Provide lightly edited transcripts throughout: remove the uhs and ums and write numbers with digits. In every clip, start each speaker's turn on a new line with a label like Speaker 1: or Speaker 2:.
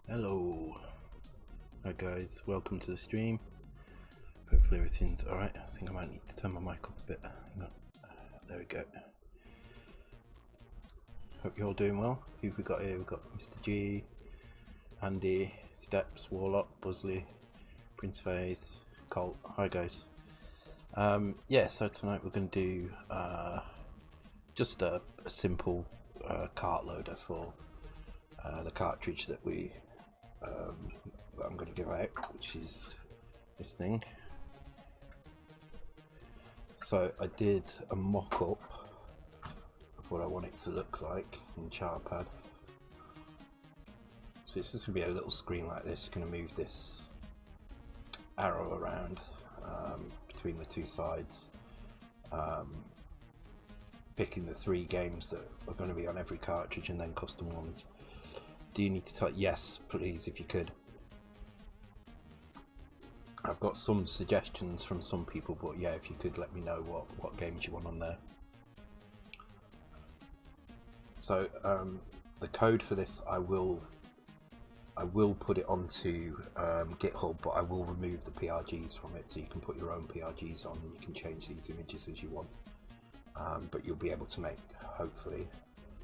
Speaker 1: Hello. Hi guys, welcome to the stream. Hopefully everything's alright. I think I might need to turn my mic up a bit. Hang on. There we go. Hope you're all doing well. Who have we got here? We've got Mr. G, Andy, Stepz, Warlock, Buzzley, Prince Phase, Colt. Hi guys. Yeah, so tonight we're going to do just a simple cart loader for the cartridge that I'm going to give out, which is this thing. So I did a mock-up of what I want it to look like in Chartpad. So it's just going to be a little screen like this. You're going to move this arrow around between the two sides, picking the 3 games that are going to be on every cartridge and then custom ones. Do you need to type yes, please, if you could? I've got some suggestions from some people, but yeah, if you could let me know what games you want on there. So the code for this, I will put it onto GitHub, but I will remove the PRGs from it, so you can put your own PRGs on and you can change these images as you want. But you'll be able to make, hopefully,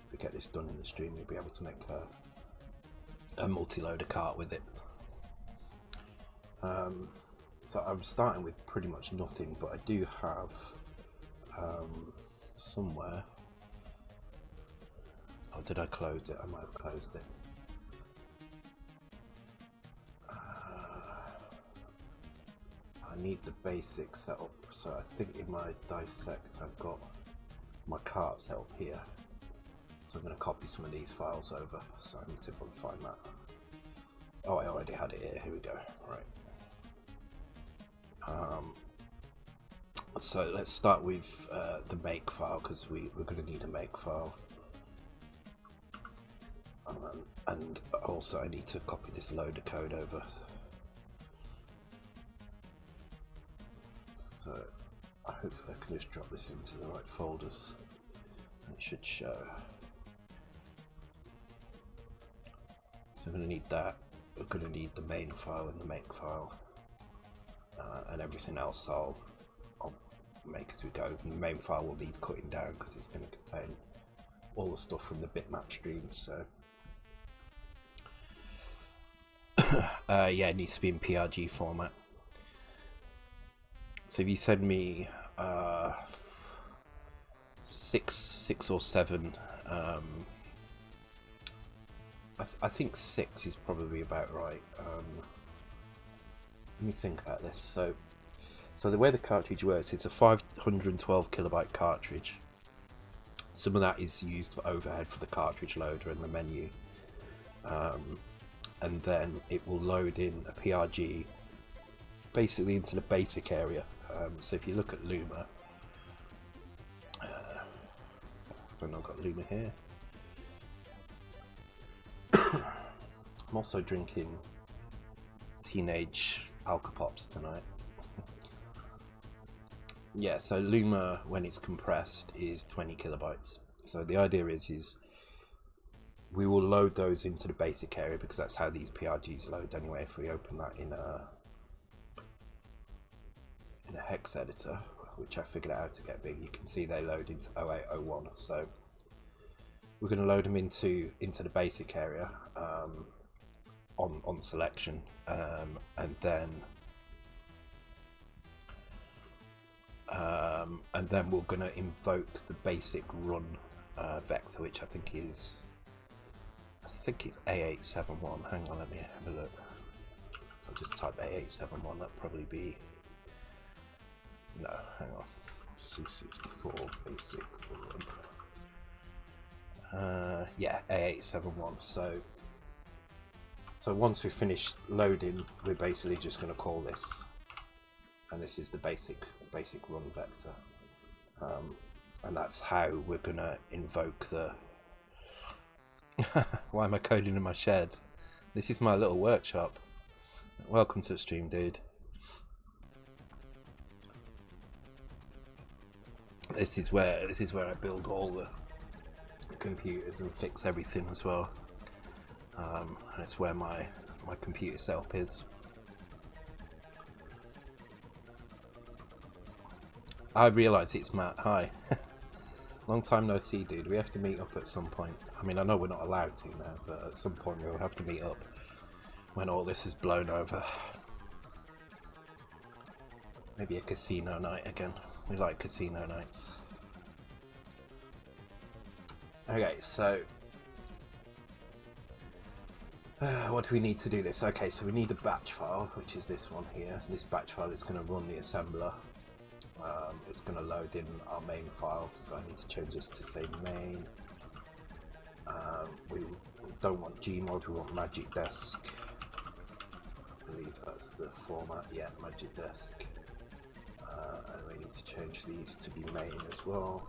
Speaker 1: if we get this done in the stream, you'll be able to make a multi-loader cart with it. So I'm starting with pretty much nothing, but I do have somewhere. Oh, did I close it? I might have closed it. I need the basic setup, so I think in my Dissect I've got my cart set up here. So I'm going to copy some of these files over, so I need to probably find that. Oh, I already had it here. Here we go. All right. So let's start with the make file, because we're going to need a make file. And also I need to copy this loader code over. So hopefully I can just drop this into the right folders. It should show. So we're going to need that. We're going to need the main file and the make file. And everything else I'll make as we go. And the main file will need cutting down because it's going to contain all the stuff from the bitmap stream. So yeah, it needs to be in PRG format. So if you send me 6 or 7, I think 6 is probably about right. Let me think about this. So the way the cartridge works, it's a 512 kilobyte cartridge. Some of that is used for overhead for the cartridge loader and the menu, and then it will load in a PRG basically into the basic area. So if you look at Luma, I've not got Luma here. I'm also drinking teenage Alka-Pops tonight. Yeah, so Luma, when it's compressed, is 20 kilobytes. So the idea is we will load those into the basic area, because that's how these PRGs load anyway. If we open that in a hex editor, which I figured out how to get big, you can see they load into 0801. So we're going to load them into the basic area on selection, and then we're going to invoke the basic run vector, which I think it's A871. Hang on, let me have a look. I'll just type A871. That'll probably be, no, hang on, C64 basic run. Yeah, A871. So once we finish loading, we're basically just going to call this, and this is the basic run vector, and that's how we're going to invoke the why am I coding in my shed? This is my little workshop. Welcome to the stream, dude. This is where I build all the computers and fix everything as well. and it's where my computer setup is. I realise it's Matt. Hi. Long time no see, dude. We have to meet up at some point. I mean, I know we're not allowed to now, but at some point we'll have to meet up when all this is blown over. Maybe a casino night again. We like casino nights. Okay, so what do we need to do this? Okay, so we need a batch file, which is this one here. This batch file is going to run the assembler. It's going to load in our main file, so I need to change this to say main. We don't want Gmod, we want Magic Desk. I believe that's the format, yeah, Magic Desk. And we need to change these to be main as well.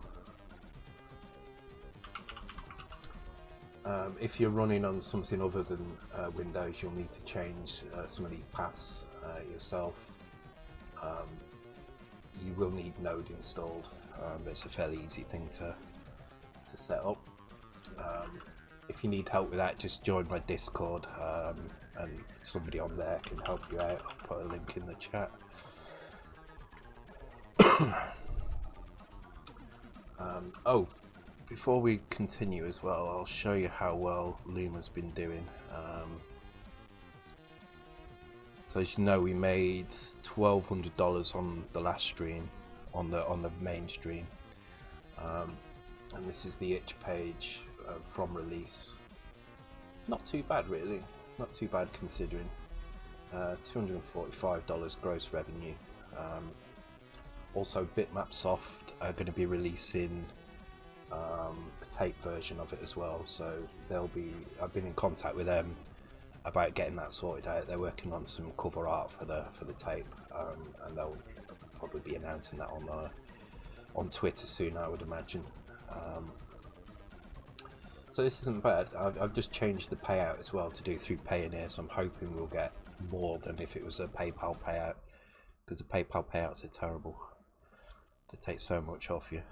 Speaker 1: If you're running on something other than Windows, you'll need to change some of these paths yourself. You will need Node installed, but it's a fairly easy thing to set up. If you need help with that, just join my Discord, and somebody on there can help you out. I'll put a link in the chat. Oh, before we continue as well, I'll show you how well Luma's been doing. So as you know, we made $1,200 on the last stream, on the main stream, and this is the itch page from release. Not too bad, really. Not too bad considering. $245 gross revenue. Also, Bitmapsoft are going to be releasing a tape version of it as well, so I've been in contact with them about getting that sorted out. They're working on some cover art for the tape, and they'll probably be announcing that on Twitter soon, I would imagine. So this isn't bad. I've just changed the payout as well to do through Payoneer, so I'm hoping we'll get more than if it was a PayPal payout, because the PayPal payouts are terrible. They take so much off you.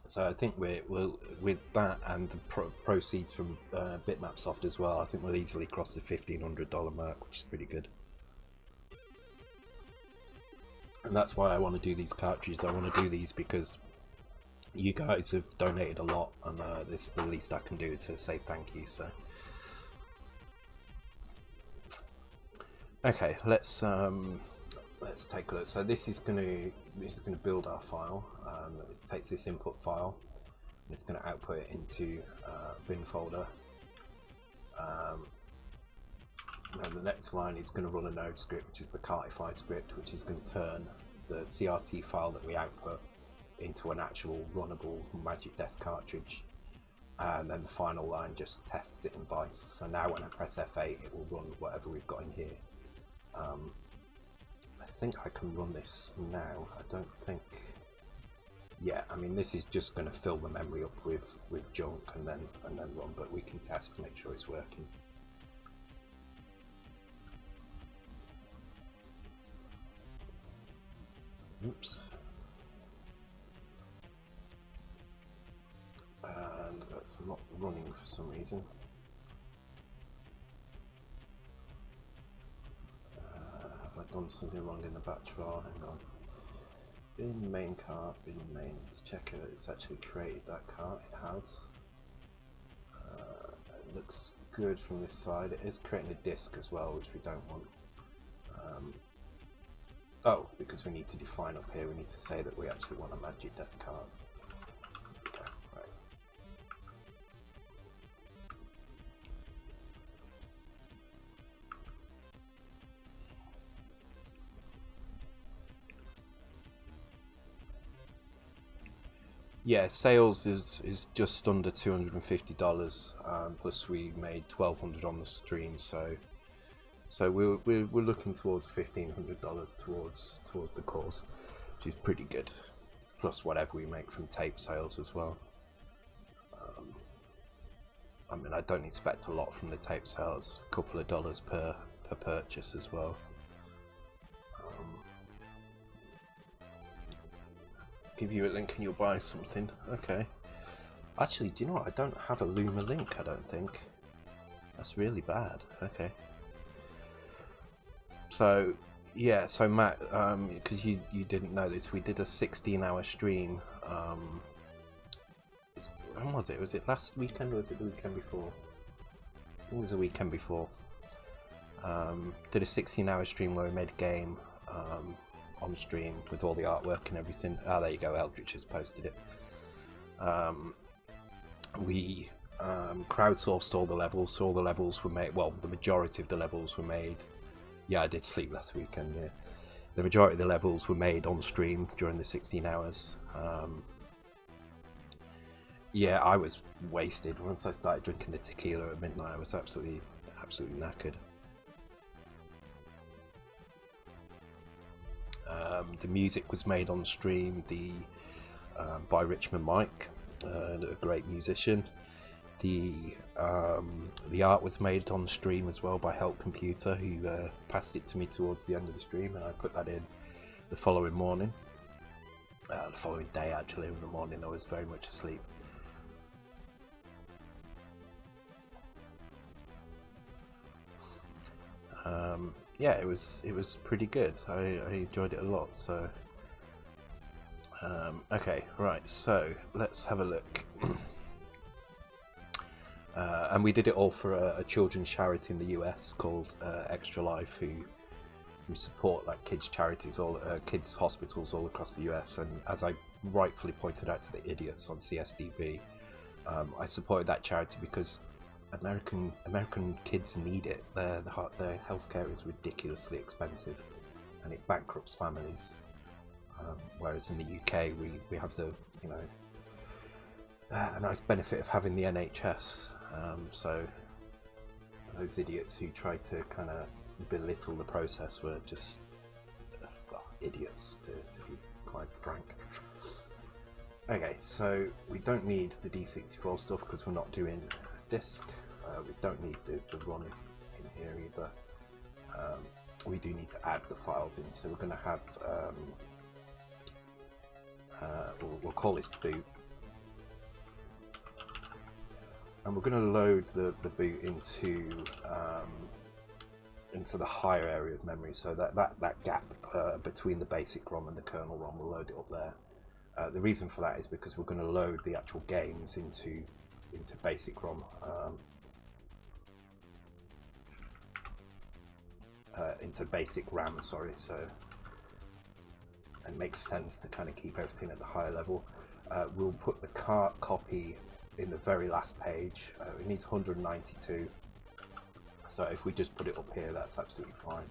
Speaker 1: So I think we'll with that and the proceeds from Bitmapsoft as well, I think we'll easily cross the $1,500 mark, which is pretty good. And that's why I want to do these cartridges. I want to do these because you guys have donated a lot, and this is the least I can do is to say thank you. So okay, let's take a look. So this is going to build our file. It takes this input file, and it's going to output it into bin folder. And the next line is going to run a node script, which is the Cartify script, which is going to turn the CRT file that we output into an actual runnable Magic Desk cartridge. And then the final line just tests it in Vice. So now when I press F8, it will run whatever we've got in here. I think I can run this now. I don't think. Yeah, I mean, this is just going to fill the memory up with junk and then run, but we can test to make sure it's working. Oops. And that's not running for some reason. Have I done something wrong in the batch file? Hang on. Bin main cart, bin main. Let's check it. It's actually created that cart. It has. It looks good from this side. It is creating a disk as well, which we don't want. Oh, because we need to define up here. We need to say that we actually want a Magic Desk cart. Okay, right. Yeah, sales is just under $250, plus we made $1,200 on the stream, so we're looking towards $1,500 towards the cause, which is pretty good. Plus whatever we make from tape sales as well. I mean, I don't expect a lot from the tape sales, a couple of dollars per purchase as well. Give you a link and you'll buy something. Okay. Actually, do you know what? I don't have a Luma link, I don't think. That's really bad. Okay. So, yeah, so Matt, because you didn't know this, we did a 16-hour stream. When was it? Was it last weekend or was it the weekend before? It was the weekend before. Did a 16-hour stream where we made a game on stream with all the artwork and everything. Ah, there you go, Eldritch has posted it. We crowdsourced all the levels, so all the levels were made, well, the majority of the levels were made. Yeah, I did sleep last weekend, yeah. The majority of the levels were made on stream during the 16 hours. Yeah, I was wasted. Once I started drinking the tequila at midnight, I was absolutely knackered. The music was made on stream by Richmond Mike, a great musician. The art was made on stream as well by Help Computer, who passed it to me towards the end of the stream, and I put that in the following morning. The following day, actually. In the morning, I was very much asleep. Yeah, it was pretty good. I enjoyed it a lot. So, okay, right. So let's have a look. And we did it all for a children's charity in the US called Extra Life, who support like kids charities, kids hospitals all across the US. And as I rightfully pointed out to the idiots on CSDB, I supported that charity because American kids need it. Their healthcare is ridiculously expensive, and it bankrupts families. Whereas in the UK, we have the a nice benefit of having the NHS. So those idiots who try to kind of belittle the process were just idiots, to be quite frank. Okay, so we don't need the D64 stuff because we're not doing disk. We don't need the run in here either. We do need to add the files in, so we're going to have we'll call this boot, and we're going to load the boot into the higher area of memory, so that gap between the basic ROM and the kernel ROM, we'll load it up there. The reason for that is because we're going to load the actual games into basic ROM, into basic RAM, sorry. So it makes sense to kind of keep everything at the higher level. We'll put the cart copy in the very last page. It needs 192, so if we just put it up here, that's absolutely fine.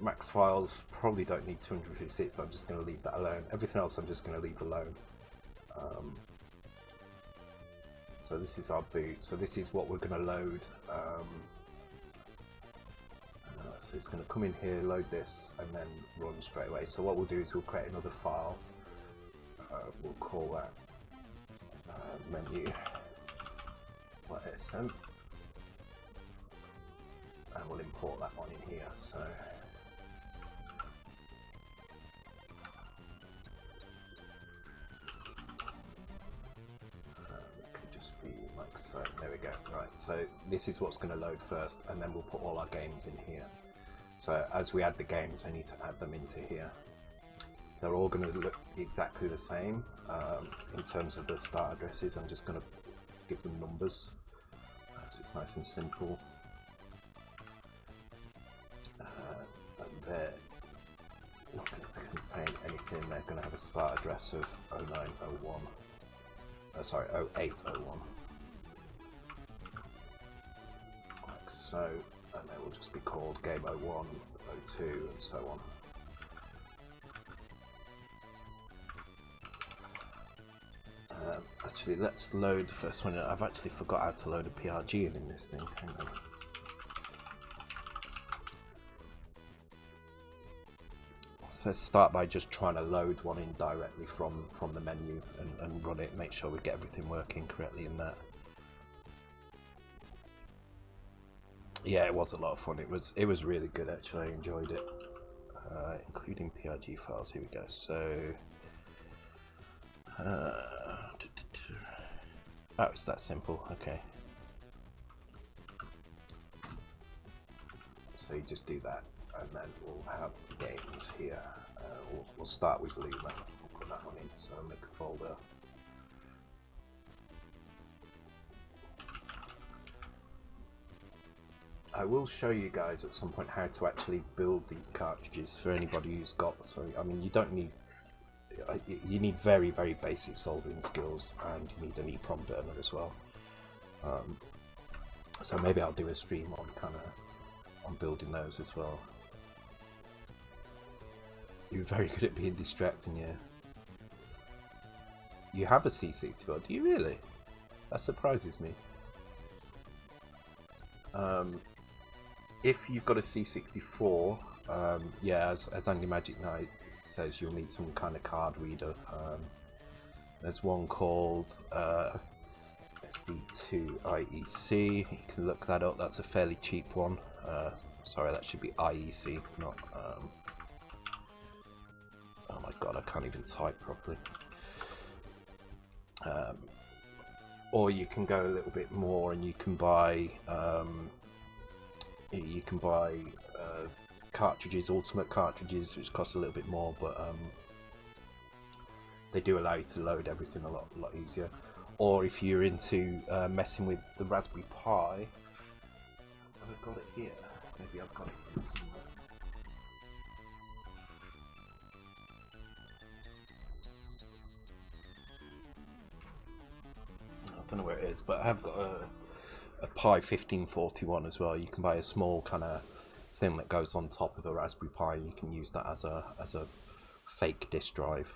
Speaker 1: Max files probably don't need 256, but I'm just going to leave that alone. Everything else I'm just going to leave alone. So this is our boot. So this is what we're going to load. So it's going to come in here, load this, and then run straight away. So what we'll do is we'll create another file. We'll call that menu.sm, and we'll import that one in here. So it could just be like so. There we go. Right, so this is what's going to load first, and then we'll put all our games in here. So as we add the games, I need to add them into here. They're all going to look exactly the same in terms of the start addresses. I'm just going to give them numbers, so it's nice and simple. And they're not going to contain anything. They're going to have a start address of 0901. Sorry, 0801. Like so. And they will just be called Game 01, 02, and so on. Actually, let's load the first one. I've actually forgot how to load a PRG in this thing. Hang on. So let's start by just trying to load one in directly from the menu and run it. Make sure we get everything working correctly in that. Yeah, it was a lot of fun. It was really good, actually. I enjoyed it, including PRG files. Here we go. So, oh, it's that simple. Okay. So you just do that, and then we'll have games here. We'll start with Luma. We'll put that one in, so make a folder. I will show you guys at some point how to actually build these cartridges for anybody who's got. So I mean, you don't need. You need very, very basic soldering skills, and you need an EEPROM burner as well. So maybe I'll do a stream on building those as well. You're very good at being distracting, yeah. You have a C64, do you really? That surprises me. If you've got a C64, yeah, as Andy Magic Knight says, you'll need some kind of card reader. There's one called SD2 IEC. You can look that up. That's a fairly cheap one. Sorry, that should be IEC, not. Oh my god, I can't even type properly. Or you can go a little bit more, and you can buy cartridges, ultimate cartridges, which cost a little bit more, but they do allow you to load everything a lot easier. Or if you're into messing with the Raspberry Pi, so I've got it here. Maybe I've got it here somewhere. I don't know where it is, but I have got a Pi 1541 as well. You can buy a small kind of thing that goes on top of a Raspberry Pi. You can use that as a fake disk drive.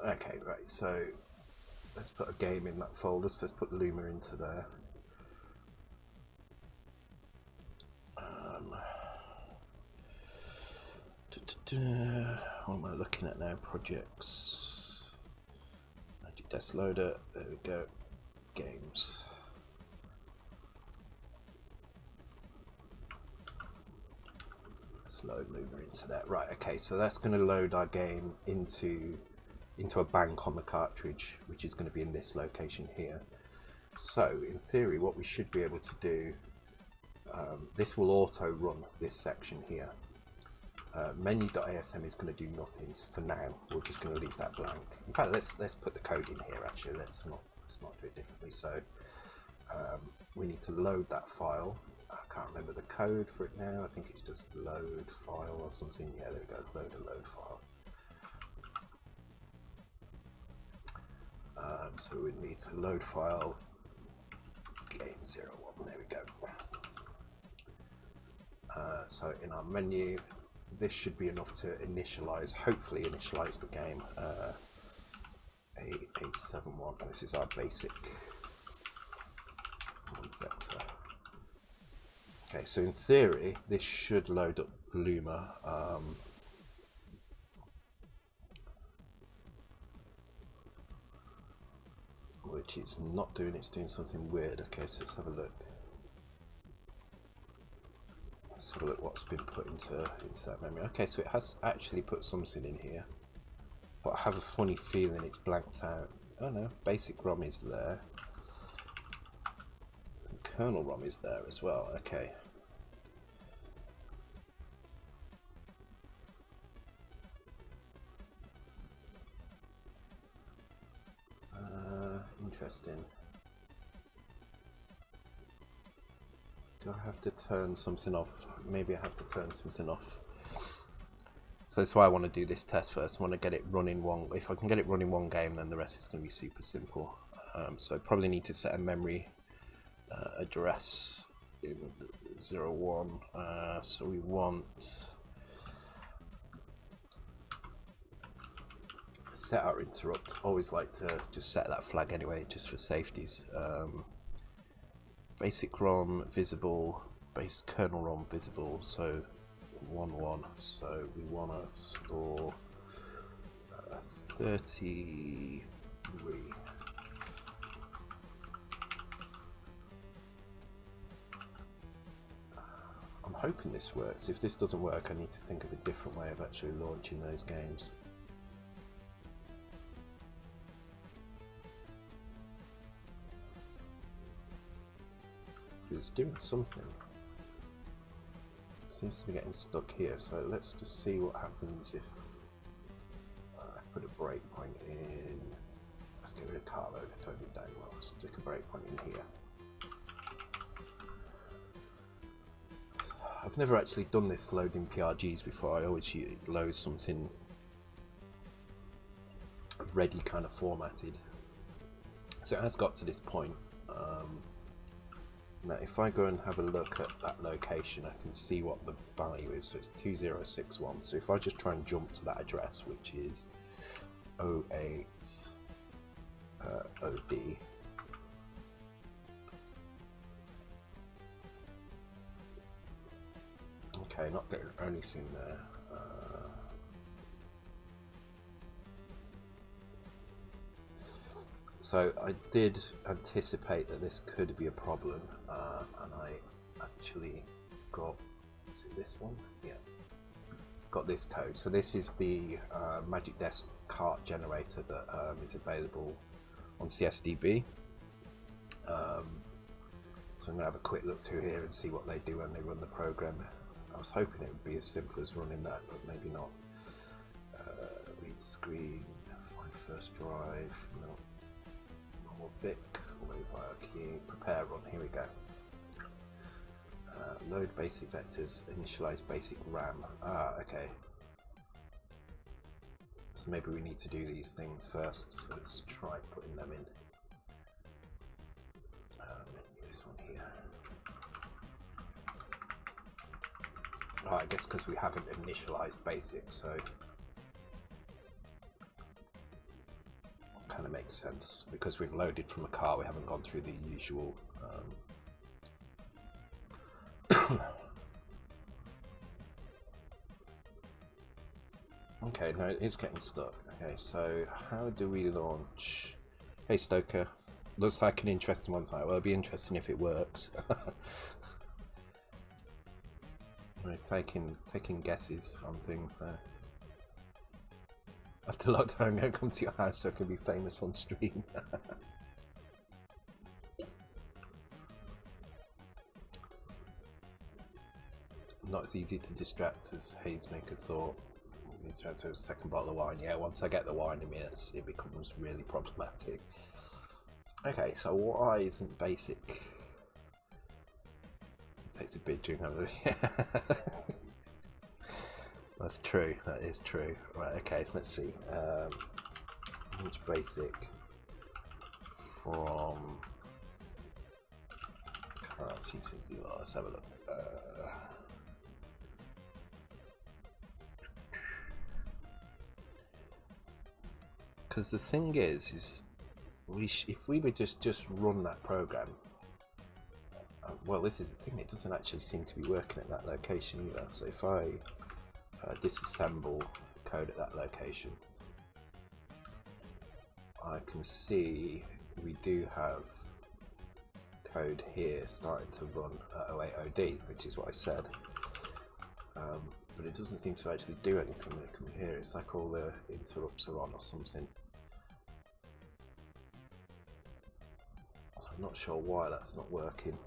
Speaker 1: Okay, right, so let's put a game in that folder. So let's put Luma into there. What am I looking at now? Projects. Magic Desk Loader. There we go. Games. Let's load Luma into that. Right. Okay. So that's going to load our game into a bank on the cartridge, which is going to be in this location here. So in theory, what we should be able to do, this will auto run this section here. Menu.asm is going to do nothing for now. We're just going to leave that blank. In fact, let's put the code in here. Actually, let's not do it differently. So we need to load that file. I can't remember the code for it now. I think it's just load file or something. Yeah, there we go. Load file. So we need to load file game01. There we go. So in our menu, this should be enough to initialize, hopefully initialize the game. 871. This is our basic vector. Okay, so in theory, this should load up Luma. Which it's not doing, it's doing something weird. Okay, so let's have a look. Let's have a look what's been put into that memory. Okay, so it has actually put something in here, but I have a funny feeling it's blanked out. Oh no, basic ROM is there. And kernel ROM is there as well. Okay. Interesting. Do I have to turn something off? Maybe I have to turn something off. So that's why I want to do this test first. I want to get it running one. If I can get it running one game, then the rest is going to be super simple. So I probably need to set a memory address in 01. So we want set our interrupt. Always like to just set that flag anyway, just for safeties. Basic ROM visible, base kernel ROM visible. So 11. So we want to store 33. I'm hoping this works. If this doesn't work, I need to think of a different way of actually launching those games. it's doing something. Seems to be getting stuck here, so let's just see what happens if I put a breakpoint in. Let's get rid of car load, don't do down well. Stick a breakpoint in here. I've never actually done this loading PRGs before. I always load something ready, kind of formatted. So it has got to this point. Now if I go and have a look at that location, I can see what the value is. So it's 2061. So if I just try and jump to that address, which is 08 OD. Okay, not getting anything there. So I did anticipate that this could be a problem, and I actually got, is it this one? Yeah, got this code. So this is the Magic Desk cart generator that is available on CSDB. So I'm going to have a quick look through here and see what they do when they run the program. I was hoping it would be as simple as running that, but maybe not. Read screen, find first drive, no. Normal Vic, load via key, prepare run, here we go. Load basic vectors, initialize basic RAM. Okay. So maybe we need to do these things first, so let's try putting them in. This one here. Oh, I guess because we haven't initialized basic, so kind of makes sense. Because we've loaded from a car, we haven't gone through the usual. Okay, no, it is getting stuck. Okay, so how do we launch? Hey Stoker, looks like an interesting one tonight. Well, it'll be interesting if it works. We're taking guesses on things. So. After lockdown, I'm going to come to your house so I can be famous on stream. Not as easy to distract as Hazemaker thought. He's trying to have a second bottle of wine. Yeah, once I get the wine in me, it becomes really problematic. Okay, so why isn't basic? It takes a big drink over there. That's true, that is true. Right, okay, let's see. Launch basic from C64. Let's have a look. Because the thing is if we would just run that program, well, this is the thing, it doesn't actually seem to be working at that location either. So if I disassemble code at that location, I can see we do have code here starting to run at 08OD, which is what I said. But it doesn't seem to actually do anything when it comes here. It's like all the interrupts are on or something. I'm not sure why that's not working.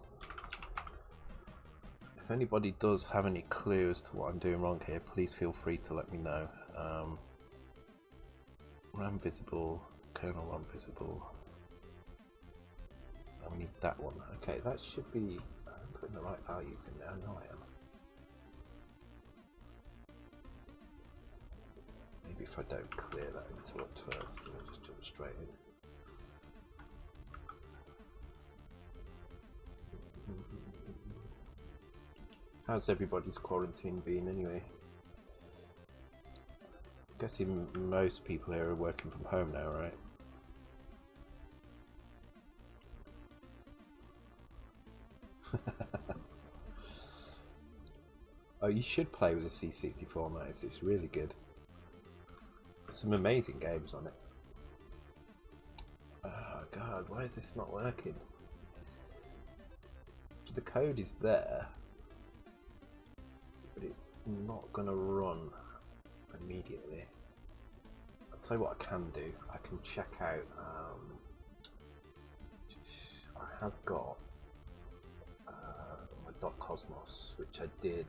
Speaker 1: If anybody does have any clue as to what I'm doing wrong here, please feel free to let me know. RAM visible, kernel RAM visible. And we need that one. Okay, that should be. I'm putting the right values in there. I know I am. Maybe if I don't clear that interrupt first, then I'll just jump straight in. How's everybody's quarantine been anyway? I'm guessing most people here are working from home now, right? Oh, you should play with the C64 mouse, it's really good. There's some amazing games on it. Oh god, why is this not working? The code is there, but it's not going to run immediately. I'll tell you what I can do. I can check out, I have got .cosmos, which I did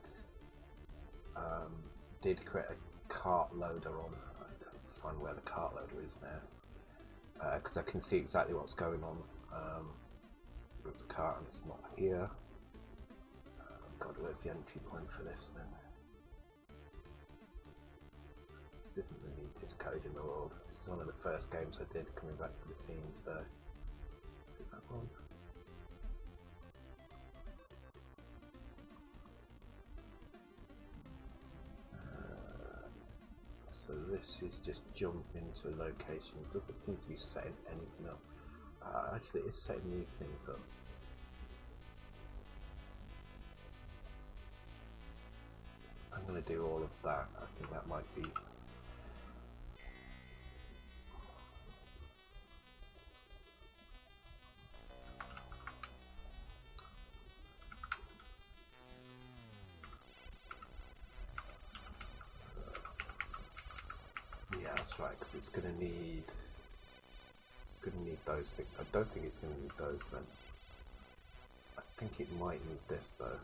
Speaker 1: create a cart loader on. I don't find where the cart loader is now, because I can see exactly what's going on with the cart, and it's not here. God, where's the entry point for this then? This isn't the neatest code in the world. This is one of the first games I did coming back to the scene, so see that one. So this is just jump into a location. It doesn't seem to be setting anything up. Actually, it's setting these things up. I'm going to do all of that. I think that might be. Yeah, that's right, because it's going to need. It's going to need those things. I don't think it's going to need those then. I think it might need this though.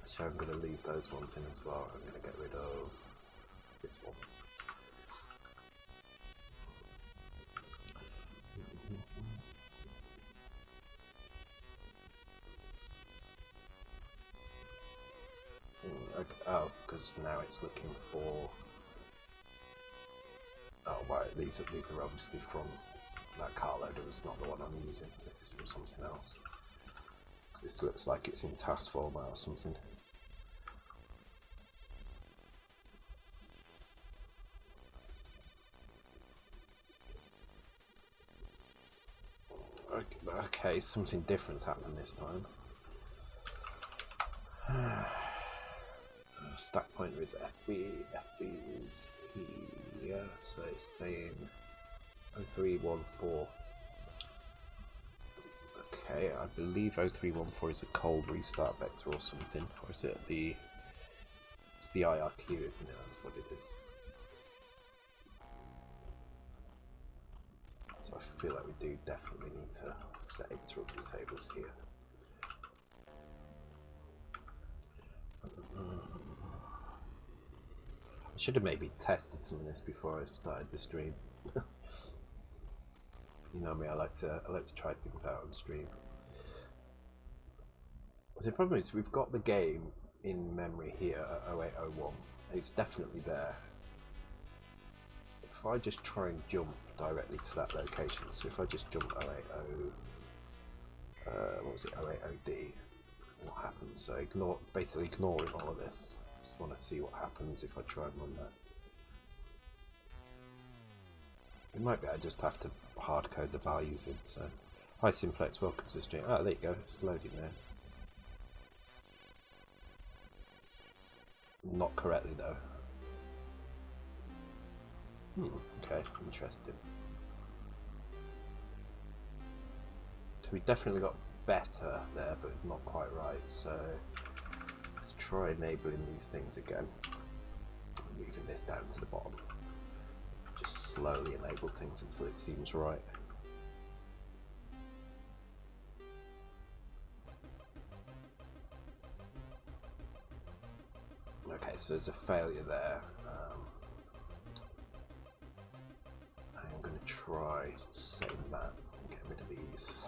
Speaker 1: Actually, I'm going to leave those ones in as well. I'm going to get rid of this one. Okay. Oh, because now it's looking for. Oh, right. These are obviously from that car loader. It's not the one I'm using. This is from something else. This looks like it's in task format or something. Okay, something different's happened this time. Stack pointer is FB. FB is here, so it's saying 0314. Okay, I believe 0314 is a cold restart vector or something, or is it the? It's the IRQ, isn't it? That's what it is. So I feel like we do definitely need to set interrupt disables here. I should have maybe tested some of this before I started the stream. You know me, I like to try things out on stream. The problem is we've got the game in memory here at 0801. It's definitely there. If I just try and jump directly to that location, so if I just jump 080, what was it, 080D, what happens? So basically ignoring all of this. Just want to see what happens if I try and run that. It might be I just have to hard code the values in. So, hi Simplex, welcome to the stream. Oh, there you go, it's loading there. Not correctly though. Okay, interesting. So we definitely got better there, but not quite right. So let's try enabling these things again. Moving this down to the bottom. Just slowly enable things until it seems right. Okay, so there's a failure there. I'm going to try saving that and get rid of these.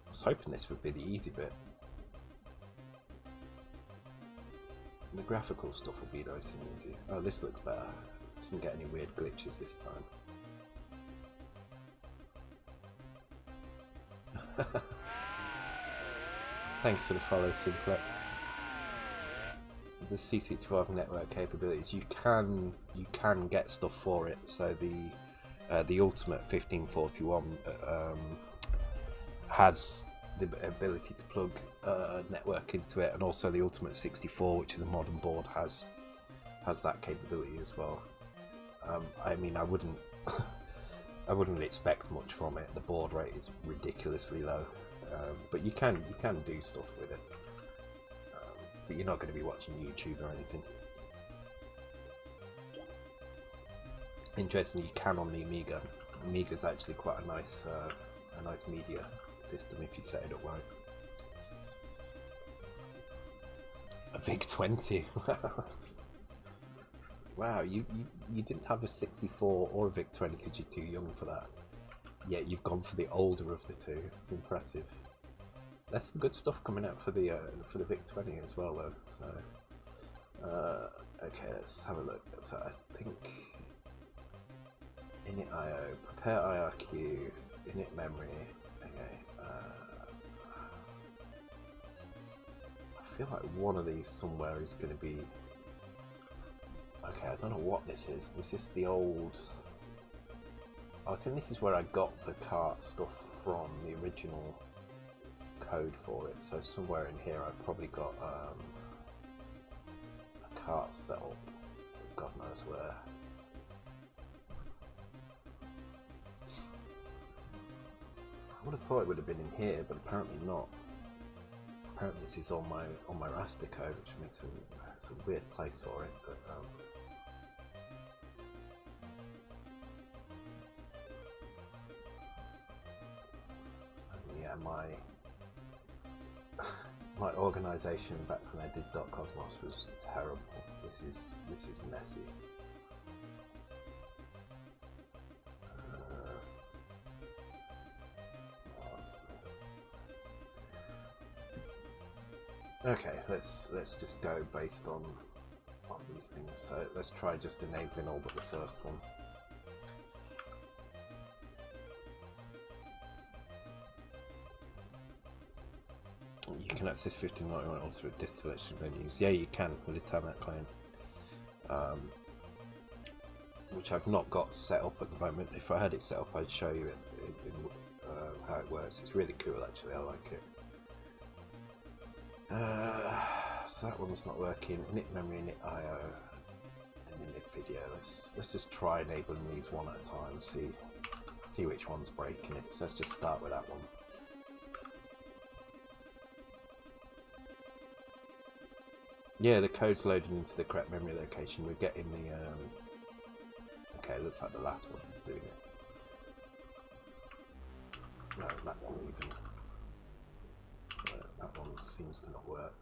Speaker 1: I was hoping this would be the easy bit. The graphical stuff will be nice and easy. Oh, this looks better. Didn't get any weird glitches this time. Thank you for the follow, Simplex. The C64 network capabilities, you can get stuff for it. So the Ultimate 1541 has the ability to plug network into it, and also the Ultimate 64, which is a modern board, has that capability as well. I mean, I wouldn't expect much from it. The board rate is ridiculously low, but you can do stuff with it. But you're not going to be watching YouTube or anything. Interesting, you can on the Amiga. Amiga's actually quite a nice media system if you set it up right. A VIC-20. Wow, you didn't have a 64 or a VIC-20 because you're too young for that. Yet you've gone for the older of the two. It's impressive. There's some good stuff coming out for the VIC-20 as well, though. So, okay, let's have a look. So I think init IO, prepare IRQ, init memory. Okay. I feel like one of these somewhere is going to be. Okay, I don't know what this is. This is the old. I think this is where I got the cart stuff from, the original code for it. So somewhere in here I've probably got a cart set up. God knows where. I would have thought it would have been in here, but apparently not. Apparently this is on my raster code, which makes it's a weird place for it. But yeah, my organisation back when I did .cosmos was terrible. This is messy. Okay, let's just go based on these things. So let's try just enabling all but the first one. You can access 1591 alternate disk selection menus. Yeah, you can with a Tamat claim, which I've not got set up at the moment. If I had it set up, I'd show you how it works. It's really cool, actually. I like it. So that one's not working. Init memory, init IO, and init video. Let's just try enabling these one at a time. See which one's breaking it. So let's just start with that one. Yeah, the code's loaded into the correct memory location. We're getting the. Okay, looks like the last one is doing it. No, that one even. So that one seems to not work.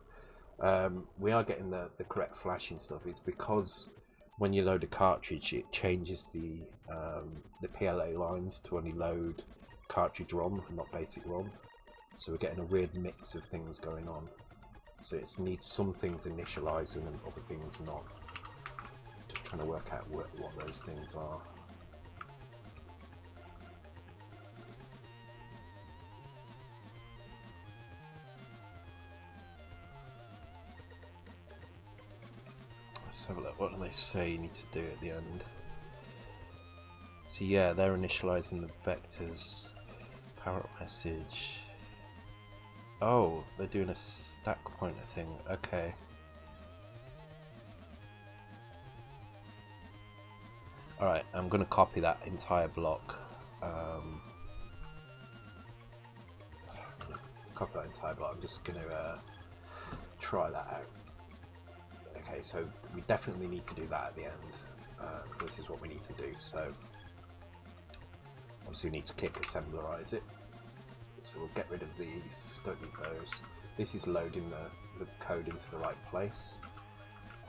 Speaker 1: We are getting the correct flashing stuff. It's because when you load a cartridge, it changes the PLA lines to only load cartridge ROM and not basic ROM. So we're getting a weird mix of things going on. So it needs some things initializing and other things not. Just trying to work out what those things are. Let's have a look. What do they say you need to do at the end? So yeah, they're initializing the vectors. Power message. Oh, they're doing a stack pointer thing. Okay. Alright, I'm going to copy that entire block. I'm just going to try that out. Okay, so we definitely need to do that at the end. This is what we need to do. So obviously we need to kick assemblerize it. So we'll get rid of these, don't need those. This is loading the code into the right place.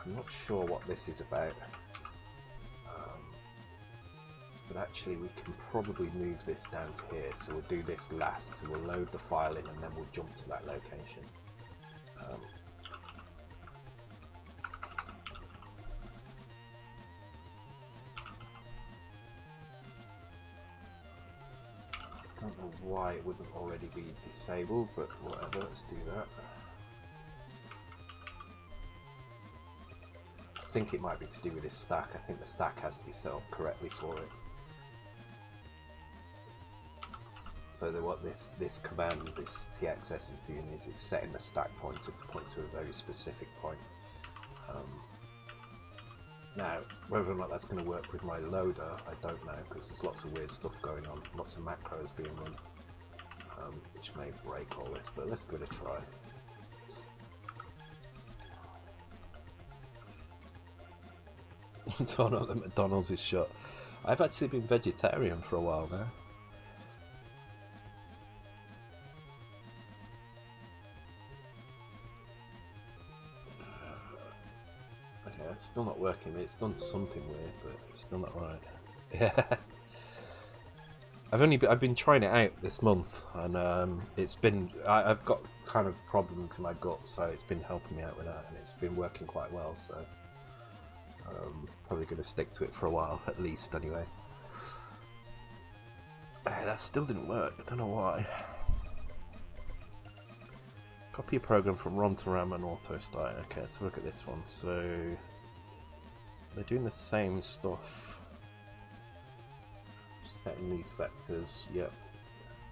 Speaker 1: I'm not sure what this is about. But actually we can probably move this down to here. So we'll do this last. So we'll load the file in and then we'll jump to that location. I don't know why it wouldn't already be disabled, but whatever, let's do that. I think it might be to do with this stack. I think the stack has to be set up correctly for it. So that what this command, this TXS is doing is it's setting the stack pointer to point to a very specific point. Now, whether or not that's going to work with my loader, I don't know, because there's lots of weird stuff going on, lots of macros being run, which may break all this, but let's give it a try. Donald at McDonald's is shut. I've actually been vegetarian for a while now. Okay, it's still not working. It's done something weird, but it's still not right. Yeah. I've been trying it out this month, and it's been I've got kind of problems in my gut, so it's been helping me out with that, and it's been working quite well. So probably going to stick to it for a while, at least, anyway. That still didn't work. I don't know why. Copy a program from ROM to RAM and auto start. Okay, let's look at this one. So they're doing the same stuff. Setting these vectors, yep.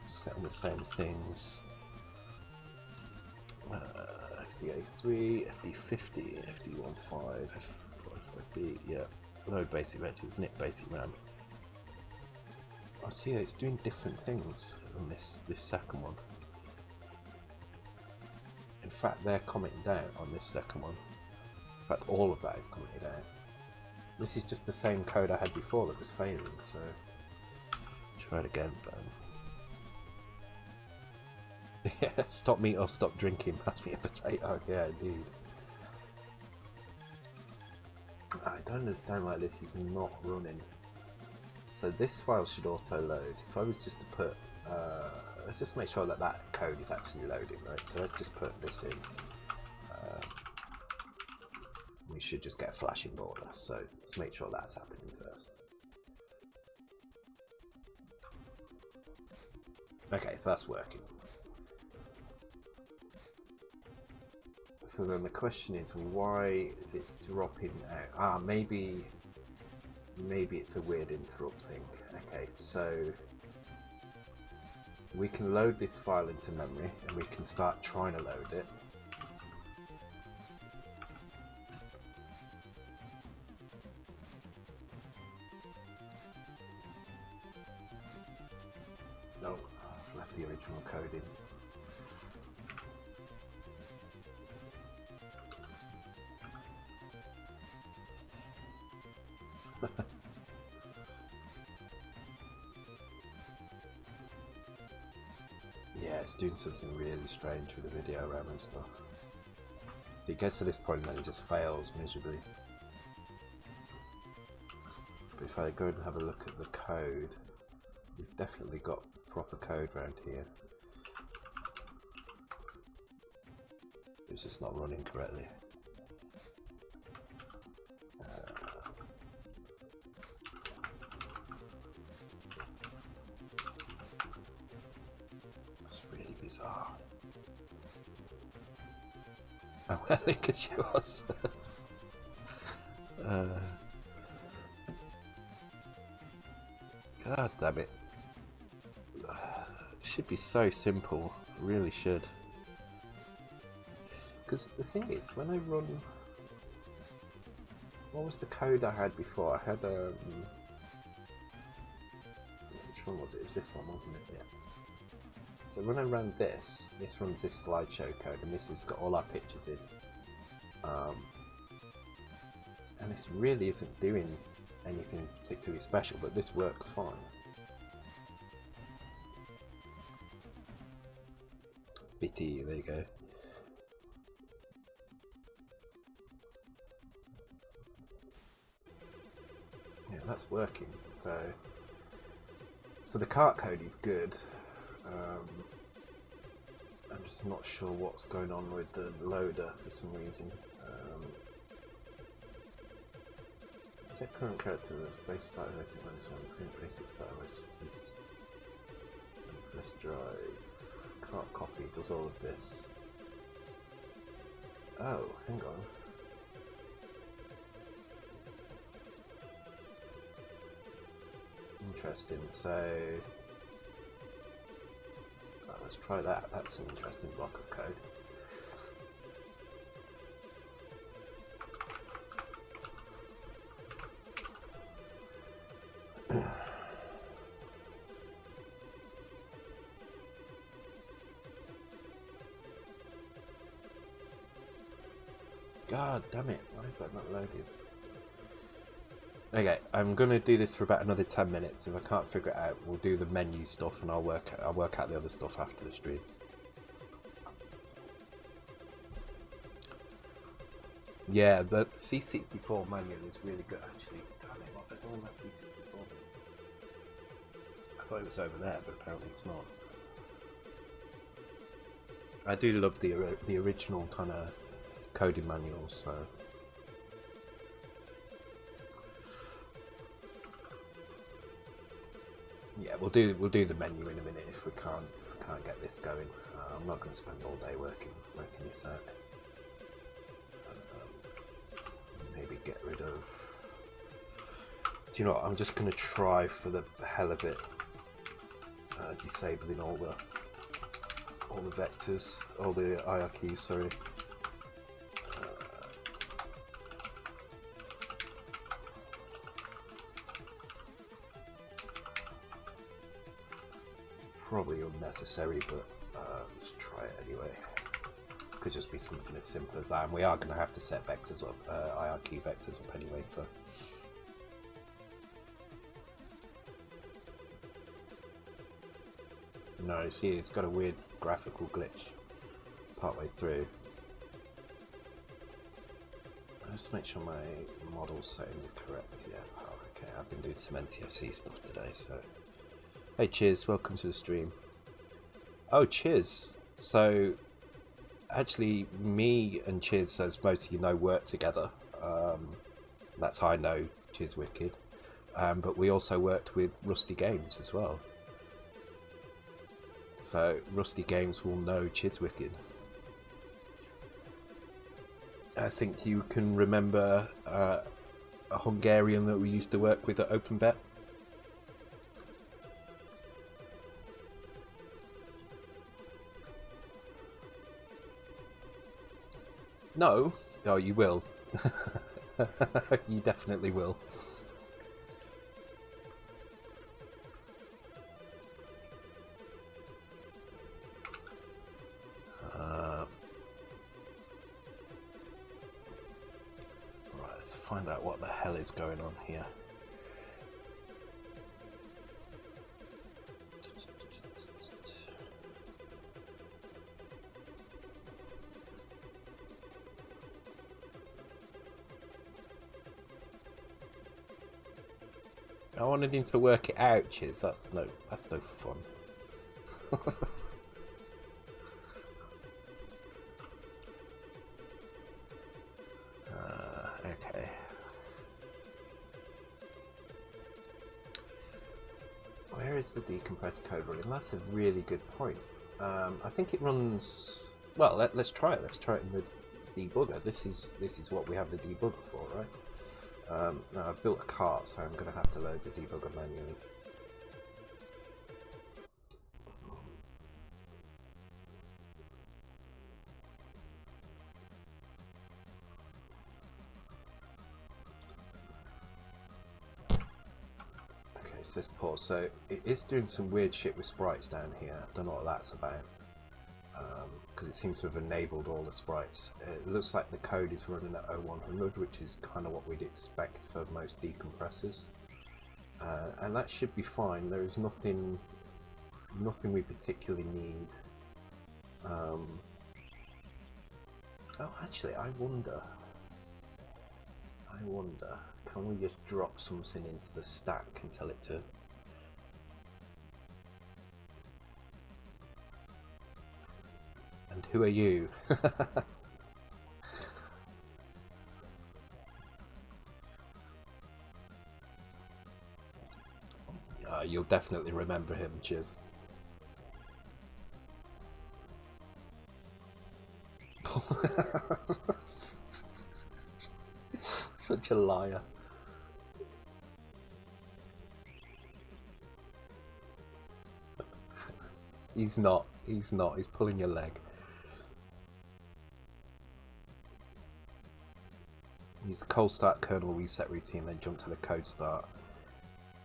Speaker 1: Setting the same things. FD83, FD50, FD15, F45B, yep. Load basic vectors, knit basic RAM. I see it's doing different things on this second one. In fact, they're commenting down on this second one. In fact, all of that is commented out. This is just the same code I had before that was failing, so try it again. Yeah, stop meat or stop drinking. Pass me a potato. Yeah, indeed. I don't understand why this is not running. So this file should auto load. If I was just to put, let's just make sure that that code is actually loading, right? So let's just put this in. We should just get a flashing border. So let's make sure that's happening first. Okay, if that's working. So then the question is, why is it dropping out? Ah, maybe it's a weird interrupt thing. Okay, so we can load this file into memory and we can start trying to load it. No, I've left the original code in. Yeah, it's doing something really strange with the video RAM and stuff. So it gets to this point and then it just fails miserably. But if I go and have a look at the code, we've definitely got proper code around here. It's just not running correctly. Bizarre. Oh well, because you was. God damn it! It should be so simple. It really should. Because the thing is, when I run, what was the code I had before? I had which one was it? It was this one, wasn't it? Yeah. So when I run this runs this slideshow code, and this has got all our pictures in. And this really isn't doing anything particularly special, but this works fine. Bitty, there you go. Yeah, that's working. So the cart code is good. I'm just not sure what's going on with the loader for some reason. Set current character of base start rating -1, print basic start rating. Press drive. Cart copy does all of this. Oh, hang on. Interesting. So let's try that. That's an interesting block of code. God damn it, why is that not loaded? Okay, I'm gonna do this for about another 10 minutes. If I can't figure it out, we'll do the menu stuff, and I'll work out the other stuff after the stream. Yeah, the C64 manual is really good actually. Damn it, what the hell is that C64? I thought it was over there, but apparently it's not. I do love the original kind of coding manuals, so. Yeah, we'll do the menu in a minute if we can't get this going. I'm not going to spend all day working this out. Maybe get rid of. Do you know what? I'm just going to try for the hell of it, disabling all the vectors, all the IRQs. Sorry. Probably unnecessary, but let's try it anyway. Could just be something as simple as that, and we are going to have to set vectors up, IRQ vectors up anyway for. No, see, it's got a weird graphical glitch partway through. I'll just make sure my model settings are correct. Yeah, oh, okay. I've been doing some NTSC stuff today, so. Hey Chiz, welcome to the stream. Oh Chiz, so actually me and Chiz, as most of you know, work together. That's how I know Chiz Wicked. But we also worked with Rusty Games as well. So Rusty Games will know Chiz Wicked. I think you can remember a Hungarian that we used to work with at OpenBet. No, oh, you will. You definitely will. Right, let's find out what the hell is going on here. I wanted him to work it out, Chiz. That's no fun. Okay. Where is the decompressed code running? That's a really good point. I think it runs. Well, let's try it. Let's try it in the debugger. This is what we have the debugger for, right? Now I've built a cart, so I'm going to have to load the debugger manually. Okay, so this pause. So it is doing some weird shit with sprites down here. I don't know what that's about. Because it seems to have enabled all the sprites. It looks like the code is running at 0100, which is kind of what we'd expect for most decompressors. And that should be fine. There is nothing we particularly need. Oh, actually, I wonder, can we just drop something into the stack and tell it to... And who are you? You'll definitely remember him, Chiz. Such a liar. He's not. He's pulling your leg. Use the cold start kernel reset routine, then jump to the code start.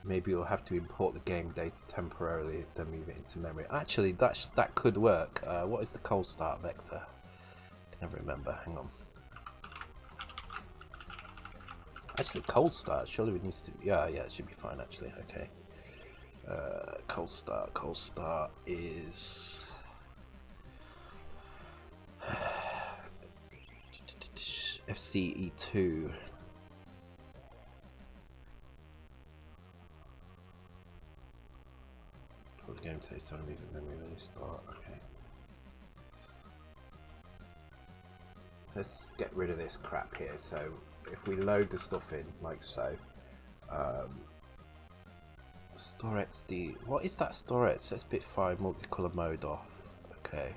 Speaker 1: Maybe you'll have to import the game data temporarily, then move it into memory. Actually, that could work. What is the cold start vector? I can never remember. Hang on. Actually, cold start. Surely it needs to. Yeah, it should be fine. Actually, okay. Cold start. Cold start is FCE2. The game takes time to leave it memory when you start. Okay. So let's get rid of this crap here. So if we load the stuff in like so, store XD. What is that store X? Says bit 5 multicolor mode off. Okay.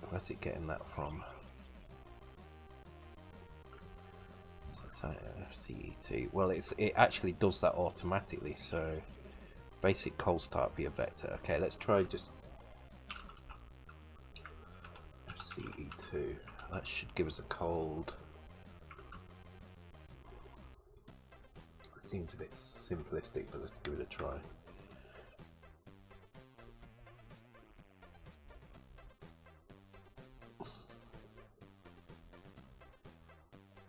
Speaker 1: Where's it getting that from? So it's FCE2. Well, it actually does that automatically. So basic cold start be a vector. Okay, let's try just FCE2. That should give us a cold. It seems a bit simplistic, but let's give it a try.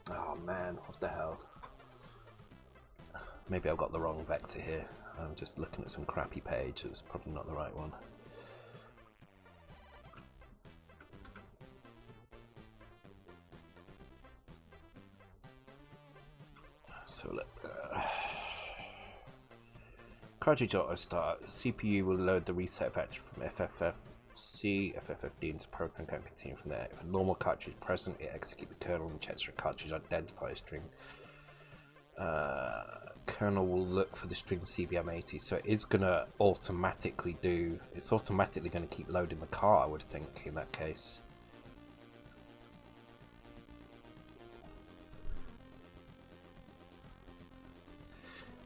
Speaker 1: Oh man, what the hell? Maybe I've got the wrong vector here. I'm just looking at some crappy page. It's probably not the right one. So look. Cartridge auto start. CPU will load the reset vector from FFFC, FFFD into program can continue from there. If a normal cartridge is present, it executes the kernel and checks for a cartridge identifier string. Kernel will look for the string CBM80, so it is going to automatically do. It's automatically going to keep loading the car, I would think, in that case.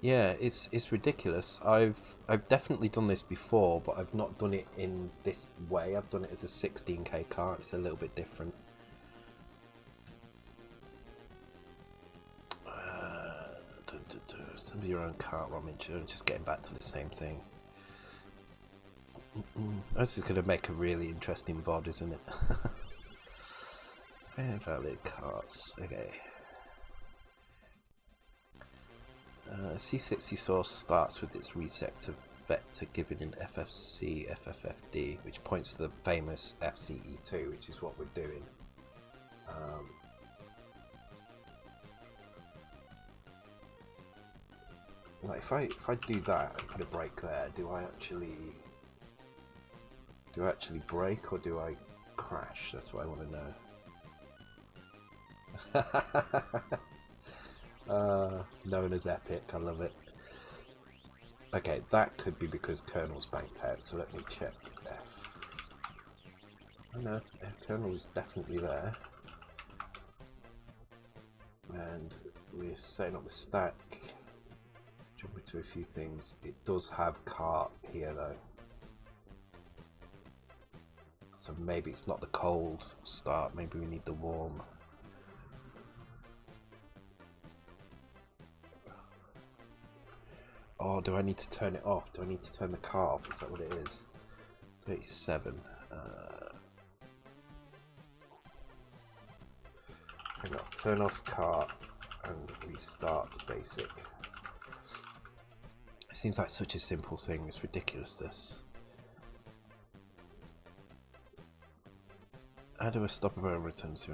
Speaker 1: Yeah, it's ridiculous. I've definitely done this before, but I've not done it in this way. I've done it as a 16K car. It's a little bit different. Somebody your own car ROM, just getting back to the same thing. This is going to make a really interesting VOD, isn't it? Invalid carts. Okay. C64 starts with its reset vector given in FFC, FFFD, which points to the famous FCE2, which is what we're doing. Like if I do that and put a break there, do I actually break or do I crash? That's what I want to know. Known as epic, I love it. Okay, that could be because kernel's banked out, so let me check F. Oh no, kernel is definitely there. And we're setting up the stack. Jumping to a few things. It does have cart here though. So maybe it's not the cold start, maybe we need the warm. Oh, do I need to turn it off? Do I need to turn the car off? Is that what it is? 37. Hang on, turn off car and restart basic. It seems like such a simple thing. It's ridiculous, this. How do I stop a return to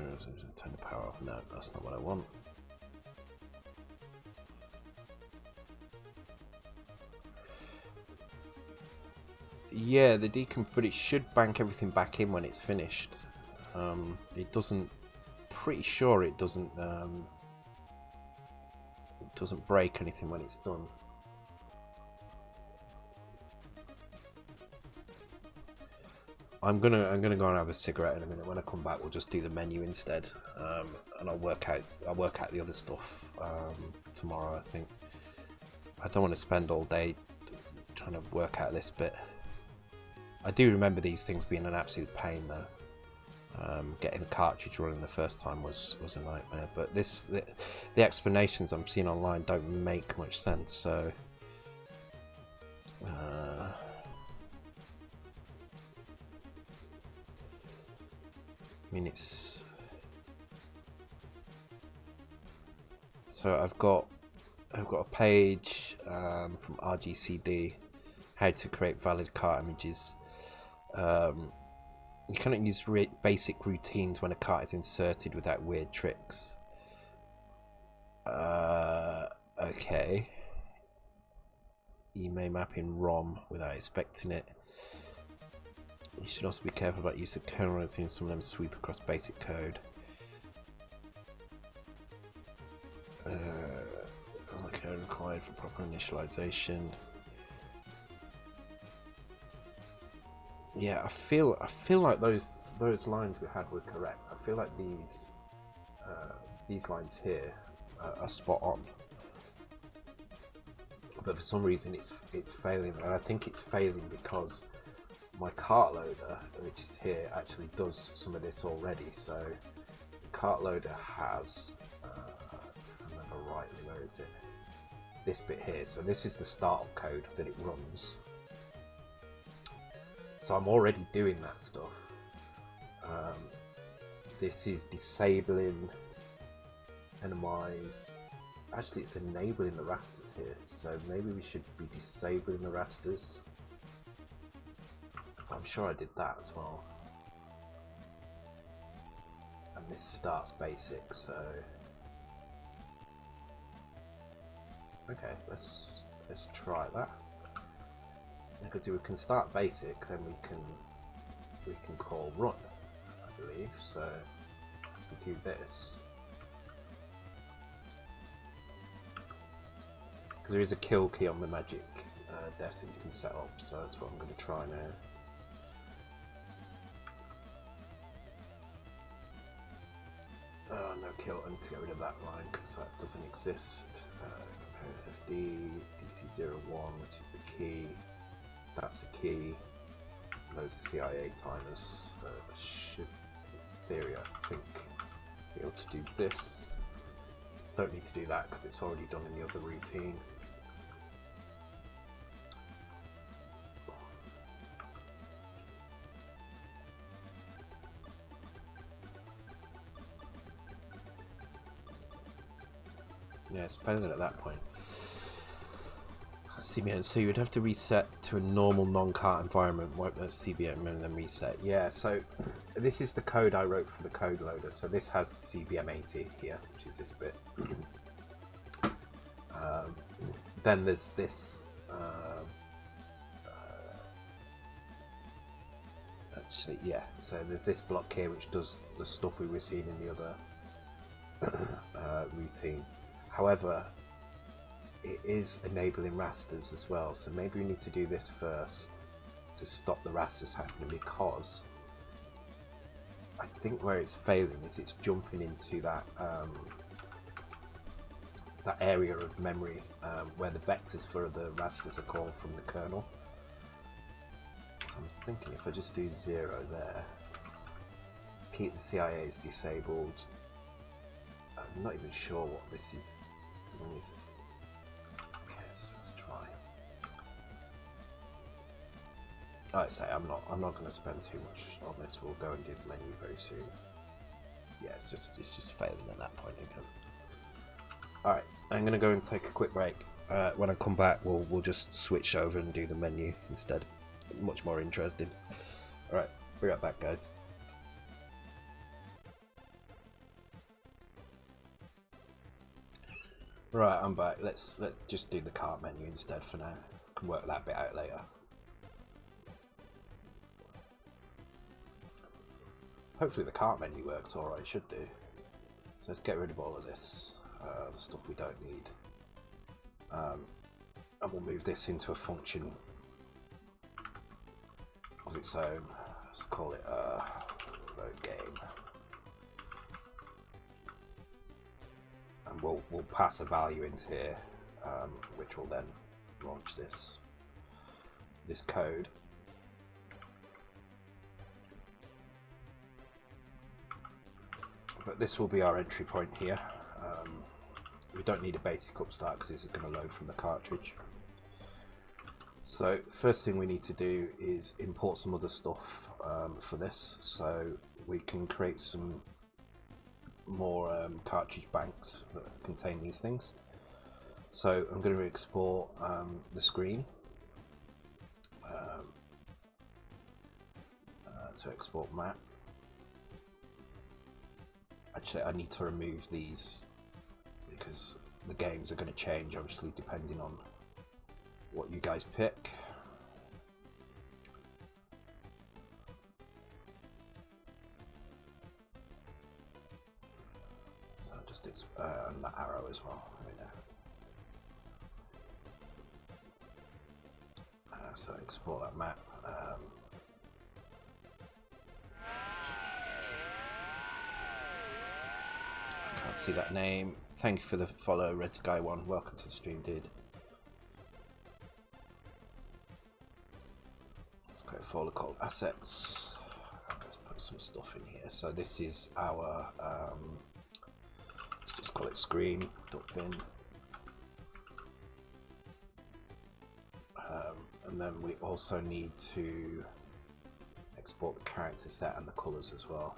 Speaker 1: turn the power off? No, that's not what I want. Yeah, the decomp, but it should bank everything back in when it's finished. It doesn't. Pretty sure it doesn't break anything when it's done. I'm gonna go and have a cigarette in a minute. When I come back, we'll just do the menu instead, and I'll work out the other stuff tomorrow. I think I don't want to spend all day trying to work out this bit. I do remember these things being an absolute pain though. Getting a cartridge running the first time was a nightmare. But the explanations I'm seeing online don't make much sense. So. I mean, it's So I've got a page from RGCD, how to create valid cart images. You cannot use basic routines when a cart is inserted without weird tricks. Okay. You may map in ROM without expecting it. You should also be careful about use of kernel routines. Some of them sweep across basic code. Code required for proper initialization. Yeah, I feel like those lines we had were correct. I feel like these lines here are spot on, but for some reason it's failing, and I think it's failing because my cart loader, which is here, actually does some of this already. So the cart loader has, if I remember rightly, where is it? This bit here. So this is the startup code that it runs. So I'm already doing that stuff. This is disabling, minimize. Actually, it's enabling the rasters here. So maybe we should be disabling the rasters. I'm sure I did that as well. And this starts basic, so okay, let's try that. Because if we can start basic, then we can call run, I believe. So if we do this, because there is a kill key on the magic desk that you can set up, so that's what I'm going to try now. No kill, and to get rid of that line because that doesn't exist. FD DC01, which is the key. That's the key. Those are CIA timers. Should, in theory, I think, be able to do this. Don't need to do that because it's already done in the other routine. Yeah, it's failing at that point. CBM, so you would have to reset to a normal non-cart environment, wipe that CBM and then reset. Yeah, so this is the code I wrote for the code loader. So this has the CBM80 here, which is this bit. Then there's this. Actually, yeah. So there's this block here, which does the stuff we were seeing in the other routine. However, it is enabling rasters as well, so maybe we need to do this first to stop the rasters happening, because I think where it's failing is it's jumping into that that area of memory where the vectors for the rasters are called from the kernel. So I'm thinking if I just do 0 there, keep the CIAs disabled. I'm not even sure what this is. Okay, let's try. Like I say, I'm not going to spend too much on this. We'll go and do the menu very soon. Yeah, it's just failing at that point again. All right, I'm going to go and take a quick break. When I come back, we'll just switch over and do the menu instead. Much more interesting. All right, be right back, guys. Right, I'm back. Let's just do the cart menu instead for now. Can work that bit out later. Hopefully the cart menu works alright, should do. So let's get rid of all of this, the stuff we don't need. And we'll move this into a function of its own. Let's call it load game. And we'll pass a value into here, which will then launch this code. But this will be our entry point here. We don't need a basic upstart because this is going to load from the cartridge. So first thing we need to do is import some other stuff for this, so we can create some more cartridge banks that contain these things. So I'm going to export the screen. So export map. Actually, I need to remove these because the games are going to change, obviously, depending on what you guys pick. So just and that arrow as well. There we go. So export that map. Can't see that name. Thank you for the follow, Red Sky One. Welcome to the stream, dude. Let's go folder called assets. Let's put some stuff in here. So this is our let's just call it screen.bin. And then we also need to export the character set and the colors as well.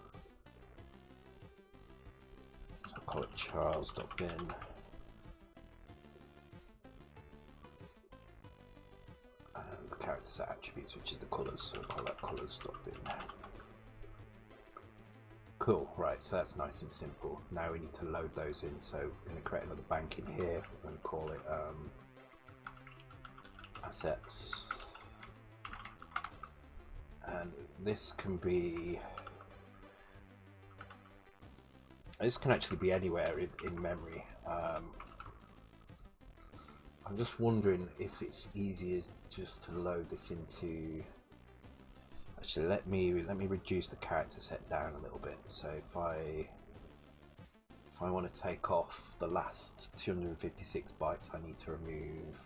Speaker 1: So I'll call it Charles.bin. And the character set attributes, which is the colors, so I'll call that colors.bin. Cool, right, so that's nice and simple. Now we need to load those in, so we're going to create another bank in here and call it assets. And this can be, this can actually be anywhere in memory. I'm just wondering if it's easier just to load this into. Actually, let me reduce the character set down a little bit. So if I want to take off the last 256 bytes, I need to remove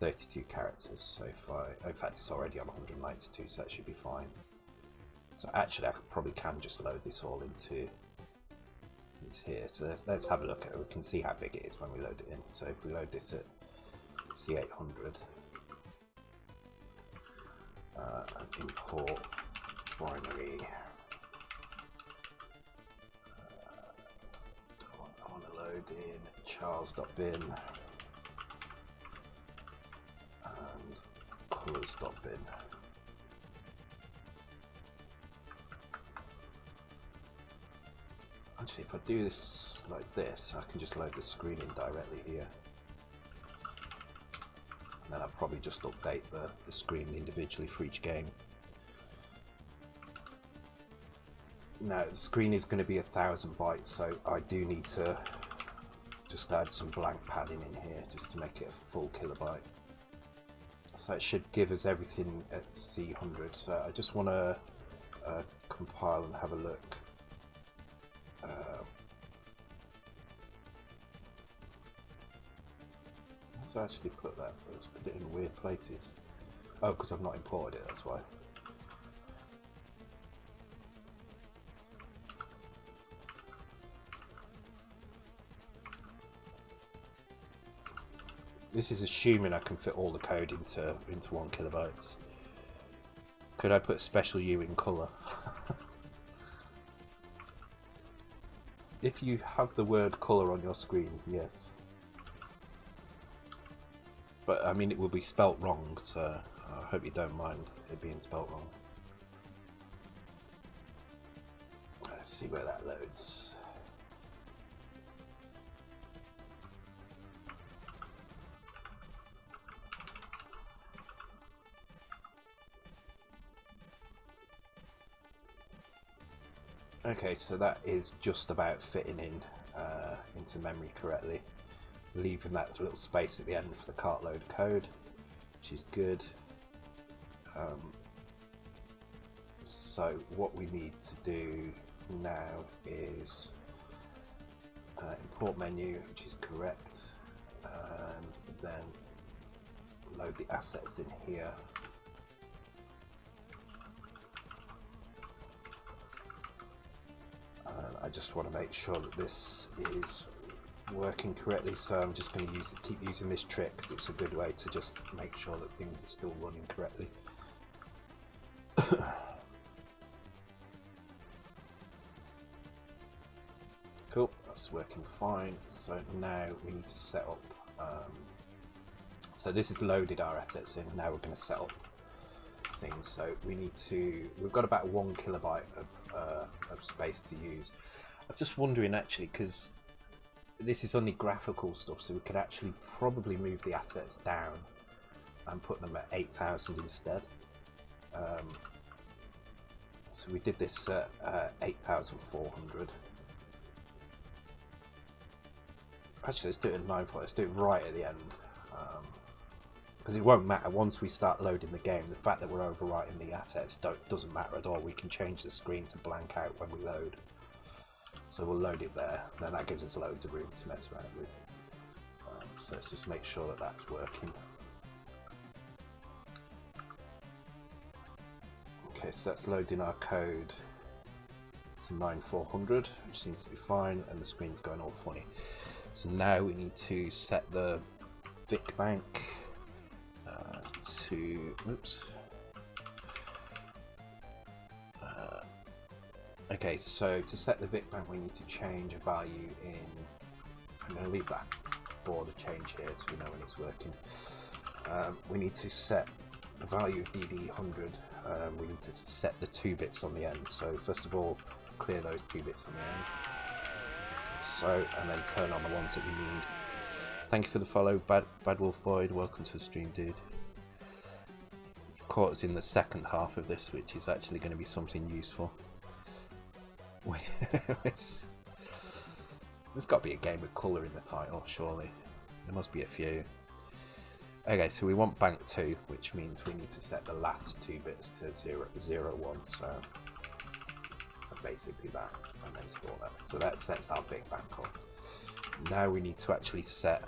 Speaker 1: 32 characters. So if in fact it's already on 192, so that should be fine. So actually, I probably can just load this all into here. So let's have a look at it. We can see how big it is when we load it in. So if we load this at C800, import binary. I want to load in Charles.bin and colors.bin. Actually, if I do this like this, I can just load the screen in directly here. And then I'll probably just update the screen individually for each game. Now, the screen is going to be 1000 bytes, so I do need to just add some blank padding in here just to make it a full kilobyte. So it should give us everything at C100. So I just want to compile and have a look. Let's actually put that. Let's put it in weird places. Oh, because I've not imported it. That's why. This is assuming I can fit all the code into 1 kilobytes. Could I put special U in color? If you have the word color on your screen, yes. But I mean, it will be spelt wrong, so I hope you don't mind it being spelt wrong. Let's see where that loads. Okay, so that is just about fitting in into memory correctly, leaving that little space at the end for the cart load code, which is good. So what we need to do now is import menu, which is correct, and then load the assets in here. I just want to make sure that this is working correctly, so I'm just going to keep using this trick because it's a good way to just make sure that things are still running correctly. Cool, that's working fine. So now we need to set up. So this has loaded our assets in. Now we're going to set up things. So we need to. We've got about 1 kilobyte of space to use. I'm just wondering actually, because this is only graphical stuff, so we could actually probably move the assets down and put them at 8,000 instead. So we did this at 8,400. Actually, let's do it at 9,400. Let's do it right at the end. Because it won't matter once we start loading the game. The fact that we're overwriting the assets doesn't matter at all. We can change the screen to blank out when we load. So we'll load it there. Then that gives us loads of room to mess around with. So let's just make sure that that's working. Okay, so that's loading our code to 9400, which seems to be fine, and the screen's going all funny. So now we need to set the VIC bank to, oops. Okay, so to set the VIC bank, we need to change a value in. I'm going to leave that border change here so we know when it's working. We need to set the value of DD100. We need to set the 2 bits on the end. So first of all, clear those 2 bits on the end. So, and then turn on the ones that we need. Thank you for the follow, Bad Wolf Boyd. Welcome to the stream, dude. Caught us in the second half of this, which is actually going to be something useful. There's got to be a game with colour in the title, surely. There must be a few. Okay, so we want bank 2, which means we need to set the last 2 bits to 0, 0, 1. So basically that, and then store that. So that sets our big bank up. Now we need to actually set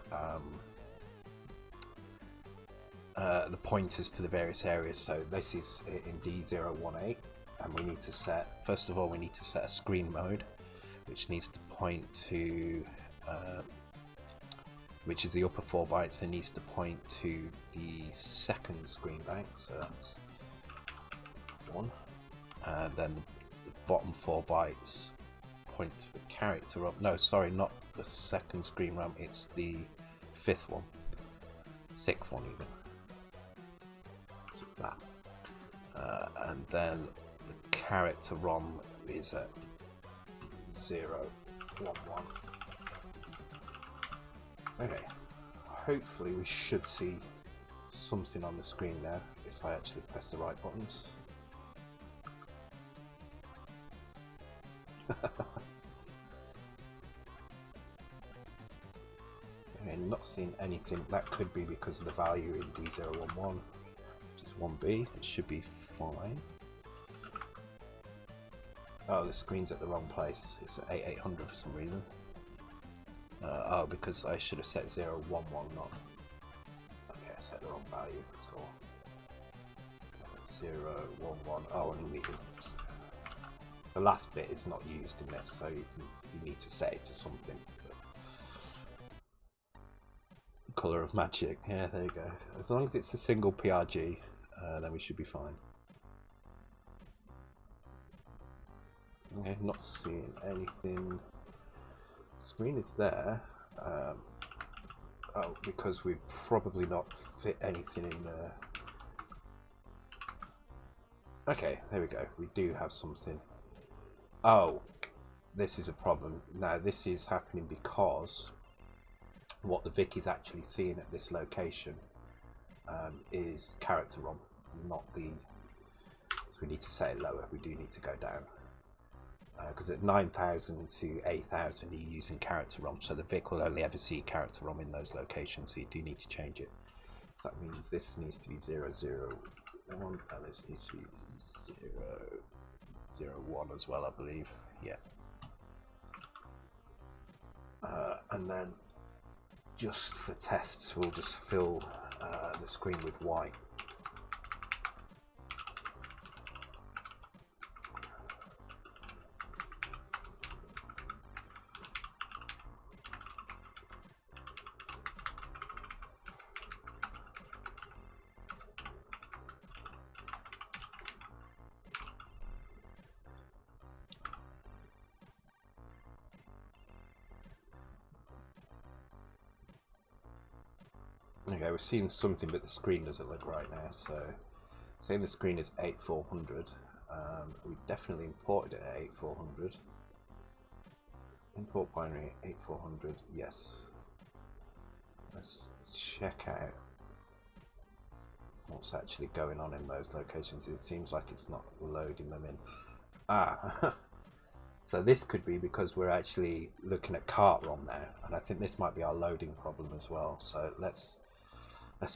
Speaker 1: the pointers to the various areas. So this is in D018, and we need to set, first of all, we need to set a screen mode, which needs to point to, which is the upper 4 bytes, and needs to point to the second screen bank. So that's 1. Then the bottom 4 bytes point to the character up. No, sorry, not the second screen RAM. It's the 5th one, 6th one even. So it's that. And then the character ROM is at 0, 1, 1. Okay. Hopefully we should see something on the screen now if I actually press the right buttons. Okay, not seeing anything. That could be because of the value in D011, which is 1B. It should be fine. Oh, the screen's at the wrong place. It's at 8800 for some reason. Oh, because I should have set 011, not. Okay, I set the wrong value. That's all. 011. Oh, and the last bit is not used in this, so you need to set it to something. Colour of magic. Yeah, there you go. As long as it's a single PRG, then we should be fine. Okay, not seeing anything. Screen is there. Oh, because we've probably not fit anything in there. Okay, there we go. We do have something. Oh, this is a problem. Now, this is happening because what the VIC is actually seeing at this location is character ROM, not the. So we need to set it lower. We do need to go down. Because at 9,000 to 8,000 you're using character ROM, so the VIC will only ever see character ROM in those locations, so you do need to change it. So that means this needs to be 0, 0, 1, and this needs to be 0, 0, 1 as well, I believe. Yeah. And then just for tests, we'll just fill the screen with white. Okay, we're seeing something, but the screen doesn't look right now. So, saying the screen is 8400. We definitely imported it at 8400. Import binary 8400. Yes. Let's check out what's actually going on in those locations. It seems like it's not loading them in. Ah. So this could be because we're actually looking at cart ROM now, and I think this might be our loading problem as well. So let's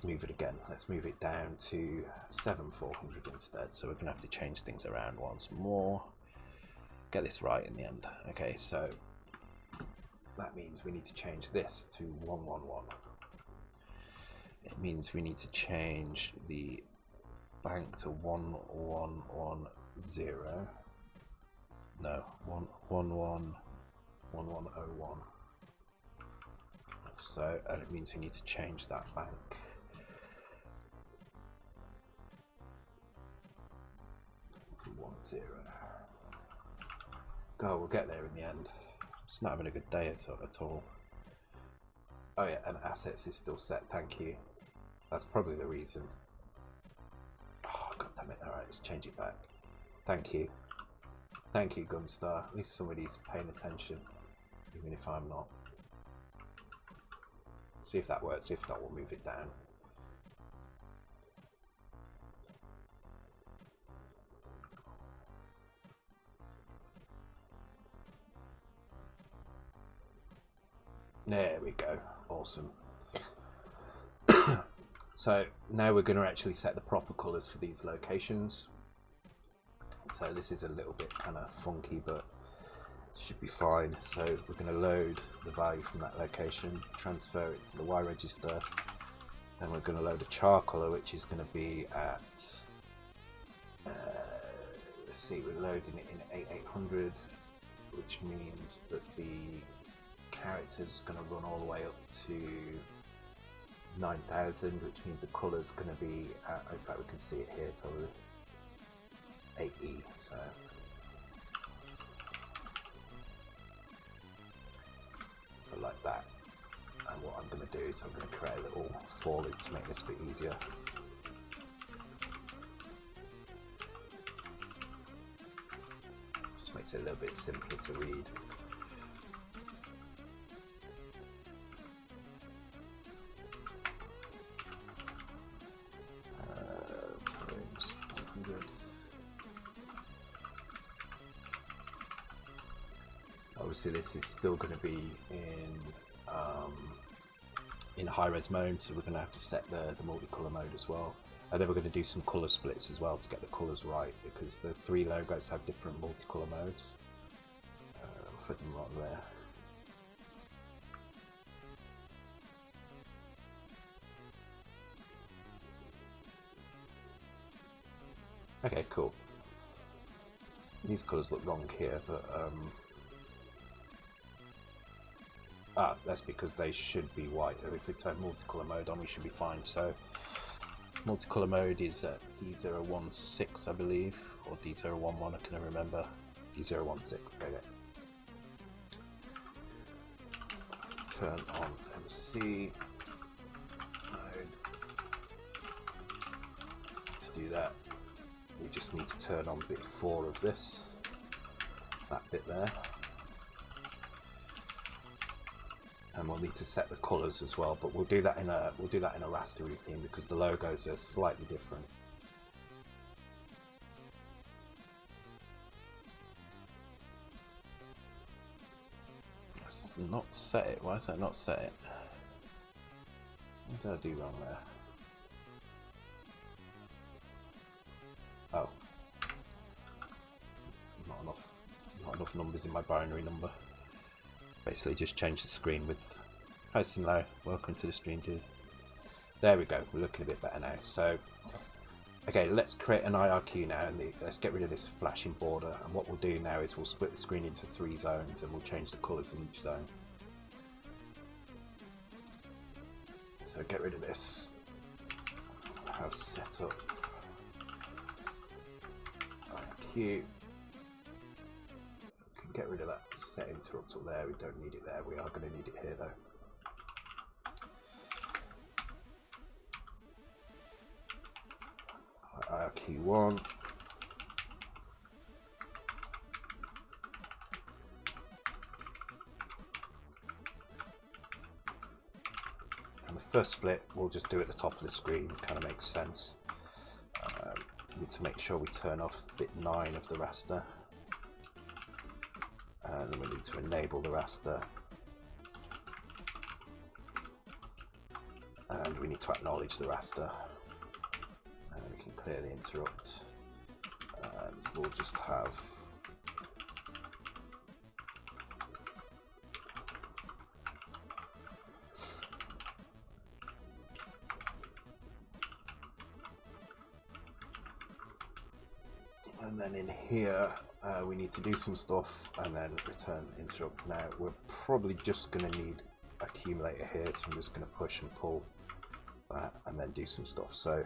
Speaker 1: move it again. Let's move it down to 7400 instead. So we're gonna have to change things around once more. Get this right in the end. Okay, so that means we need to change this to 111. It means we need to change the bank to 1110. No, 1101. So, and it means we need to change that bank. To 10. God, we'll get there in the end. It's not having a good day at all. Oh yeah, and assets is still set, thank you. That's probably the reason. Oh, god damn it. Alright, let's change it back. Thank you. Thank you, Gunstar. At least somebody's paying attention, even if I'm not. See if that works. If not, we'll move it down. There we go. Awesome. So now we're going to actually set the proper colours for these locations. So this is a little bit kind of funky, but should be fine. So we're going to load the value from that location, transfer it to the Y register, then we're going to load a char colour, which is going to be at, let's see, we're loading it in 8800, which means that the character's going to run all the way up to 9000, which means the colour's going to be at, in fact we can see it here probably, 8E. So like that. And what I'm going to do is I'm going to create a little for loop to make this a bit easier. Just makes it a little bit simpler to read. Times 100. Obviously this is still going to be in high-res mode, so we're going to have to set the multicolour mode as well. And then we're going to do some colour splits as well to get the colours right, because the three logos have different multicolour modes. I'll put them right there. Okay, cool. These colours look wrong here, but that's because they should be white. If we turn multicolour mode on, we should be fine. So multicolour mode is at D016, I believe, or D011, I can't remember. D016, okay. Let's turn on MC mode. To do that, we just need to turn on bit 4 of this, that bit there. And we'll need to set the colours as well, but we'll do that in a raster routine because the logos are slightly different. Let's not set it. Why is that not set it? What did I do wrong there? Oh, not enough numbers in my binary number. Basically just change the screen with hi Sinlow, welcome to the stream, dude. There we go, we're looking a bit better now. So okay, let's create an IRQ now and let's get rid of this flashing border, and what we'll do now is we'll split the screen into 3 zones and we'll change the colours in each zone. So get rid of this, have set up IRQ. Get rid of that set interrupt up there, we don't need it there, we are going to need it here though. 1. And the first split we'll just do at the top of the screen, kind of makes sense. Need to make sure we turn off bit 9 of the raster. And then we need to enable the raster. And we need to acknowledge the raster. And we can clear the interrupt. And we'll just have and then in here we need to do some stuff and then return interrupt. Now we're probably just going to need accumulator here, so I'm just going to push and pull that and then do some stuff. So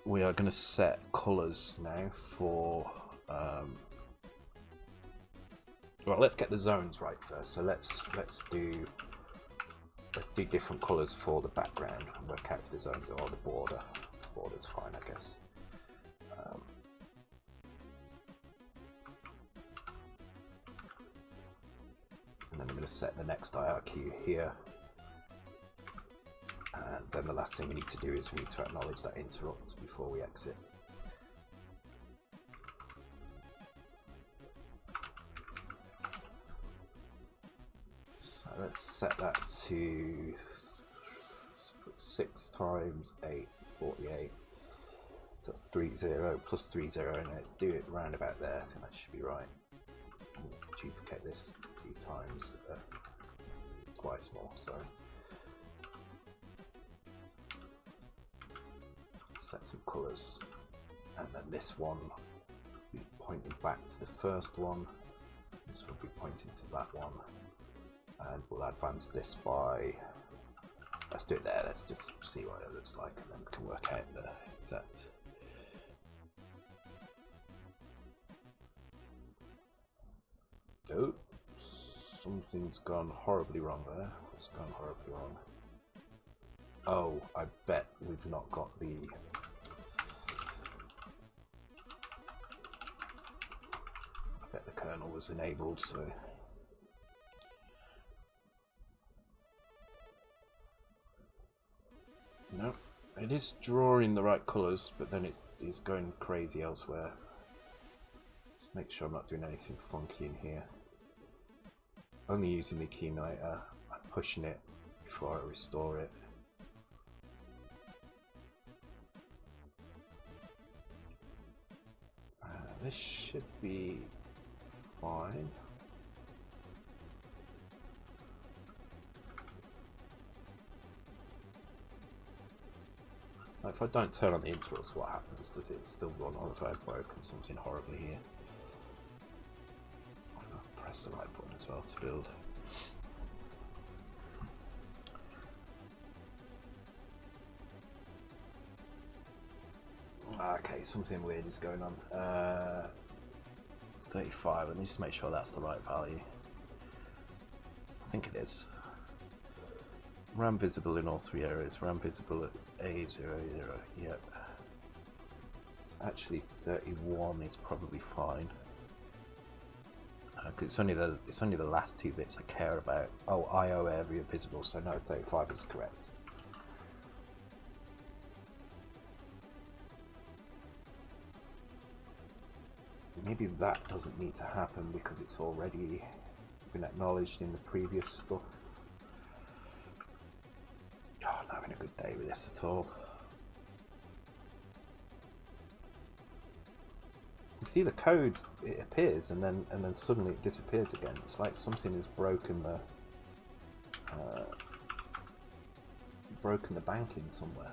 Speaker 1: we are going to set colors now for well, let's get the zones right first. So let's do different colors for the background and work out if the zones or the border. The border's fine, I guess. And then I'm going to set the next IRQ here. And then the last thing we need to do is we need to acknowledge that interrupt before we exit. So let's set that to 6 times 8 is 48. So that's 30 plus 30, and let's do it round about there. I think that should be right. Duplicate this 2 times, twice more, sorry. Set some colours, and then this one will be pointing back to the first one, this will be pointing to that one, and we'll advance this by, let's do it there, let's just see what it looks like, and then we can work out the exact. Oh, something's gone horribly wrong there. What's gone horribly wrong? Oh, I bet we've not got the... I bet the kernel was enabled, so... No, it is drawing the right colours, but then it's going crazy elsewhere. Just make sure I'm not doing anything funky in here. Only using the accumulator, I'm pushing it before I restore it. This should be fine. Now, if I don't turn on the interrupts, what happens? Does it still run, or have I broken something horribly here? I'll press the right button as well to build. Okay, something weird is going on. 35, let me just make sure that's the right value. I think it is. RAM visible in all 3 areas. RAM visible at A00, yep. So actually 31 is probably fine. Cause it's only the last 2 bits I care about. Oh, IO area visible, so no, 35 is correct. Maybe that doesn't need to happen because it's already been acknowledged in the previous stuff. Oh, I'm not having a good day with this at all. You see the code, it appears and then suddenly it disappears again. It's like something has broken the banking somewhere.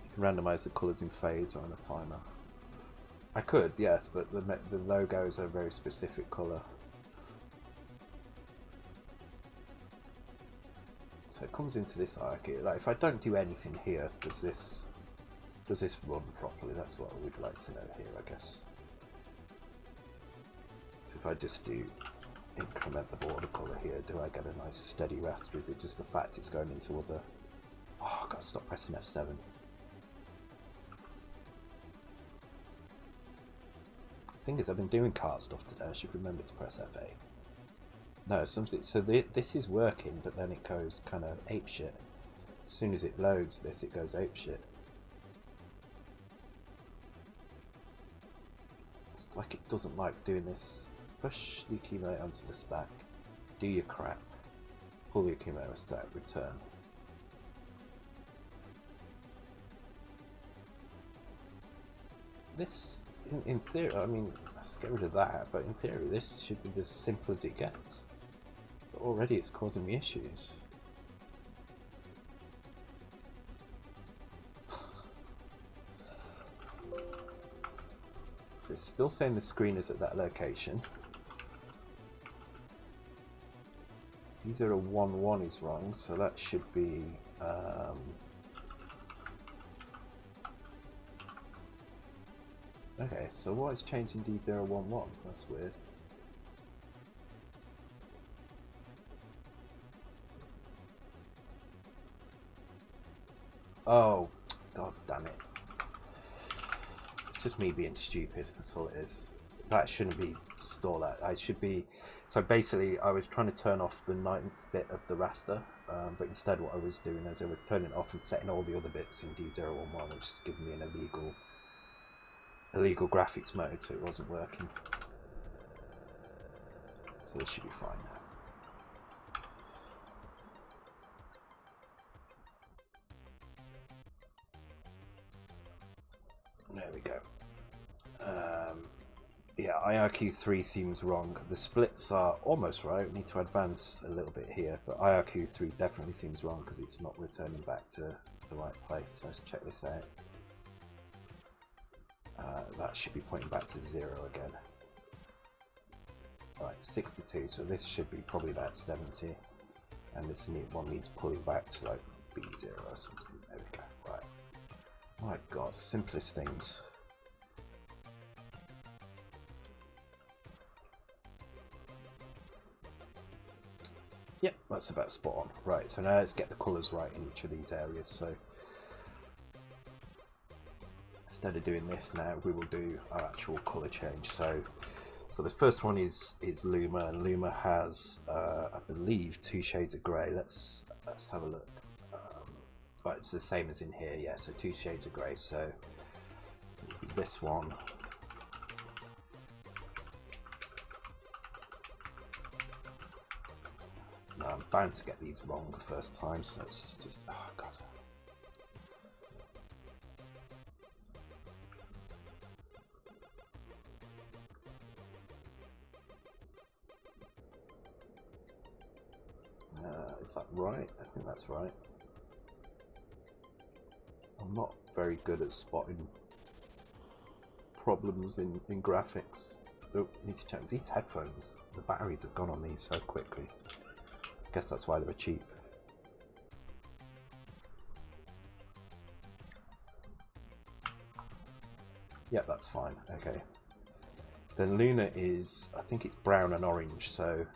Speaker 1: You can randomize the colours in phase or on a timer. I could, yes, but the logos are a very specific colour. So it comes into this IRQ. Like if I don't do anything here, does this run properly? That's what we'd like to know here, I guess. So if I just do increment the border colour here, do I get a nice steady raster? Is it just the fact it's going into other... Oh, I've got to stop pressing F7. Thing is, I've been doing cart stuff today. I should remember to press FA. No, something. So this is working, but then it goes kind of apeshit. As soon as it loads this, it goes apeshit. It's like it doesn't like doing this. Push the accumulator onto the stack. Do your crap. Pull the accumulator stack. Return. This, in theory, I mean, let's get rid of that. But in theory, this should be as simple as it gets. But already, it's causing me issues. So it's still saying the screen is at that location. D011 is wrong, so that should be okay, so what is changing D011? That's weird. Oh, god damn it. It's just me being stupid, that's all it is. That shouldn't be stored at. I should be. So basically, I was trying to turn off the 9th bit of the raster, but instead, what I was doing is I was turning it off and setting all the other bits in D011, which is giving me an illegal graphics mode, so it wasn't working. So this should be fine now. There we go. Yeah, IRQ3 seems wrong. The splits are almost right. We need to advance a little bit here, but IRQ3 definitely seems wrong because it's not returning back to the right place. So let's check this out. That should be pointing back to 0 again. Right, 62, so this should be probably about 70. And this one needs pulling back to like B0 or something. There we go, right. My god, simplest things. Yep, that's about spot on. Right, so now let's get the colours right in each of these areas. So instead of doing this now, we will do our actual colour change. So the first one is Luma, and Luma has, I believe, 2 shades of grey. Let's have a look. Right, it's the same as in here, yeah. So 2 shades of grey. So this one. No, I'm bound to get these wrong the first time, so it's just, oh god. Is that right? I think that's right. I'm not very good at spotting problems in graphics. Oh, need to check. These headphones, the batteries have gone on these so quickly. I guess that's why they were cheap. Yeah, that's fine. Okay. Then Luna is, I think it's brown and orange, so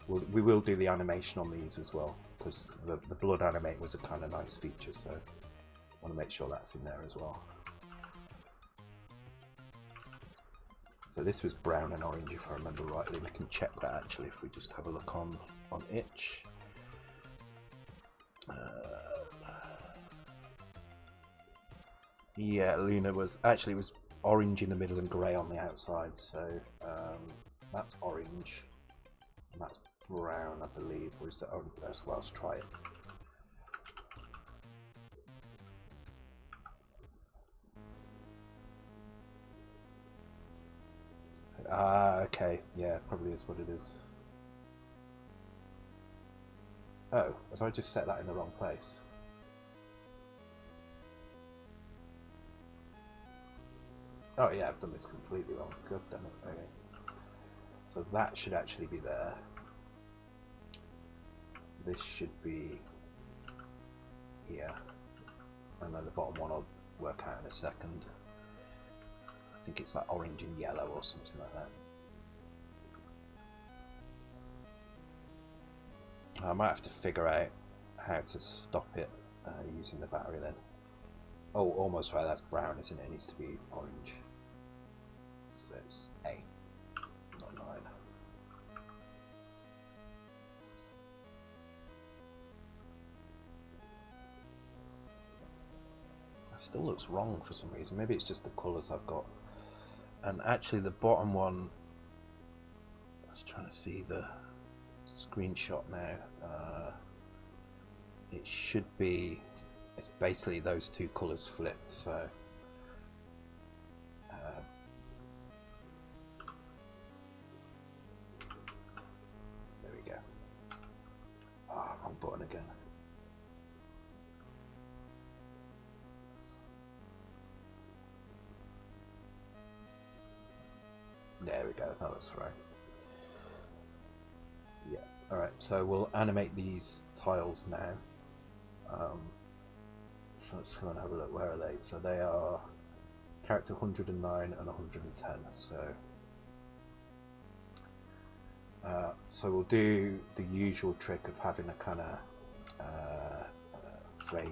Speaker 1: we will do the animation on these as well, because the blood animate was a kind of nice feature, so I want to make sure that's in there as well. So this was brown and orange, if I remember rightly. We can check that actually if we just have a look on itch. Yeah, Luna was actually, it was orange in the middle and grey on the outside, so that's orange and that's brown, I believe. Or is that orange? Well, let's try it. Okay, yeah, probably is what it is. Oh, have I just set that in the wrong place? Oh yeah, I've done this completely wrong. God damn it. Okay. So that should actually be there. This should be here. And then the bottom one I'll work out in a second. I think it's like orange and yellow or something like that. I might have to figure out how to stop it using the battery then. Oh, almost right. That's brown, isn't it? It needs to be orange. So it's 8, not 9. It still looks wrong for some reason. Maybe it's just the colours I've got. And actually, the bottom one. I was trying to see the screenshot now. It should be. It's basically those two colours flipped. So. There we go. Ah, wrong button again. There we go. That looks right. Yeah. All right. So we'll animate these tiles now. So let's go and have a look. Where are they? So they are character 109 and 110. So we'll do the usual trick of having a kind of frame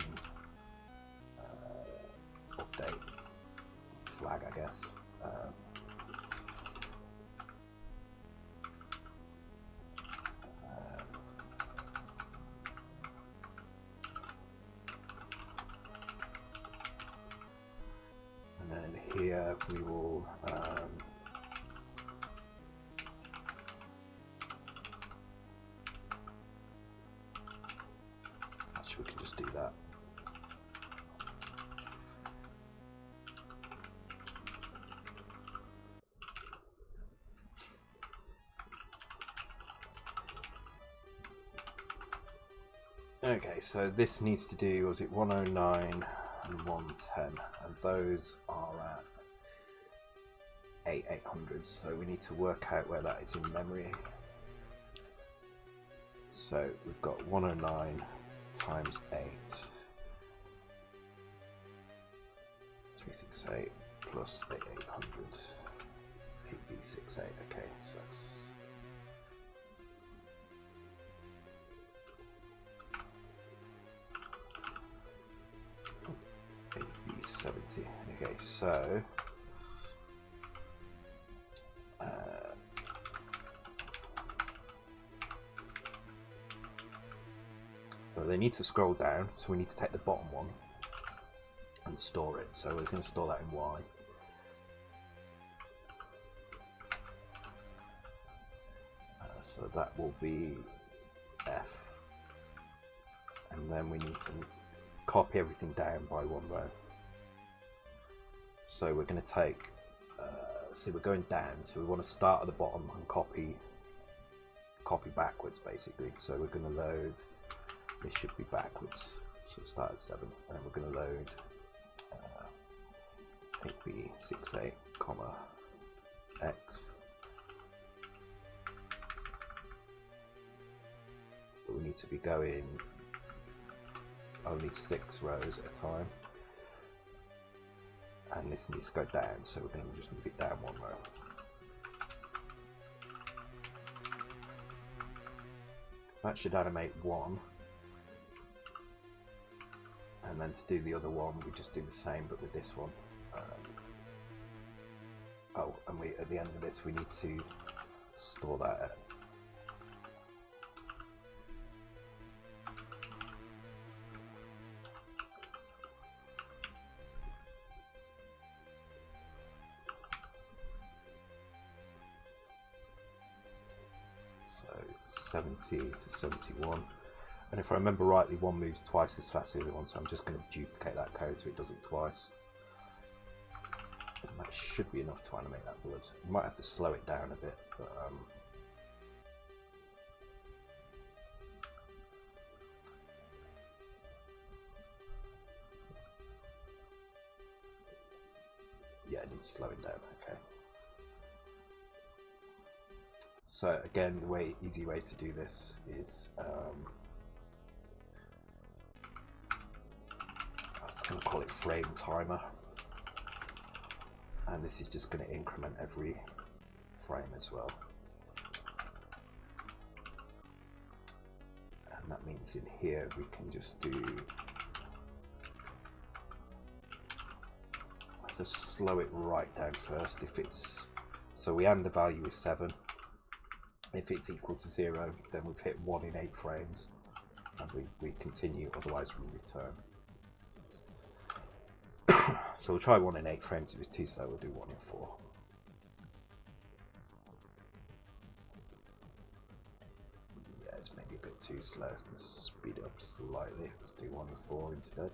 Speaker 1: update flag, I guess. Here we will actually we can just do that. Okay, so this needs to do, was it 109 and 110, and those are at 800, so we need to work out where that is in memory. So we've got 109 times 8, 368 plus 800, 8b68. Okay, so that's 8b70. Okay, so they need to scroll down, so we need to take the bottom one and store it. So we're going to store that in Y. So that will be F. And then we need to copy everything down by one row. So we're going to take, see, we're going down, so we want to start at the bottom and copy backwards basically. So we're going to load. This should be backwards, so we'll start at 7, and then we're going to load 8b68, comma x. But we need to be going only 6 rows at a time, and this needs to go down, so we're going to just move it down 1 row. So that should animate 1. And then to do the other one, we just do the same, but with this one. Oh, and we at the end of this, we need to store that at so 70 to 71. And if I remember rightly, one moves twice as fast as the other one, so I'm just going to duplicate that code so it does it twice. And that should be enough to animate that blood. You might have to slow it down a bit, but yeah, it needs slowing down. Okay. So again, the easy way to do this is I'm just going to call it frame timer, and this is just going to increment every frame as well. And that means in here we can just do to slow it right down first. If it's so, we and the value is 7. If it's equal to 0, then we've hit 1 in 8 frames, and we continue. Otherwise, we return. So we'll try 1 in 8 frames. If it's too slow, we'll do 1 in 4. Yeah, it's maybe a bit too slow. Let's speed it up slightly. Let's do 1 in 4 instead.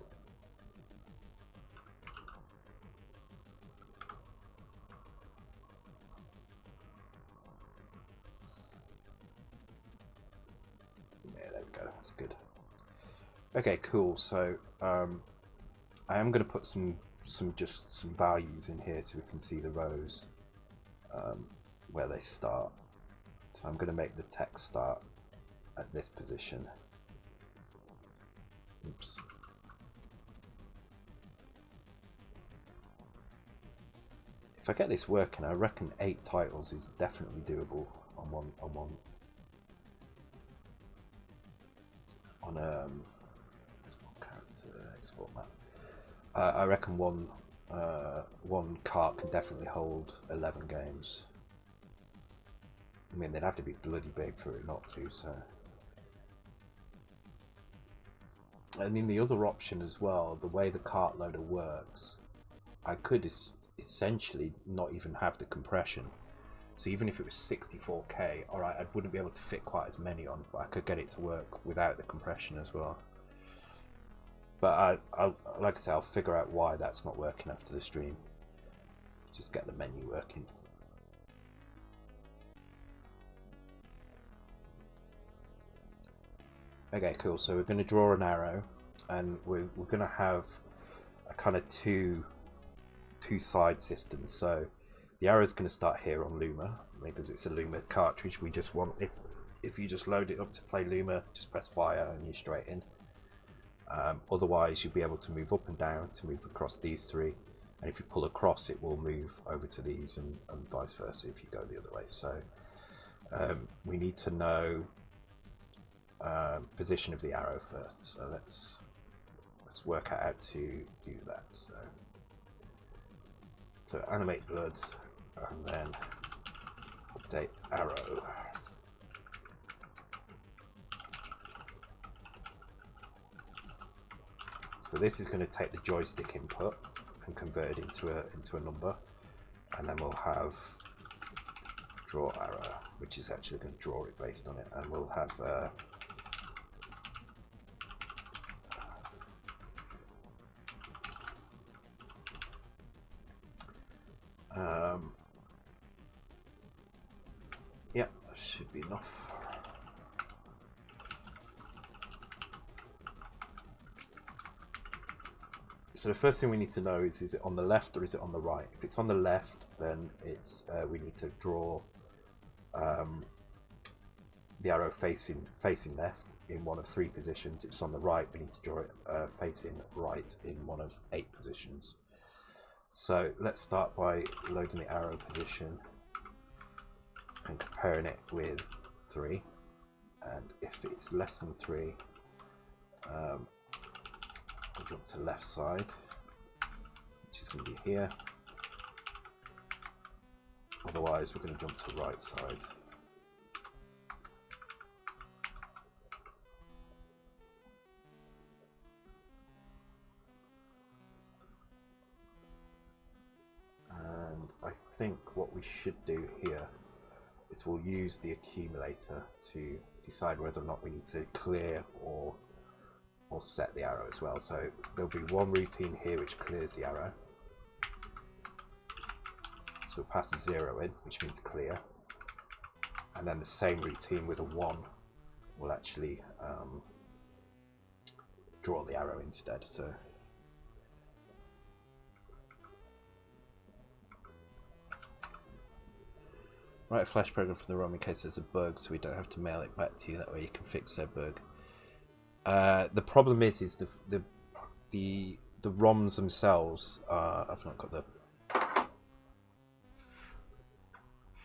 Speaker 1: Yeah, there we go. That's good. Okay, cool. So I am going to put some values in here so we can see the rows where they start. So I'm going to make the text start at this position. Oops. If I get this working, I reckon 8 titles is definitely doable on one character export map. I reckon one cart can definitely hold 11 games. I mean, they'd have to be bloody big for it not to. So, I mean, the other option as well, the way the cart loader works, I could essentially not even have the compression. So even if it was 64K, alright, I wouldn't be able to fit quite as many on, but I could get it to work without the compression as well. But like I say, I'll figure out why that's not working after the stream. Just get the menu working. Okay, cool. So we're going to draw an arrow, and we're going to have a kind of two side systems. So the arrow is going to start here on Luma because it's a Luma cartridge. We just want, if you just load it up to play Luma, just press fire and you're straight in. Otherwise, you'll be able to move up and down to move across these 3, and if you pull across, it will move over to these, and vice versa if you go the other way. So we need to know position of the arrow first. So let's work out how to do that. So animate blood, and then update arrow. So this is going to take the joystick input and convert it into a number, and then we'll have draw arrow, which is actually going to draw it based on it, and we'll have yeah, that should be enough. So the first thing we need to know is it on the left or is it on the right? If it's on the left, then it's we need to draw the arrow facing left in one of 3 positions. If it's on the right, we need to draw it facing right in one of 8 positions. So let's start by loading the arrow position and comparing it with 3. And if it's less than 3, we'll jump to left side, which is going to be here. Otherwise, we're going to jump to right side. And I think what we should do here is we'll use the accumulator to decide whether or not we need to clear or set the arrow as well. So there'll be one routine here which clears the arrow. So we'll pass a 0 in, which means clear. And then the same routine with a 1 will actually draw the arrow instead. So write a flash program for the ROM in case there's a bug, so we don't have to mail it back to you. That way you can fix their bug. The problem is the ROMs themselves. I've not got the.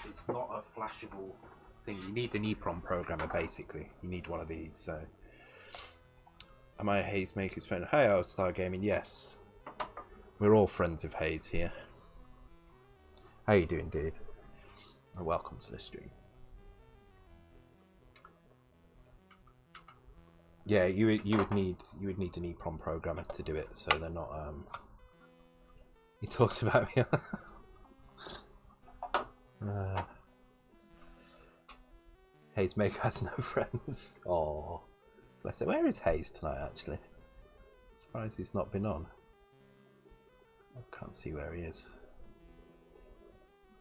Speaker 1: It's not a flashable thing. You need an EEPROM programmer basically. You need one of these. So, am I a Hazemaker's friend? Hey, I'll start gaming. Yes. We're all friends of Hayes here. How you doing, dude? And welcome to the stream. Yeah, you would need an EEPROM programmer to do it, so they're not. He talks about me. Hayes Maker has no friends. Oh, bless it. Where is Hayes tonight? Actually, surprised he's not been on. I can't see where he is.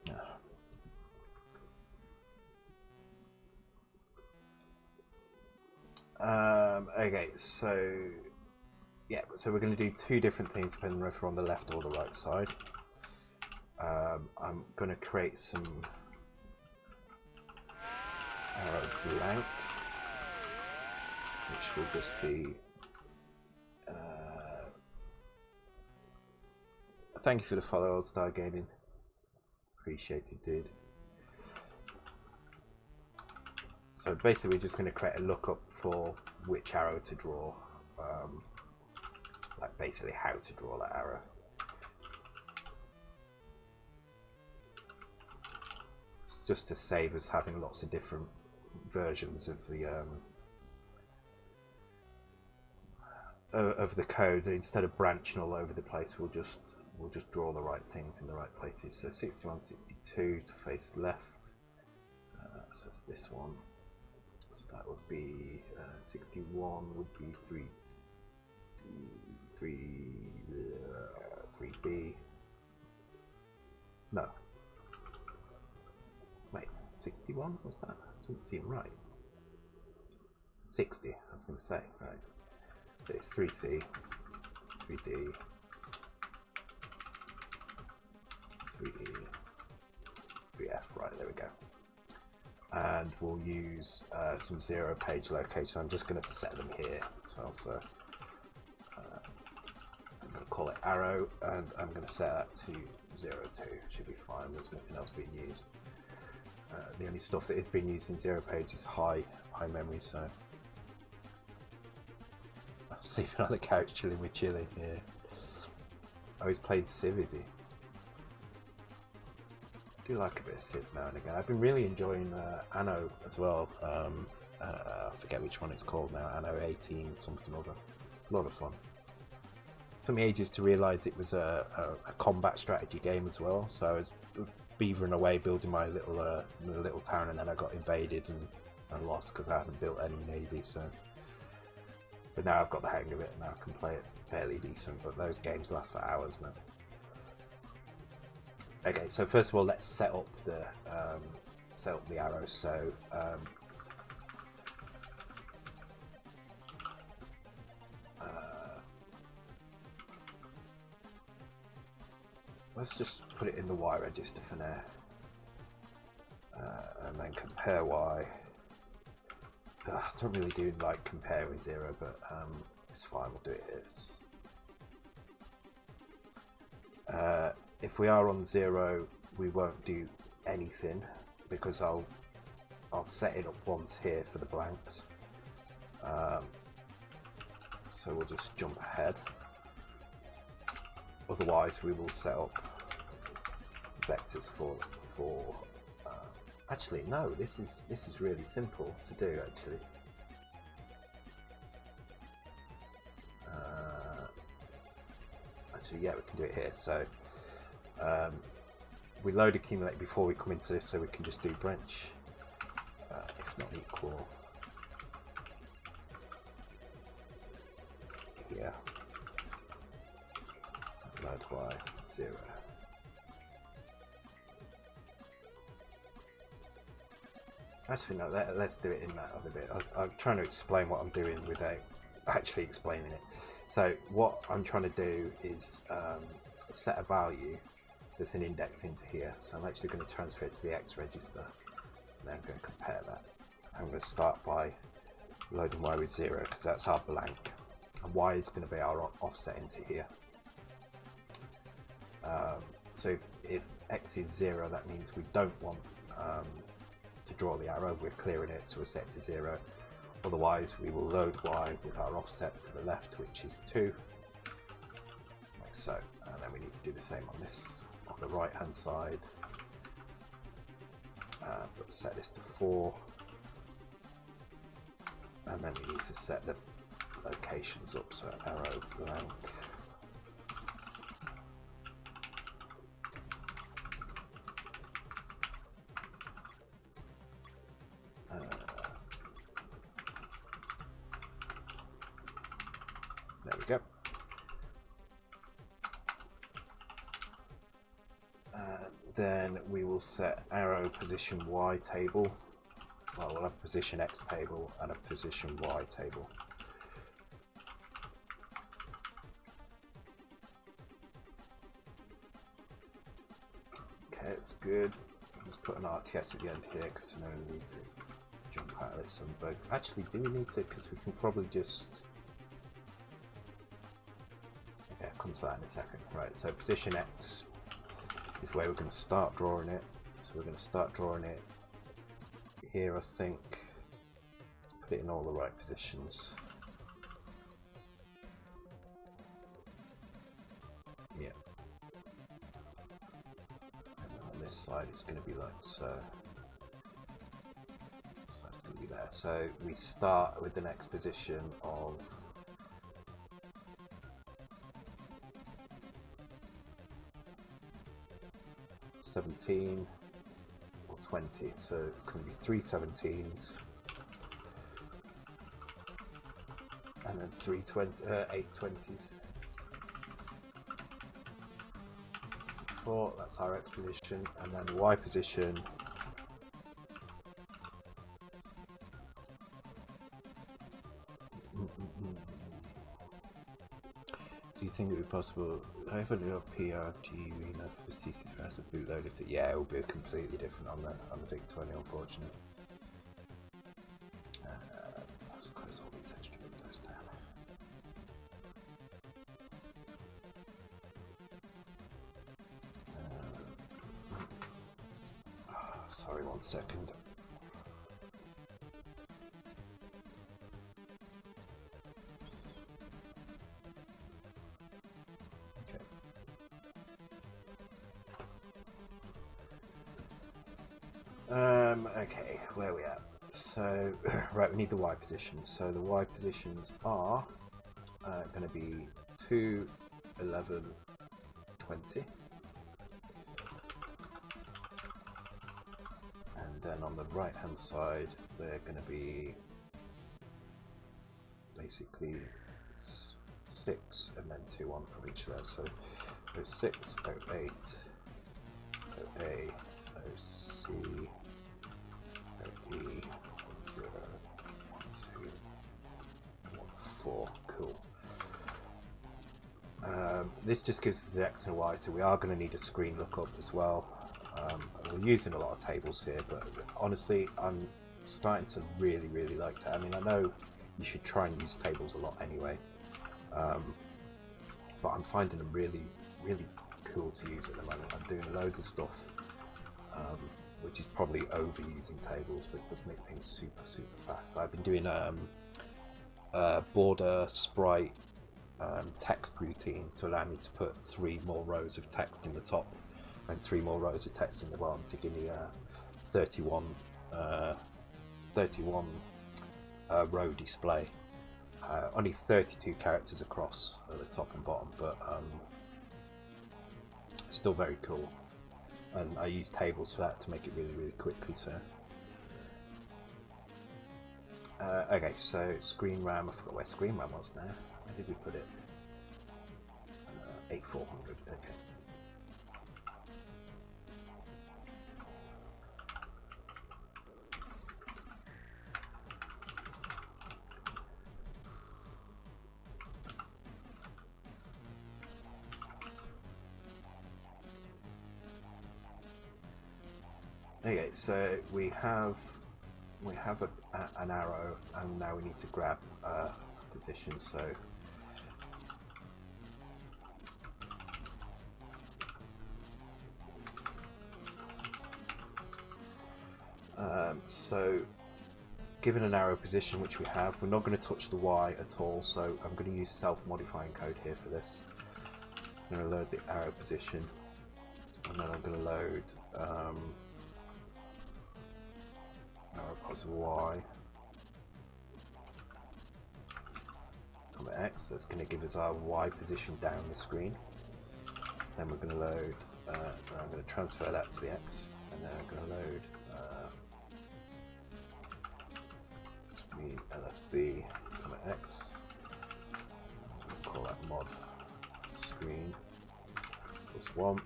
Speaker 1: No. Okay, so yeah, so we're going to do two different things depending on if we're on the left or the right side. I'm going to create some arrow blank, which will just be. Thank you for the follow, Old Star Gaming. Appreciate it, dude. So basically, we're just going to create a lookup for which arrow to draw, like basically how to draw that arrow. It's just to save us having lots of different versions of the code. Instead of branching all over the place, we'll just draw the right things in the right places. So 61, 62 to face left. So it's this one. So that would be 61 would be 3B. No. Wait, 61? What's that? Doesn't seem right. 60, I was going to say, right. So it's 3C, 3D, 3E, 3F, right, there we go. And we'll use some 0 page location. I'm just going to set them here as well. So I'm going to call it arrow, and I'm going to set that to 0, 2. Should be fine. There's nothing else being used. The only stuff that is being used in 0 page is high memory. So I'm sleeping on the couch, chilling with Chili. Yeah. Oh, he's played Civ, is he? I do like a bit of Civ now and again. I've been really enjoying Anno as well. I forget which one it's called now. Anno 18 something or other. A lot of fun. Took me ages to realise it was a combat strategy game as well. So I was beavering away building my little town, and then I got invaded and lost because I hadn't built any navy. So, but now I've got the hang of it, and now I can play it fairly decent. But those games last for hours, man. Okay, so first of all, let's set up the arrows. So let's just put it in the Y register for now, and then compare Y. I don't really do like compare with 0, but it's fine. We'll do it here. If we are on 0, we won't do anything because I'll set it up once here for the blanks. So we'll just jump ahead. Otherwise, we will set up vectors for. Actually, no. This is really simple to do. Actually. Yeah, we can do it here. So. We load accumulate before we come into this, so we can just do branch if not equal here. Load Y 0. Actually, no. Let's do it in that other bit. I'm trying to explain what I'm doing without actually explaining it. So what I'm trying to do is set a value. There's an index into here, so I'm actually going to transfer it to the X register, and then I'm going to compare that. I'm going to start by loading Y with 0 because that's our blank, and Y is going to be our offset into here. So if X is 0, that means we don't want to draw the arrow. We're clearing it, so we're set to 0. Otherwise, we will load Y with our offset to the left, which is 2, like so. And then we need to do the same on this, on the right hand side. But set this to 4, and then we need to set the locations up, so arrow blank. There we go. Then we will set arrow position Y table. Well, we'll have a position X table and a position Y table. Okay, it's good. Let's put an RTS at the end here because no need to jump out of this on both. Actually, do we need to? Because we can probably just. Okay, I'll come to that in a second. Right, so position X is where we're going to start drawing it. So we're going to start drawing it here, I think. Let's put it in all the right positions. Yeah. And then on this side it's going to be like so. So it's going to be there. So we start with the next position of 17 or 20, so it's going to be 3 17s and then 8 20s. 4, that's our X position, and then Y position. Do you think it would be possible? I have a little PRG enough for the C64 as a bootloader. Yeah, it will be completely different on the VIC-20, unfortunately. Let's close all these extra windows down. Sorry, 1 second. Okay, where are we at? So, right, we need the Y positions. So the Y positions are going to be 2, 11, 20. And then on the right hand side, they're going to be basically 6 and then 2 on from each of those. So 06, 08, 08, 0C, 0E, 0, 1, 2, 1, 4. Cool. This just gives us the X and Y, so we are going to need a screen lookup as well. We're using a lot of tables here, but honestly, I'm starting to really like to. I mean, I know you should try and use tables a lot anyway, but I'm finding them really cool to use at the moment. I'm doing loads of stuff, which is probably overusing tables, but it does make things super fast. I've been doing border sprite text routine to allow me to put 3 more rows of text in the top and 3 more rows of text in the bottom to give me a 31 row display. Only 32 characters across at the top and bottom, but still very cool. And I use tables for that to make it really quickly. So okay, so screen RAM, I forgot where screen RAM was now. Where did we put it? 8400. Okay. Okay, so we have an arrow, and now we need to grab position. So given an arrow position, which we have, we're not going to touch the Y at all. So I'm going to use self-modifying code here for this. I'm going to load the arrow position, and then I'm going to load arrow pos Y, comma X. That's going to give us our Y position down the screen. Then we're going to load, I'm going to transfer that to the X, and then I'm going to load screen LSB, comma X. We'll call that mod screen +1.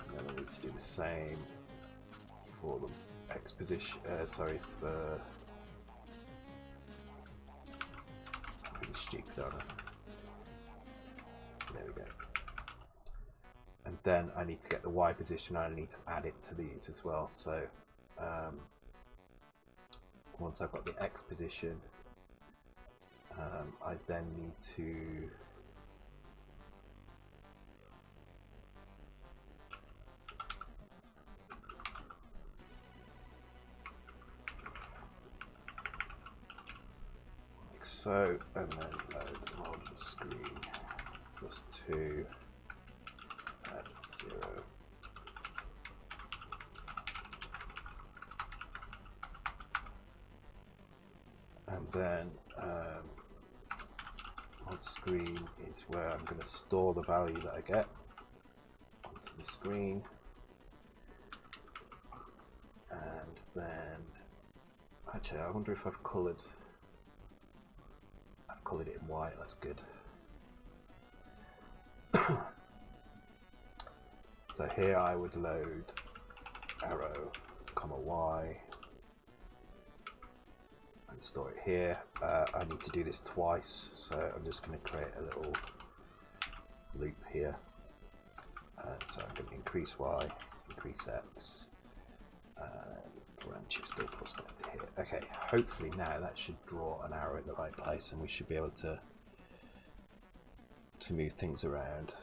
Speaker 1: And then I need to do the same for the X position, sorry, for, I'm pretty stupid, aren't I? There we go. And then I need to get the Y position, and I need to add it to these as well. So once I've got the X position, I then need to like so, and then load mod screen +2, add 0. And then mod screen is where I'm going to store the value that I get onto the screen. And then, actually, I wonder if I've coloured it in white. That's good. So here I would load arrow, comma Y, and store it here. I need to do this twice, so I'm just going to create a little loop here. So I'm going to increase Y, increase X, branch is still prospected here. Okay, hopefully now that should draw an arrow in the right place, and we should be able to move things around.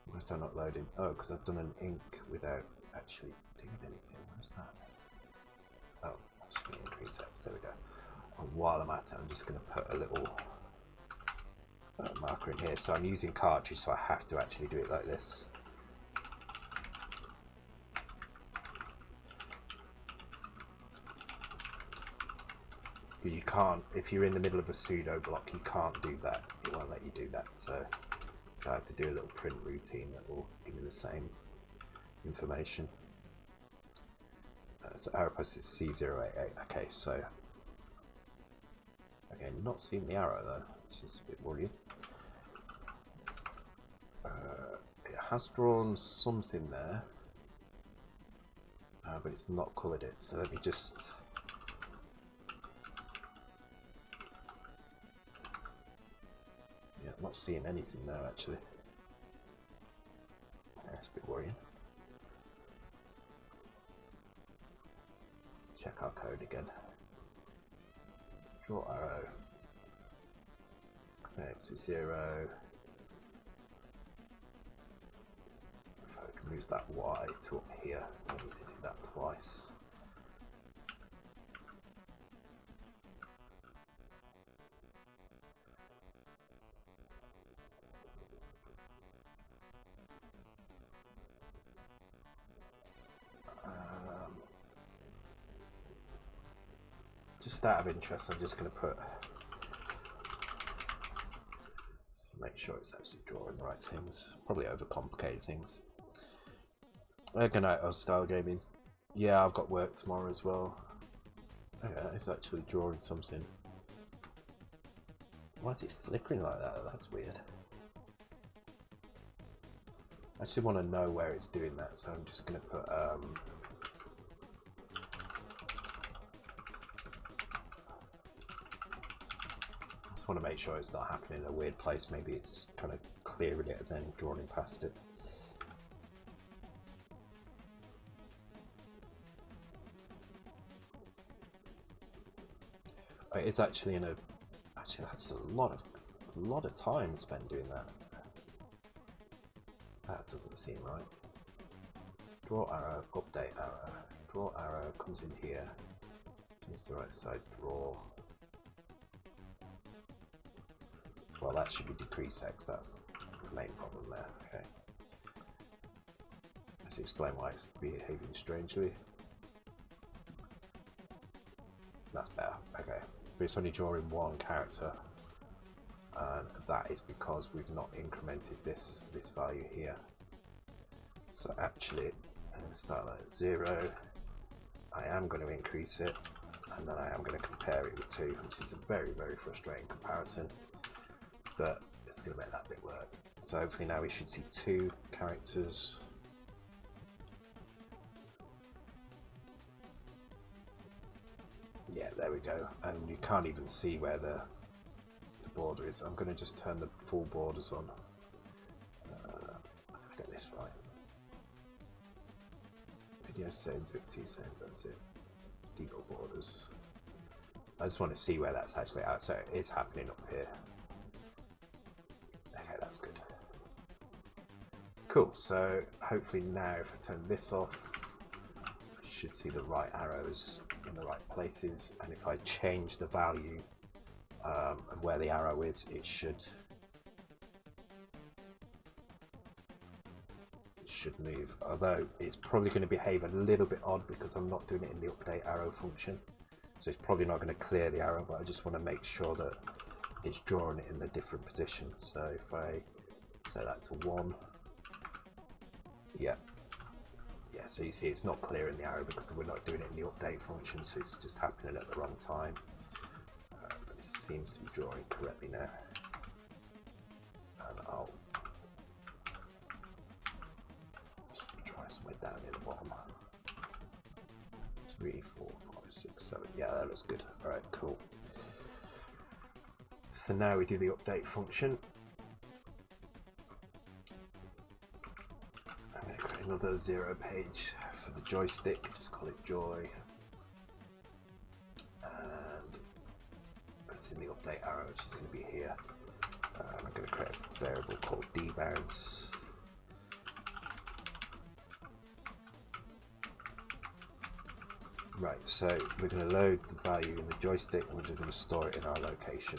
Speaker 1: Why is that not loading? Oh, because I've done an ink without actually doing anything. What's that? Oh, screen increase X. There we go. And while I'm at it, I'm just going to put a little marker in here. So I'm using Cartridge, so I have to actually do it like this. You can't, if you're in the middle of a pseudo block, you can't do that. It won't let you do that. So I have to do a little print routine that will give me the same information. So arrow post is C088. Okay, so again, not seeing the arrow though, which is a bit worrying. It has drawn something there, but it's not coloured it. So let me just. Yeah, I'm not seeing anything there actually. That's a bit worrying. Check our code again. Draw arrow. X is 0. If I can move that Y to up here, I need to do that twice. Just out of interest, I'm just going to make sure it's actually drawing the right things. Probably overcomplicated things. Good night, Style Gaming. Yeah, I've got work tomorrow as well. Okay, it's actually drawing something. Why is it flickering like that? That's weird. I actually want to know where it's doing that, so I'm just going to put want to make sure it's not happening in a weird place. Maybe it's kind of clearing it and then drawing past it. It's actually in a. Actually, that's a lot of time spent doing that. That doesn't seem right. Draw arrow, update arrow. Draw arrow comes in here. Use the right side. Draw. Well, that should be decrease X. That's the main problem there. Okay. Let's explain why it's behaving strangely. That's better. Okay. But it's only drawing one character, and that is because we've not incremented this value here. So actually, I'm going to start at 0. I am going to increase it, and then I am going to compare it with 2, which is a very, very frustrating comparison, but it's going to make that bit work. So hopefully now we should see 2 characters. Yeah, there we go. And you can't even see where the border is. I'm going to just turn the full borders on. Get this right. Video settings, Vic2 settings, that's it. Default borders. I just want to see where that's actually out. So it's happening up here. Okay, that's good. Cool, so hopefully now if I turn this off, I should see the right arrows in the right places, and if I change the value of where the arrow is, it should move, although it's probably going to behave a little bit odd because I'm not doing it in the update arrow function, so it's probably not going to clear the arrow, but I just want to make sure that it's drawing it in a different position. So if I set that to 1, yeah, so you see it's not clearing the arrow because we're not doing it in the update function, so it's just happening at the wrong time. But it seems to be drawing correctly now, and I'll somewhere down near the bottom. 3, 4, 5, 6, 7. Yeah, that looks good. Alright, cool. So now we do the update function. I'm going to create another 0 page for the joystick. Just call it joy. And press in the update arrow, which is going to be here. I'm going to create a variable called dbounce. Right, so we're going to load the value in the joystick and we're just going to store it in our location.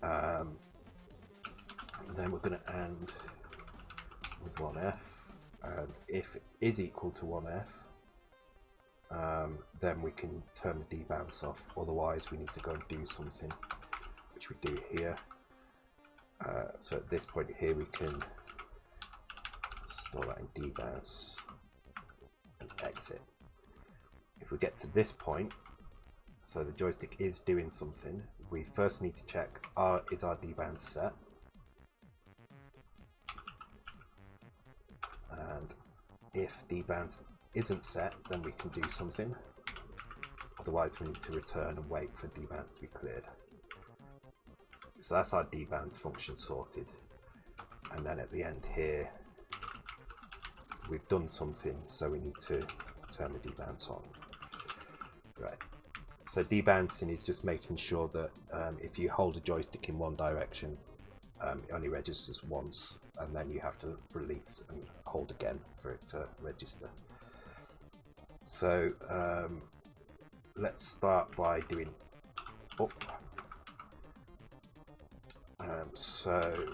Speaker 1: And then we're going to end with 1F, and if it is equal to 1F, then we can turn the dbounce off, otherwise we need to go and do something, which we do here. So at this point here we can store that in dbounce and exit. If we get to this point, so the joystick is doing something, we first need to check is our dbounce set, and if dbounce isn't set, then we can do something, otherwise we need to return and wait for dbounce to be cleared. So that's our dbounce function sorted, and then at the end here we've done something, so we need to turn the dbounce on. Right, so debouncing is just making sure that if you hold a joystick in one direction, it only registers once, and then you have to release and hold again for it to register. So let's start by doing up. So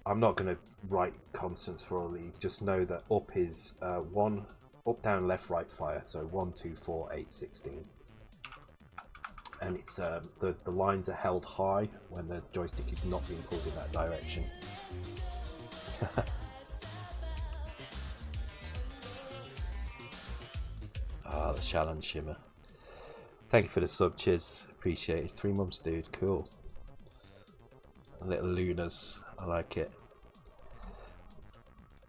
Speaker 1: I'm not going to write constants for all these, just know that up is 1, up, down, left, right, fire, so 1, 2, 4, 8, 16. And it's the lines are held high when the joystick is not being pulled in that direction. Ah, the Shalon Shimmer. Thank you for the sub, Chiz. Appreciate it. 3 months, dude. Cool. Little Lunas. I like it.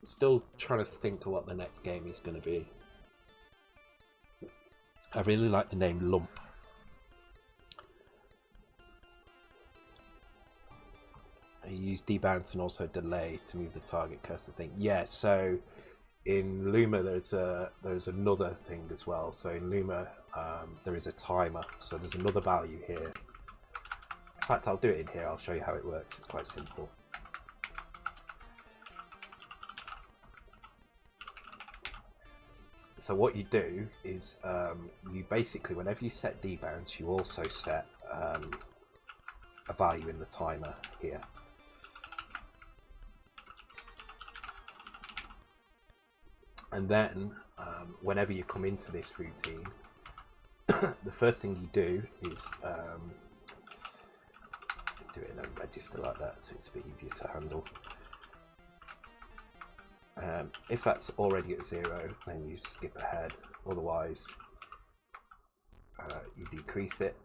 Speaker 1: Still trying to think of what the next game is going to be. I really like the name Lump. I use debounce and also delay to move the target cursor thing. Yeah, so in Luma there's another thing as well. So in Luma there is a timer, so there's another value here. In fact, I'll do it in here. I'll show you how it works. It's quite simple. So what you do is you basically, whenever you set debounce, you also set a value in the timer here. And then whenever you come into this routine, the first thing you do is do it in a register like that, so it's a bit easier to handle. If that's already at 0, then you skip ahead. Otherwise, you decrease it.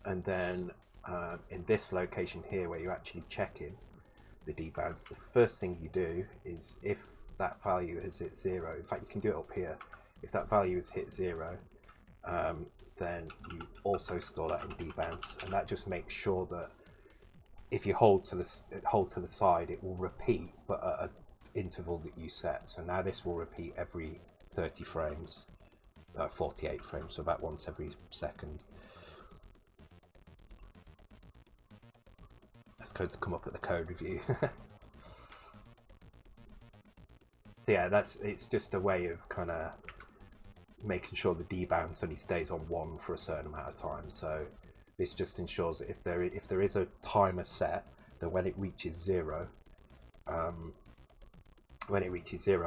Speaker 1: And then in this location here, where you're actually checking the debounce, the first thing you do is, if that value has hit 0, in fact you can do it up here, if that value has hit 0, then you also store that in debounce, and that just makes sure that if you hold to the side, it will repeat, but at an interval that you set. So now this will repeat every 30 frames, 48 frames, so about once every second. That's going to come up at the code review. So yeah, it's just a way of kind of making sure the debounce only stays on 1 for a certain amount of time. So this just ensures that if there is a timer set, that when it reaches 0,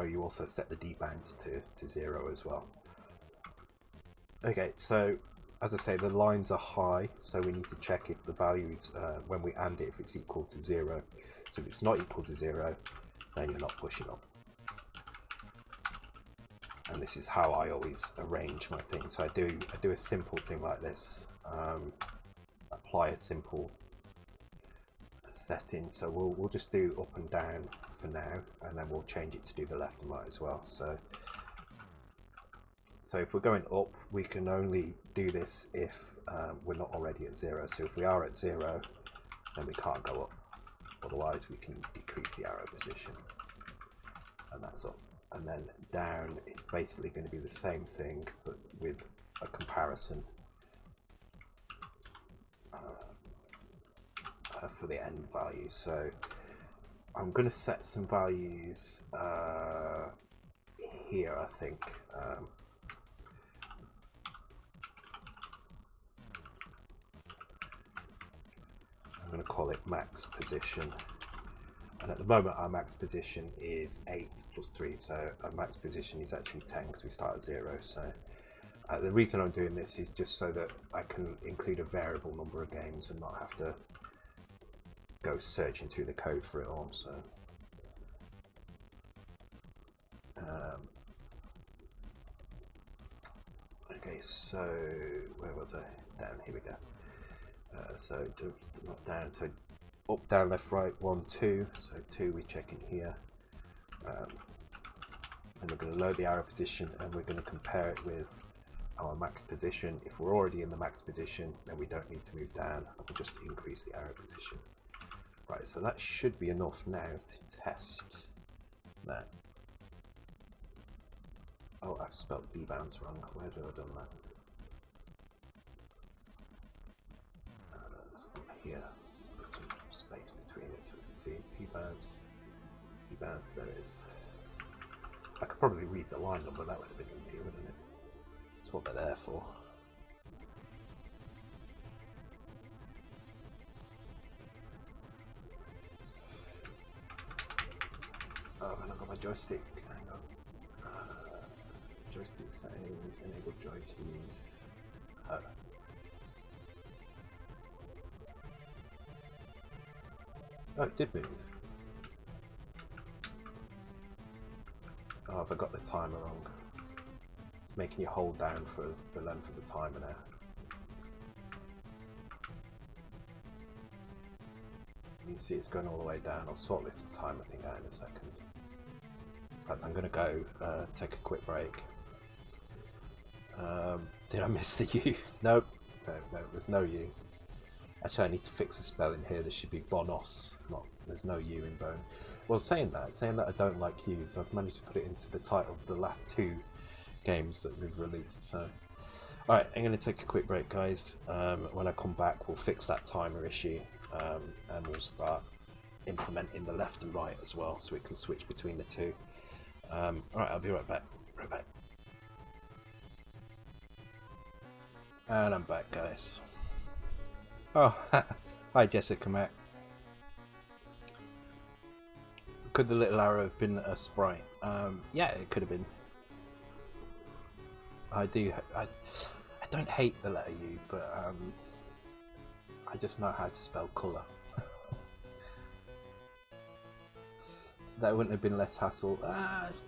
Speaker 1: you also set the debounce to 0 as well. Okay, so as I say, the lines are high, so we need to check if the value is, when we AND it, if it's equal to 0. So if it's not equal to 0, then you're not pushing up. And this is how I always arrange my things. So I do a simple thing like this. Apply a simple setting. So we'll just do up and down for now, and then we'll change it to do the left and right as well. So if we're going up, we can only do this if we're not already at 0. So if we are at 0, then we can't go up. Otherwise, we can decrease the arrow position, and that's up. And then down is basically going to be the same thing, but with a comparison for the end value. So I'm going to set some values here, I think. I'm going to call it max position. And at the moment our max position is 8 plus 3, so our max position is actually 10 because we start at 0. So the reason I'm doing this is just so that I can include a variable number of games and not have to go searching through the code for it all. So okay, so where was I? Down, here we go. So not down, so up, down, left, right, 1, 2. So 2 we check in here, and we're going to load the arrow position, and we're going to compare it with our max position. If we're already in the max position, then we don't need to move down, we'll just increase the arrow position. Right, so that should be enough now to test that. Oh, I've spelled debounce wrong. Where have I done that? Here, let's just put some space between it so we can see debounce, there it is. I could probably read the line number, that would have been easier, wouldn't it? That's what they're there for. Oh, and I've got my joystick, hang on. Joystick settings, enable joy keys. Oh, it did move. Oh, have I got the timer wrong? It's making you hold down for the length of the timer now. You see it's going all the way down. I'll sort this timer thing out in a second. In fact, I'm going to go take a quick break. Did I miss the U? Nope. No, there's no U. Actually, I need to fix the spelling here. There should be bonos. There's no U in bone. Well, saying that I don't like U's, I've managed to put it into the title of the last 2 games that we've released. So, alright, I'm going to take a quick break, guys. When I come back, we'll fix that timer issue, and we'll start implementing the left and right as well, so it can switch between the two. Alright, I'll be right back. And I'm back, guys. Oh, hi Jessica Mac. Could the little arrow have been a sprite? Yeah, it could have been. I don't hate the letter U, but I just know how to spell colour. That wouldn't have been less hassle.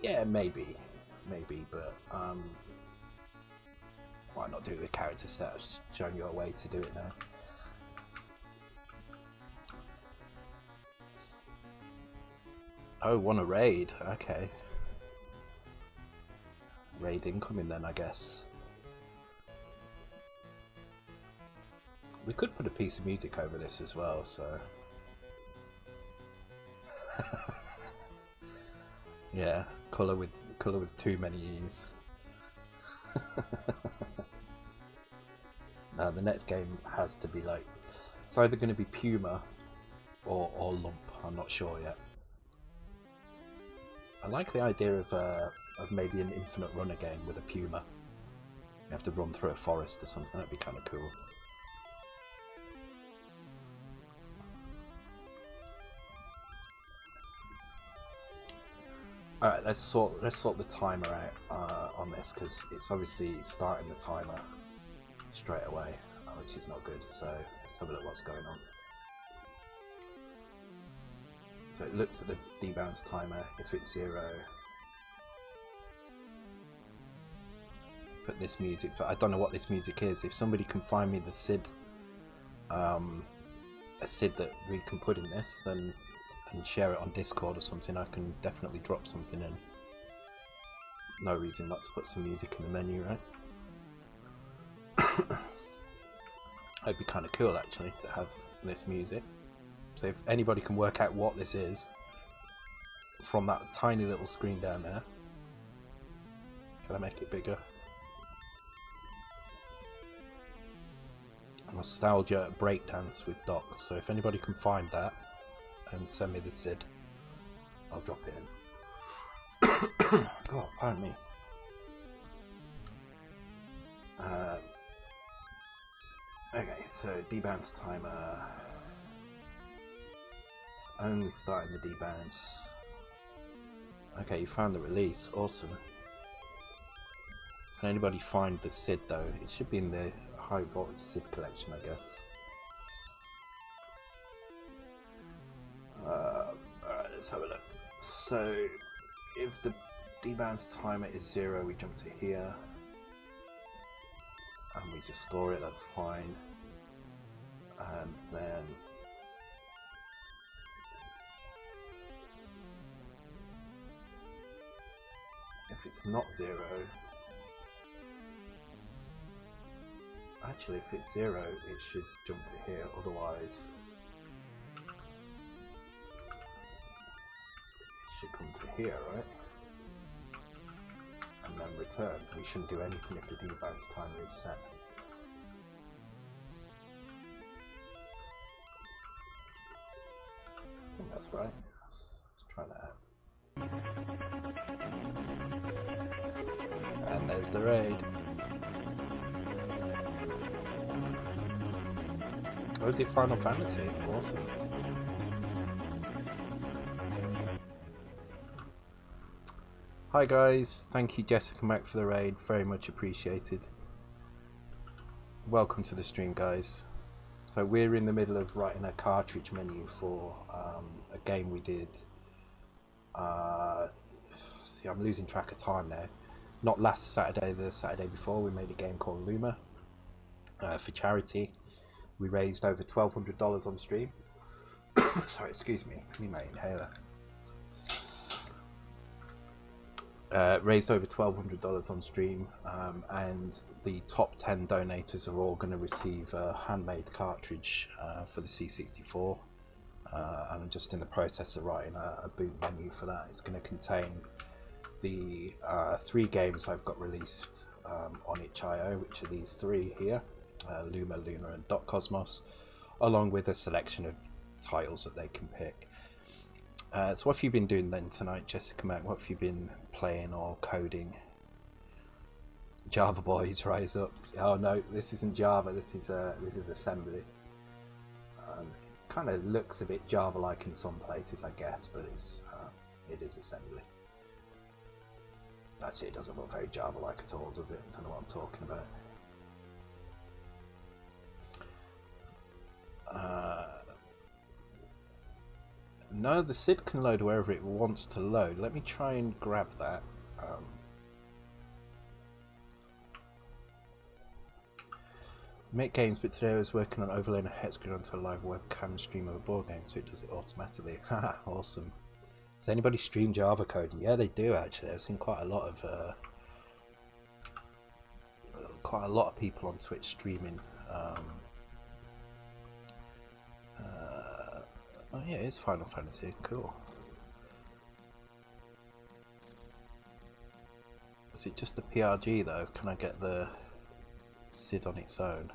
Speaker 1: Yeah, maybe, but why not do the character set? I've just shown you a way to do it now. Oh, want a raid? Okay. Raid incoming then, I guess. We could put a piece of music over this as well, so... yeah, colour with too many E's. No, the next game has to be like... It's either going to be Puma or Lump, I'm not sure yet. I like the idea of maybe an infinite runner game with a Puma. You have to run through a forest or something, that'd be kind of cool. Alright, let's sort the timer out on this, because it's obviously starting the timer straight away, which is not good, so let's have a look what's going on. So it looks at the debounce timer. If it's 0, put this music, but I don't know what this music is. If somebody can find me the SID, a SID that we can put in this, then and share it on Discord or something, I can definitely drop something in. No reason not to put some music in the menu, right? It'd be kind of cool actually to have this music. So if anybody can work out what this is from that tiny little screen down there, can I make it bigger? Nostalgia breakdance with dots. So if anybody can find that and send me the SID, I'll drop it in. God, pardon me. Okay, so debounce timer. It's only starting the debounce. Okay, you found the release. Awesome. Can anybody find the SID though? It should be in the high voltage SID collection, I guess. Alright, let's have a look. So, if the debounce timer is 0, we jump to here. And we just store it, that's fine. And then... if it's not 0... Actually, if it's 0, it should jump to here, otherwise... should come to here, right? And then return. We shouldn't do anything if the debounce timer is set. I think that's right. Let's try that out. And there's the raid. Oh, is it Final Fantasy? Awesome. Hi guys, thank you Jessica Mac for the raid, very much appreciated. Welcome to the stream guys. So we're in the middle of writing a cartridge menu for a game we did. See, I'm losing track of time now. Not last Saturday, the Saturday before, we made a game called Luma for charity. We raised over $1,200 on stream. Sorry, excuse me, I need my inhaler. Raised over $1,200 on stream, and the top 10 donators are all going to receive a handmade cartridge for the C64. And I'm just in the process of writing a boot menu for that. It's going to contain the 3 games I've got released on itch.io, which are these 3 here, Luma, Luna and Dot Cosmos, along with a selection of titles that they can pick. So what have you been doing then tonight, Jessica Mac? What have you been playing or coding? Java boys, rise up! Oh no, this isn't Java. This is assembly. Kind of looks a bit Java-like in some places, I guess, but it is assembly. Actually, it doesn't look very Java-like at all, does it? I don't know what I'm talking about. No, the SID can load wherever it wants to load. Let me try and grab that. Make games, but today I was working on overlaying a hexagon onto a live webcam stream of a board game, so it does it automatically. Haha, awesome. Does anybody stream Java code? Yeah, they do actually. I've seen quite a lot of people on Twitch streaming. Oh yeah, it's Final Fantasy. Cool. Is it just the PRG though? Can I get the SID on its own?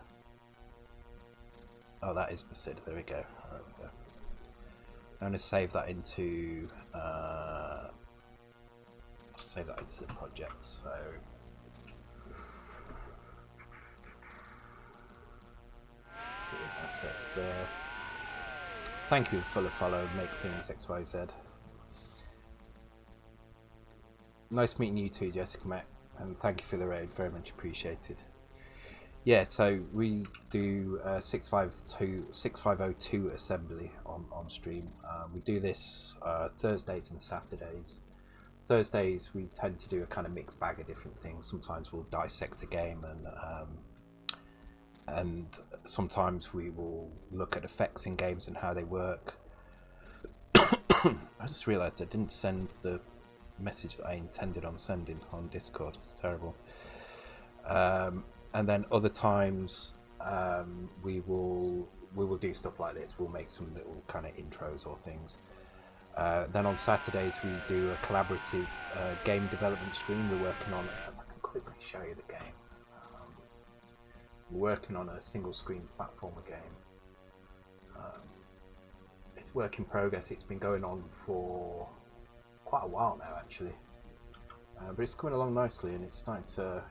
Speaker 1: Oh, that is the SID. There we go. Right, I'm going to save that into the project. So that's it there. Thank you for the follow. Make things XYZ. Nice meeting you too, Jessica Mac, and thank you for the raid. Very much appreciated. Yeah, so we do 6502 assembly on stream. We do this Thursdays and Saturdays. Thursdays we tend to do a kind of mixed bag of different things. Sometimes we'll dissect a game, and sometimes we will look at effects in games and how they work. I just realised I didn't send the message that I intended on sending on Discord. It's terrible. And then other times we will do stuff like this. We'll make some little kind of intros or things. Then on Saturdays we do a collaborative game development stream. We're working on. I can quickly show you the game. We're working on a single screen platformer game. It's work in progress. It's been going on for quite a while now, actually. But it's coming along nicely, and it's starting to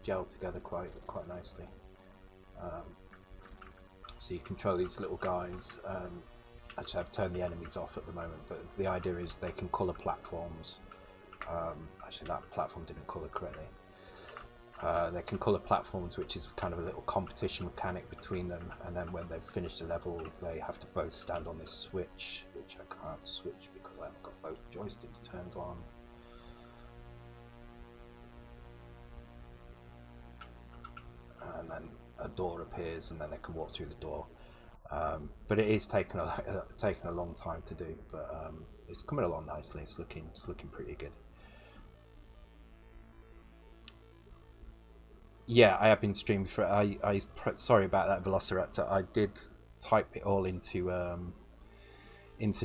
Speaker 1: gel together quite nicely. So you control these little guys. Actually, I've turned the enemies off at the moment, but the idea is they can colour platforms. Actually, that platform didn't colour correctly. They can colour platforms, which is kind of a little competition mechanic between them, and then when they've finished a level, they have to both stand on this switch, which I can't switch because I haven't got both joysticks turned on. And then a door appears, and then they can walk through the door. But it is taking a long time to do, but it's coming along nicely. It's looking pretty good. Yeah, I have been streaming for. Sorry about that, Velociraptor. I did type it all into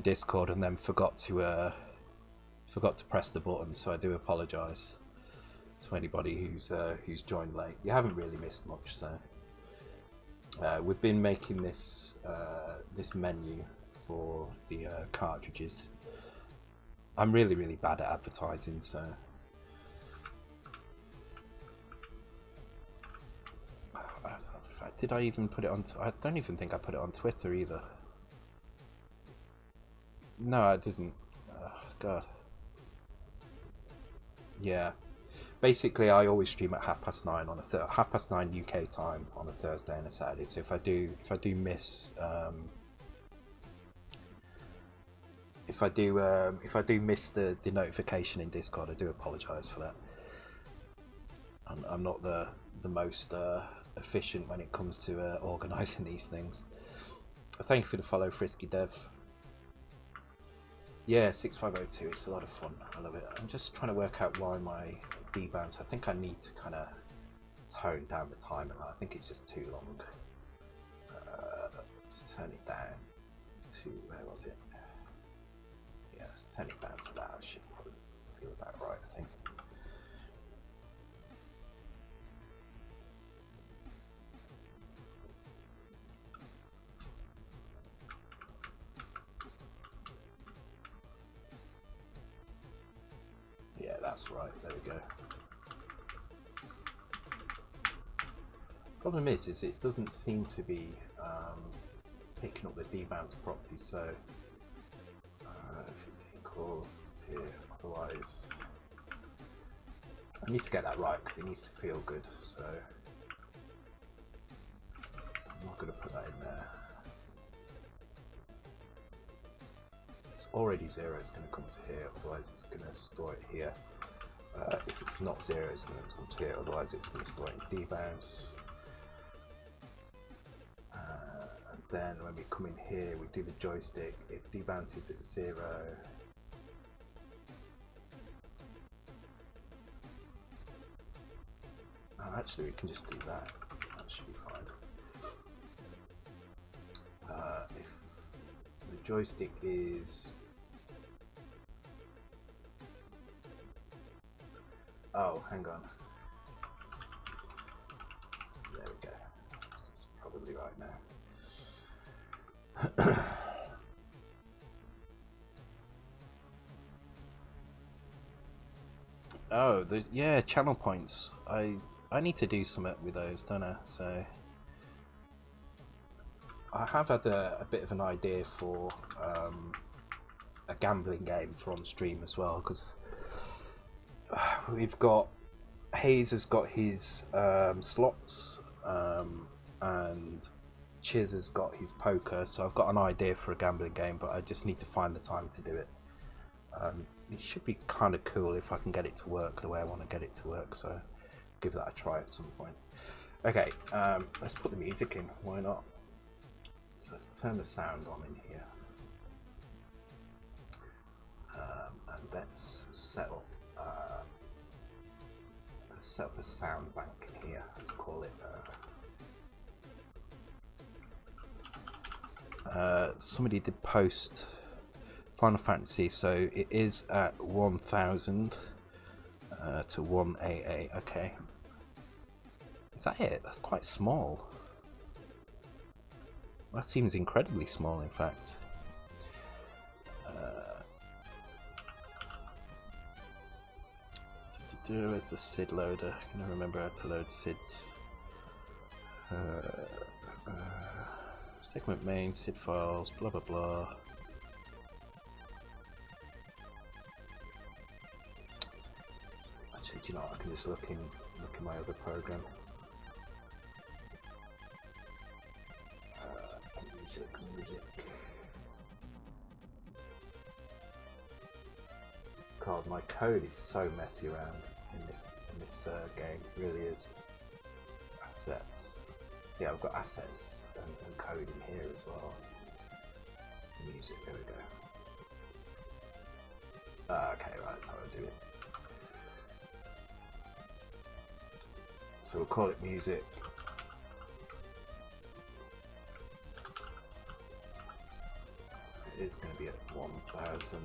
Speaker 1: Discord and then forgot to press the button. So I do apologise to anybody who's joined late. You haven't really missed much. So we've been making this menu for the cartridges. I'm really bad at advertising, so. Did I even put it on? I don't even think I put it on Twitter either. No, I didn't. Oh, God. Yeah. Basically, I always stream at 9:30 on a 9:30 UK time on a Thursday and a Saturday. So if I do miss the notification in Discord, I do apologise for that. I'm not the most efficient when it comes to organising these things. Thank you for the follow, Frisky Dev. Yeah, 6502. It's a lot of fun. I love it. I'm just trying to work out why my debounce. I think I need to kind of tone down the timer. I think it's just too long. Let's turn it down to where was it? Yeah, let's turn it down to that. I should probably feel about right, I think. that's right. There we go. Problem is it doesn't seem to be picking up the debounce properly. So if it's equal to here, otherwise I need to get that right because it needs to feel good. So I'm not going to put that in there. It's already 0, it's going to come to here, otherwise it's going to store it here. If it's not 0, it's going to come to here, otherwise it's going to store it in debounce. And then when we come in here, we do the joystick. If debounce is at 0, actually we can just do that. That should be fine. If the joystick is... Oh, hang on. There we go. It's probably right now. Oh, there's, yeah, channel points. I need to do something with those, don't I? So I have had a bit of an idea for a gambling game for on stream as well, because we've got Hayes has got his slots and Chiz has got his poker, so I've got an idea for a gambling game, but I just need to find the time to do it. It should be kind of cool if I can get it to work the way I want to get it to work, so give that a try at some point. Okay, let's put the music in, why not? So let's turn the sound on in here, and let's set up a sound bank in here. Let's call it somebody did post Final Fantasy, so it is at 1000 to 188. Okay, is that it? That's quite small. That seems incredibly small, in fact. Where's the SID loader? I can remember how to load SIDs. Segment main, SID files, blah blah blah. Actually, do you know what? I can just look in my other program. Music. God, my code is so messy around in this game. It really is. Assets. See, I've got assets and code in here as well. Music. There we go. Okay, right. That's how I do it. So we'll call it music. It is going to be at 1000,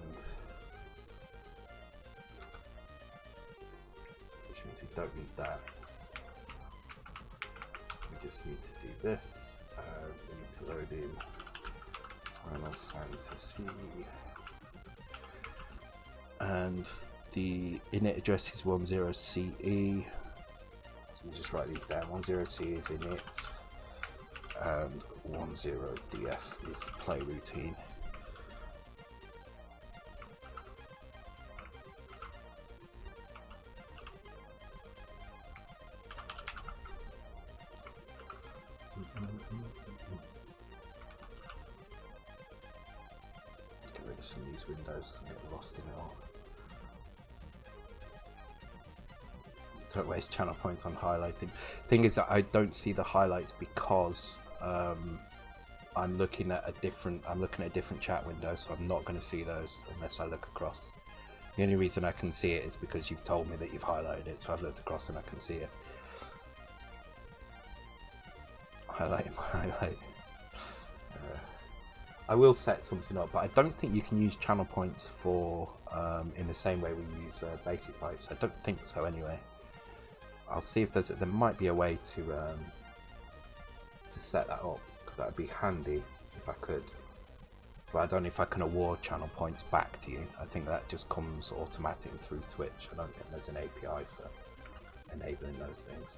Speaker 1: which means we don't need that. We just need to do this. We need to load in Final Fantasy, and the init address is 10CE. So we just write these down. 10CE is init, and 10DF is play routine. Get rid of some of these windows and get lost in it all. Don't waste channel points on highlighting. Thing is that I don't see the highlights because I'm looking at a different chat window, so I'm not going to see those unless I look across. The only reason I can see it is because you've told me that you've highlighted it, so I've looked across and I can see it. Highlight. I will set something up, but I don't think you can use channel points for in the same way we use basic bytes. I don't think so anyway. I'll see if there might be a way to set that up, because that would be handy if I could. But I don't know if I can award channel points back to you. I think that just comes automatically through Twitch. I don't think there's an API for enabling those things.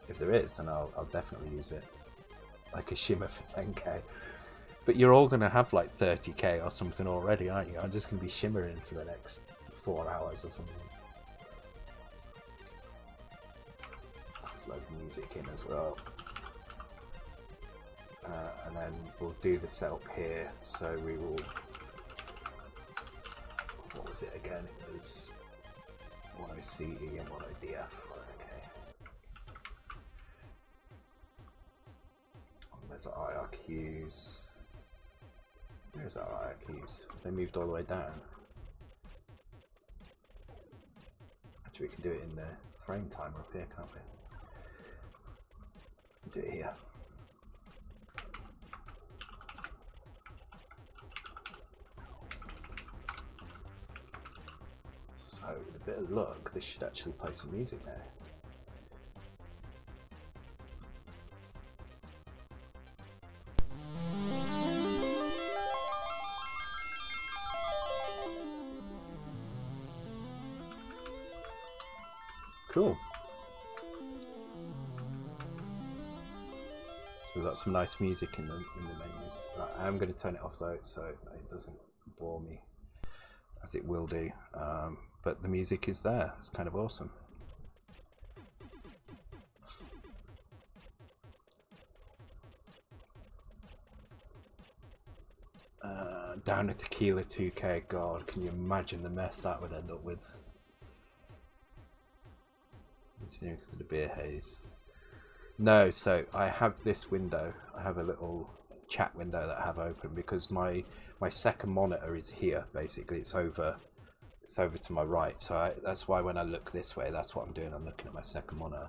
Speaker 1: If there is, then I'll definitely use it. Like a shimmer for 10k. But you're all going to have like 30k or something already, aren't you? I'm just going to be shimmering for the next 4 hours or something. Let's load music in as well. And then we'll do the setup here. So we will... What was it again? It was 10CE and 10DF. There's our IRQs. Where's our IRQs? They moved all the way down. Actually, we can do it in the frame timer up here, can't we? Do it here. So, with a bit of luck, this should actually play some music now. Cool. So we've got some nice music in the menus. Right, I'm going to turn it off though, so it doesn't bore me, as it will do. But the music is there. It's kind of awesome. Down to Tequila 2K. God, can you imagine the mess that would end up with? Because of the beer haze. No, so I have this window. I have a little chat window that I have open because my second monitor is here. Basically, it's over to my right. So that's why when I look this way, that's what I'm doing. I'm looking at my second monitor.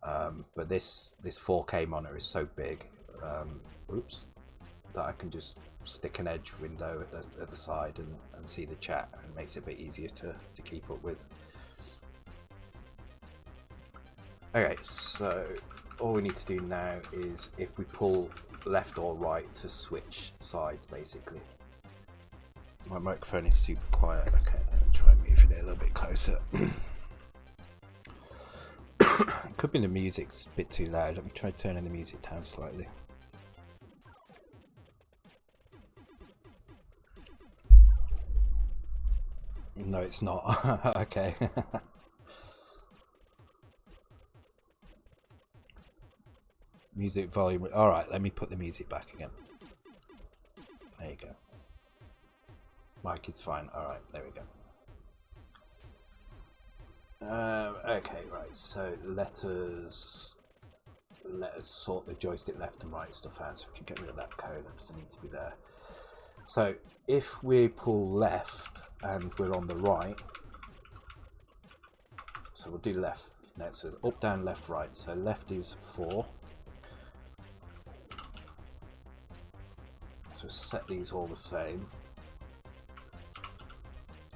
Speaker 1: But this 4K monitor is so big, that I can just stick an edge window at the side and see the chat, and it makes it a bit easier to keep up with. Okay, so all we need to do now is if we pull left or right to switch sides, basically. My microphone is super quiet. Okay, I'll try and move it a little bit closer. It could be the music's a bit too loud. Let me try turning the music down slightly. No, it's not. Okay. Music volume. Alright, let me put the music back again. There you go. Mic is fine. Alright, there we go. Okay, right, so let us sort the joystick left and right stuff out so we can get rid of that code that doesn't need to be there. So if we pull left and we're on the right, so we'll do left next. So up, down, left, right. So left is 4. So set these all the same.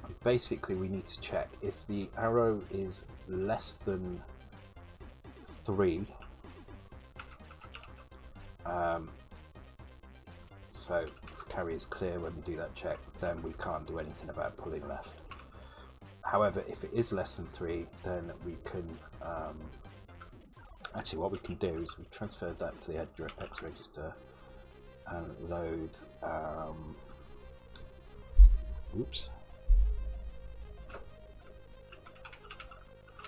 Speaker 1: And basically we need to check if the arrow is less than 3. So if carry is clear when we do that check, then we can't do anything about pulling left. However, if it is less than 3, then we can actually what we can do is we transfer that to the EdgeRFX register and load oops,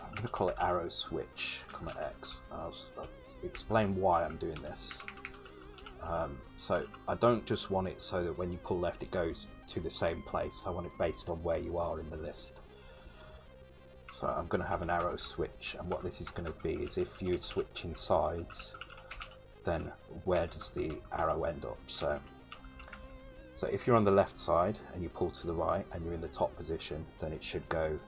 Speaker 1: I'm going to call it arrow switch, X. I'll explain why I'm doing this. So I don't just want it so that when you pull left it goes to the same place. I want it based on where you are in the list. So I'm going to have an arrow switch, and what this is going to be is if you're switching sides, then where does the arrow end up? So if you're on the left side and you pull to the right and you're in the top position, then it should go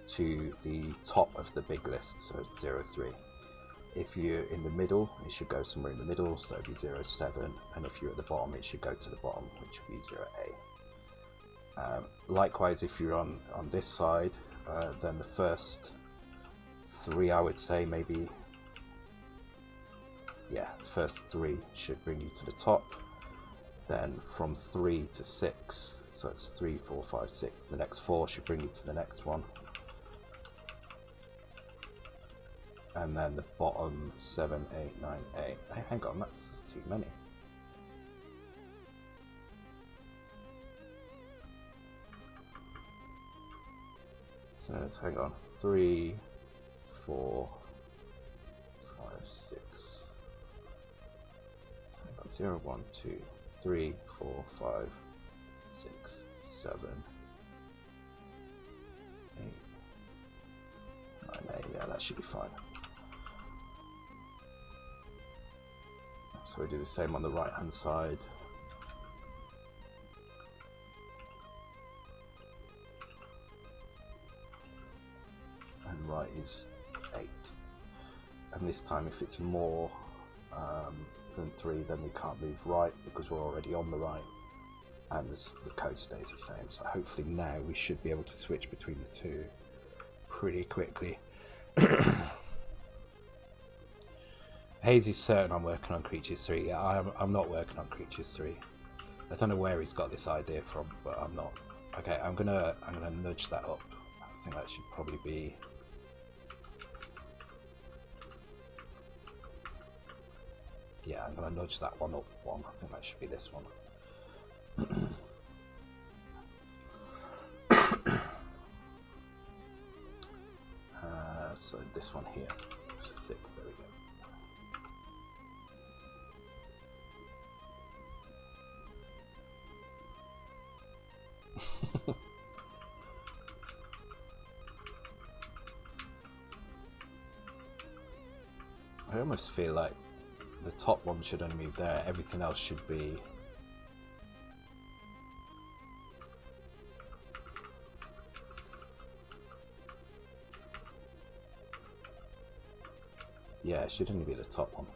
Speaker 1: to the top of the big list, so 0-3. If you're in the middle, it should go somewhere in the middle, so it'd be 0-7, and if you're at the bottom, it should go to the bottom, which would be 0-8. Likewise, if you're on this side, then the first 3, I would say, maybe, yeah, the first 3 should bring you to the top, then from 3 to 6, so it's 3, 4, 5, 6. The next 4 should bring you to the next one. And then the bottom 7, 8, 9, 8. Hey, hang on, that's too many. So let's hang on. 3, 4, 5, 6. Hang on, 0, 1, 2, 3, 4, 5, 6, 7, 8, 9, 8. Yeah, that should be fine. So we do the same on the right hand side. And right is 8. And this time if it's more than 3, then we can't move right because we're already on the right, and the code stays the same. So hopefully now we should be able to switch between the two pretty quickly. Hayes is certain I'm working on Creatures 3. Yeah, I'm not working on Creatures 3. I don't know where he's got this idea from, but I'm not. Okay, I'm gonna nudge that up. I think that should probably be. Yeah, I'm gonna nudge that one up one. I think that should be this one. So this one here, 6. There we go. I almost feel like the top one should only move there, everything else should be yeah, it should only be the top one.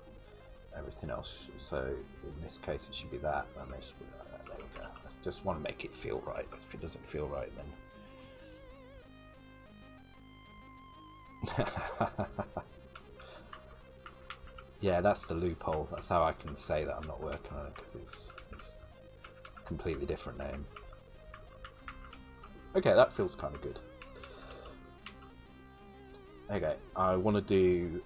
Speaker 1: Everything else, so in this case it should be that, and it should be that. There we go. I just want to make it feel right, but if it doesn't feel right then yeah, that's the loophole. That's how I can say that I'm not working on it, because it's a completely different name. Okay, that feels kind of good. Okay, I want to do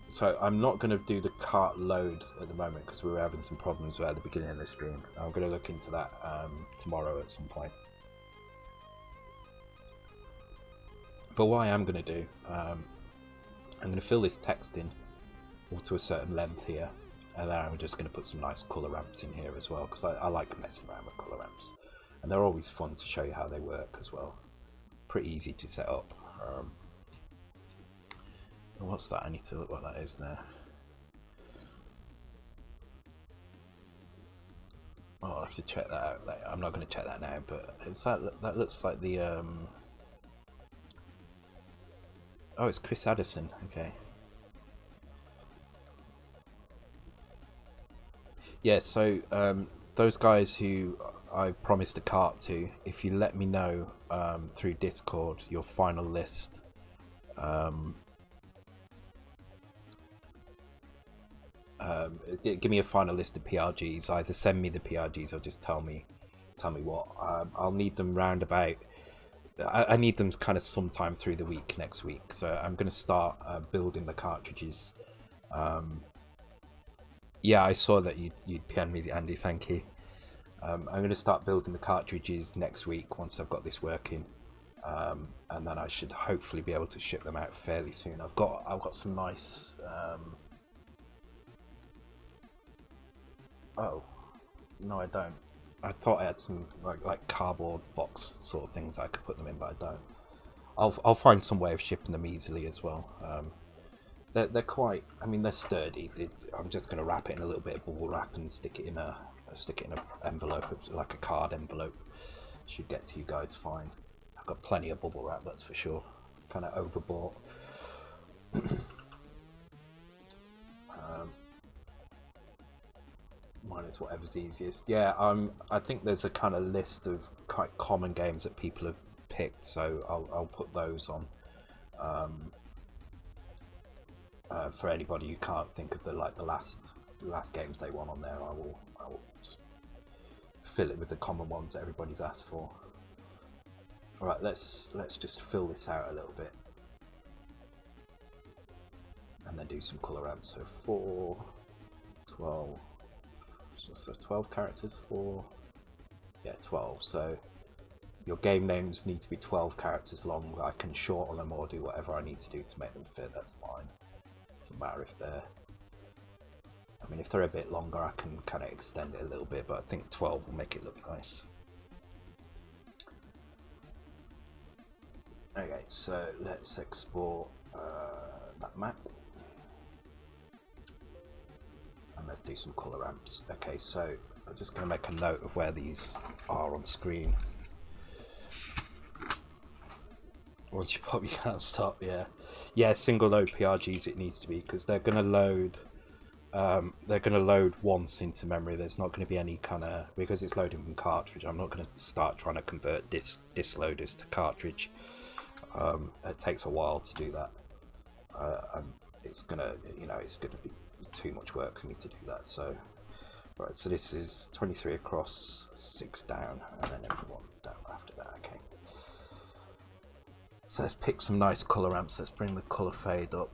Speaker 1: so I'm not going to do the cart load at the moment because we were having some problems at the beginning of the stream. I'm going to look into that tomorrow at some point. But what I am going to do, I'm going to fill this text in all to a certain length here, and then I'm just going to put some nice colour ramps in here as well, because I like messing around with colour ramps, and they're always fun to show you how they work as well. Pretty easy to set up. What's that? I need to look what that is there. Oh, I'll have to check that out later. I'm not going to check that now, but is that looks like the oh, it's Chris Addison. Okay. Yeah, so those guys who I promised a cart to, if you let me know through Discord your final list, give me a final list of PRGs. Either send me the PRGs or just tell me what. I'll need them round about. I need them kind of sometime through the week next week. So I'm going to start building the cartridges. Yeah, I saw that you'd PM'd me, Andy. Thank you. I'm going to start building the cartridges next week once I've got this working, and then I should hopefully be able to ship them out fairly soon. I've got some nice. Oh, no, I don't. I thought I had some like cardboard box sort of things I could put them in, but I don't. I'll find some way of shipping them easily as well. They're quite. I mean, they're sturdy. I'm just going to wrap it in a little bit of bubble wrap and stick it in an envelope, like a card envelope. Should get to you guys fine. I've got plenty of bubble wrap, that's for sure. Kind of overbought. Mine is whatever's easiest. Yeah, I think there's a kind of list of quite common games that people have picked, so I'll put those on. For anybody who can't think of the last last games they want on there, I will just fill it with the common ones that everybody's asked for. All right, let's just fill this out a little bit, and then do some color ramps. So 4, 12, so 12 characters, 4, yeah, 12. So your game names need to be 12 characters long. I can shorten them or do whatever I need to do to make them fit. That's fine. Doesn't matter if they're, I mean, if they're a bit longer, I can kind of extend it a little bit, but I think 12 will make it look nice. Okay, so let's export that map. And let's do some color ramps. Okay, so I'm just going to make a note of where these are on screen. Once you pop, you can't stop. Yeah, single load PRGs it needs to be, because they're going to load. They're going to load once into memory. There's not going to be any kind of, because it's loading from cartridge. I'm not going to start trying to convert disk loaders to cartridge. It takes a while to do that. It's gonna, it's gonna be too much work for me to do that. So, right. So this is 23 across, 6 down, and then everyone down after that. Okay. So let's pick some nice color ramps. Let's bring the color fade up.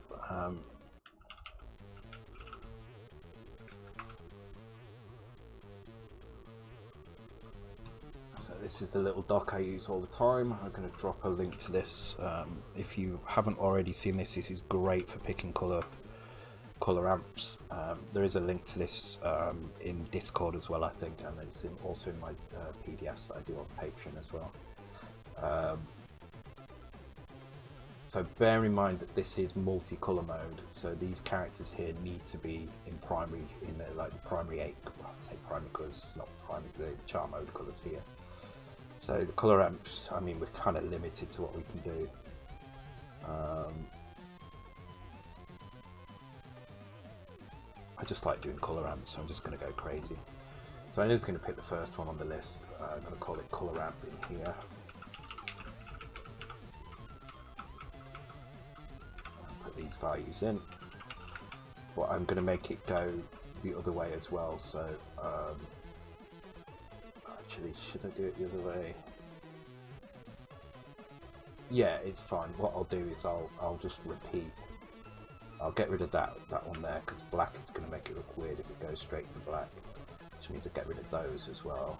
Speaker 1: So this is the little dock I use all the time. I'm going to drop a link to this. If you haven't already seen this, this is great for picking color ramps. There is a link to this in Discord as well, I think, and it's also in my PDFs that I do on Patreon as well. So bear in mind that this is multi-color mode, so these characters here need to be in primary, in the, like the primary 8, well, I'd say primary colors, not primary, the chart mode colors here. So the color ramps, I mean, we're kind of limited to what we can do. I just like doing color ramps, so I'm just going to go crazy. So I'm just going to pick the first one on the list. I'm going to call it color ramp in here. Put these values in. But I'm going to make it go the other way as well. So actually, should I do it the other way? Yeah, it's fine. What I'll do is I'll just repeat. I'll get rid of that one there, because black is going to make it look weird if it goes straight to black, which means I get rid of those as well.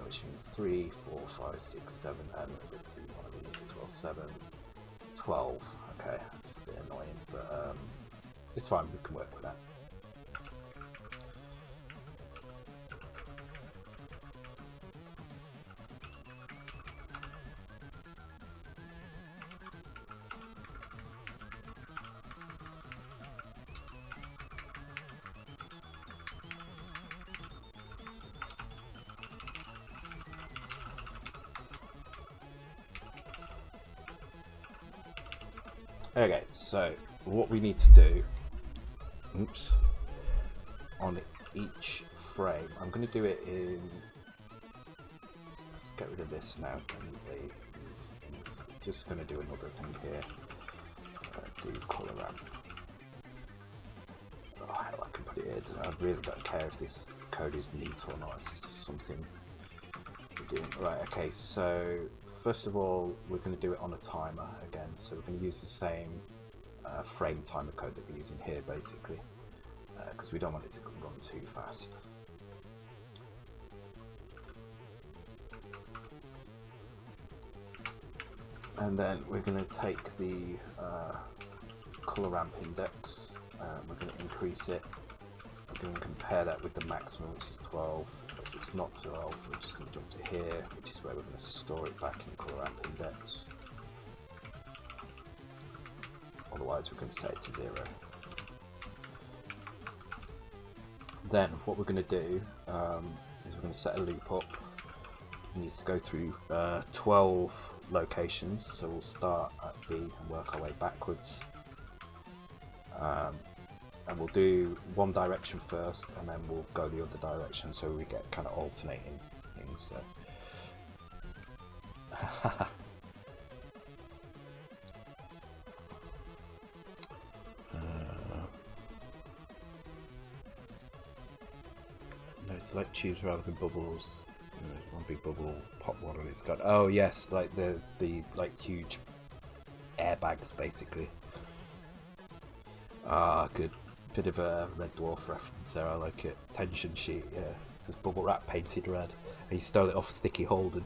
Speaker 1: Which means 3, 4, 5, 6, 7, and one of these as well. 7, 12. Okay, that's a bit annoying, but it's fine. We can work with that. Okay, so what we need to do, oops, on each frame, I'm going to do it in, let's get rid of this now, just going to do another thing here, do color ramp. Oh, hell, I can put it in. I really don't care if this code is neat or not, it's just something we're doing. Right, okay, so first of all, we're going to do it on a timer again, so we're going to use the same frame timer code that we're using here, basically, because we don't want it to run too fast. And then we're going to take the color ramp index, we're going to increase it, we're going to compare that with the maximum, which is 12. If it's not 12, we're just going to jump to here, which is where we're going to store it back in color ramp index. Otherwise, we're going to set it to 0. Then, what we're going to do is we're going to set a loop up. It needs to go through 12 locations, so we'll start at B and work our way backwards. And we'll do one direction first, and then we'll go the other direction, so we get kind of alternating things. So. select tubes rather than bubbles. One big bubble, pop one, and it's got. Oh yes, like the like huge airbags basically. Ah, good. Bit of a Red Dwarf reference there. I like it. Tension sheet. Yeah, this bubble wrap painted red. And he stole it off Thicky Holden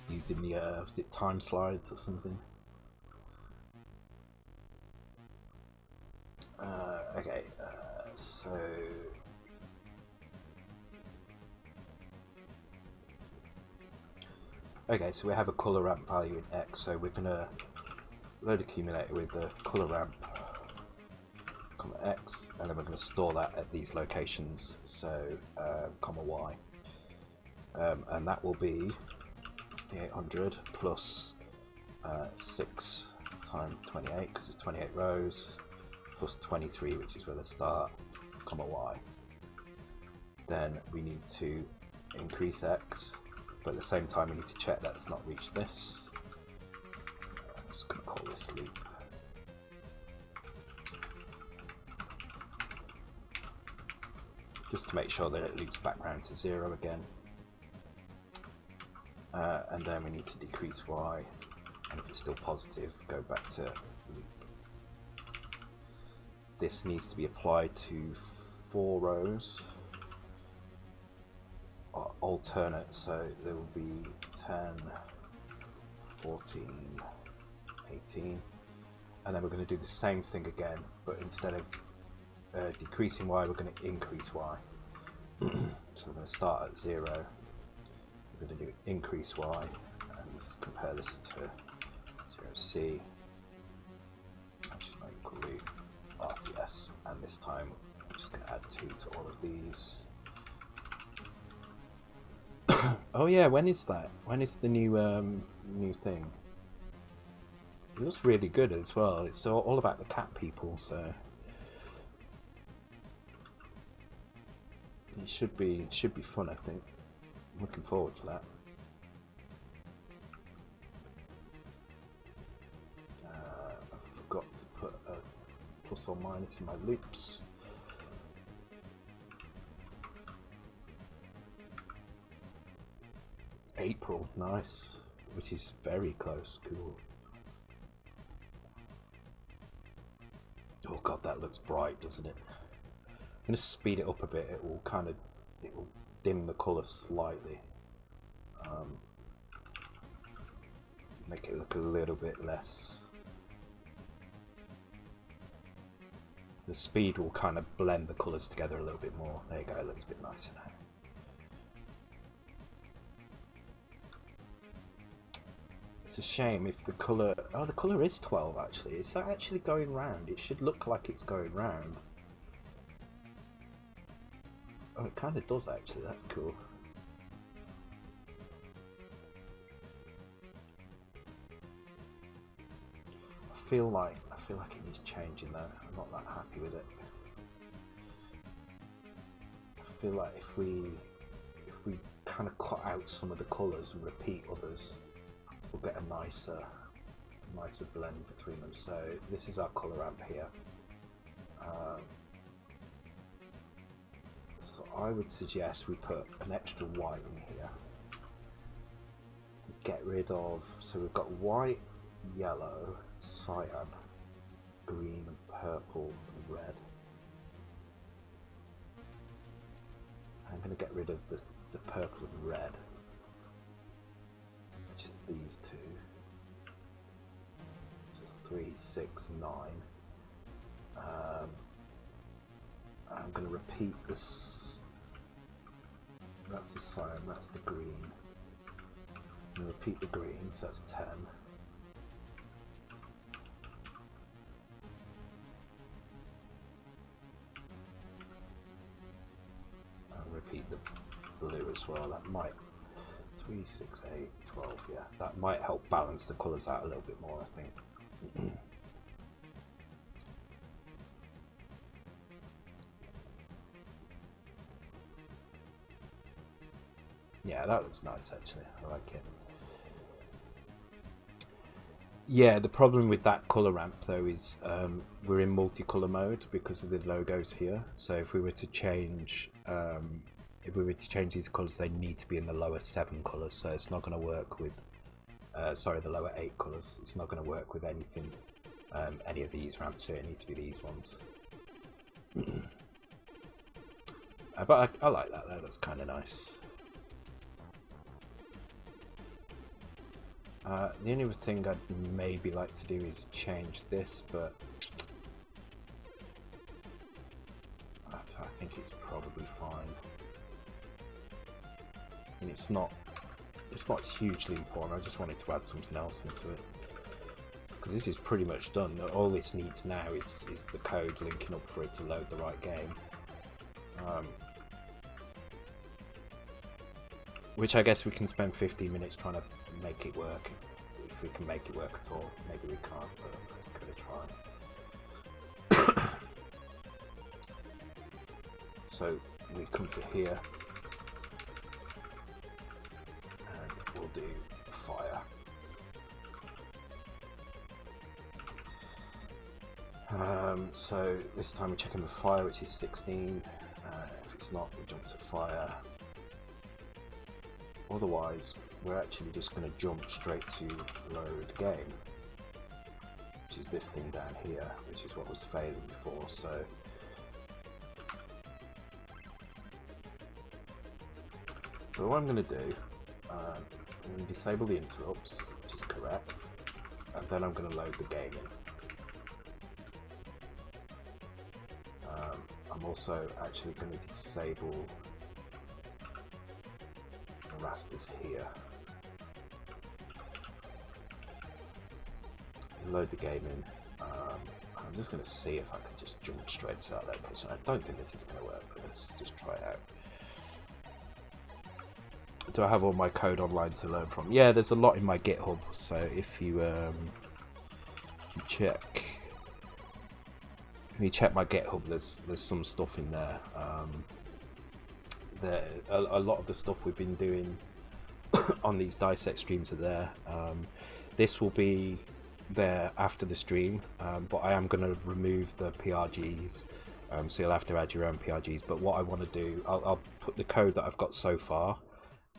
Speaker 1: using the was it time slides or something. Okay, so. Okay, so we have a color ramp value in X, so we're gonna load accumulator with the color ramp, comma X, and then we're gonna store that at these locations, so comma Y, and that will be the 800 plus 6 times 28, because it's 28 rows, plus 23, which is where they start, comma Y. Then we need to increase X. But at the same time, we need to check that it's not reached this. I'm just going to call this loop. Just to make sure that it loops back round to 0 again. And then we need to decrease Y. And if it's still positive, go back to loop. This needs to be applied to 4 rows. Alternate, so there will be 10, 14, 18, and then we're going to do the same thing again, but instead of decreasing Y, we're going to increase Y. So we're going to start at 0, we're going to do increase Y, and just compare this to 0C, which is my equal loop, RTS, and this time I'm just going to add 2 to all of these. Oh yeah, when is that? When is the new new thing? It looks really good as well. It's all about the cat people, so it should be fun. I think. I'm looking forward to that. I forgot to put a plus or minus in my loops. April, nice, which is very close, cool. Oh god, that looks bright, doesn't it? I'm going to speed it up a bit, it will dim the colour slightly. Make it look a little bit less. The speed will kind of blend the colours together a little bit more. There you go, it looks a bit nicer now. It's a shame if the colour... Oh, the colour is 12 actually. Is that actually going round? It should look like it's going round. Oh, it kind of does actually. That's cool. I feel like it needs changing though. I'm not that happy with it. I feel like if we kind of cut out some of the colours and repeat others, we'll get a nicer blend between them. So this is our colour ramp here. So I would suggest we put an extra white in here. Get rid of, so we've got white, yellow, cyan, green, purple, and red. I'm going to get rid of the purple and red, which is these two. So it's 3, 6, 9. I'm going to repeat this. That's the cyan, that's the green. I'm going to repeat the green, so that's 10. I'll repeat the blue as well. That might 3, 6, 8, 12. Yeah, that might help balance the colours out a little bit more, I think. Yeah, that looks nice actually. I like it. Yeah, the problem with that color ramp though is we're in multicolor mode because of the logos here. So if we were to change these colors, they need to be in the lower 7 colors. So it's not going to work with sorry, the lower 8 colors. It's not going to work with anything, any of these ramps here. It needs to be these ones. But I like that though. That's kind of nice. The only other thing I'd maybe like to do is change this, but I think it's probably fine. And it's not hugely important. I just wanted to add something else into it because this is pretty much done. All this needs now is the code linking up for it to load the right game, which I guess we can spend 15 minutes trying to make it work. If we can make it work at all. Maybe we can't, but let's give it a try. So we come to here and we'll do fire. So this time we're checking the fire, which is 16. If it's not, we jump to fire. Otherwise, we're actually just going to jump straight to load game, which is this thing down here, which is what was failing before. So what I'm going to do, I'm going to disable the interrupts, which is correct, and then I'm going to load the game in. I'm also actually going to disable the rasters here. Load the game in. I'm just going to see if I can just jump straight to that location. I don't think this is going to work, but let's just try it out. Do I have all my code online to learn from? Yeah, there's a lot in my GitHub, so if you check my GitHub, there's some stuff in there. A lot of the stuff we've been doing on these Dissect streams are there. This will be there after the stream, but I am going to remove the PRGs, so you'll have to add your own PRGs. But what I want to do, I'll put the code that I've got so far,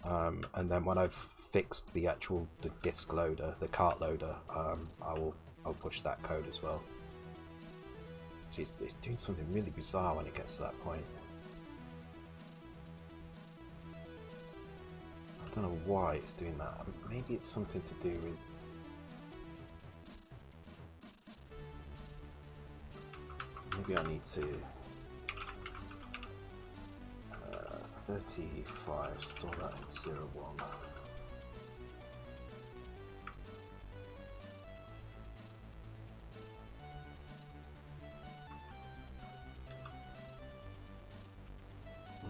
Speaker 1: and then when I've fixed the disk loader, the cart loader, I'll push that code as well. It's doing something really bizarre when it gets to that point. I don't know why it's doing that. Maybe it's something to do with... Maybe I need to... 35, store that in 01.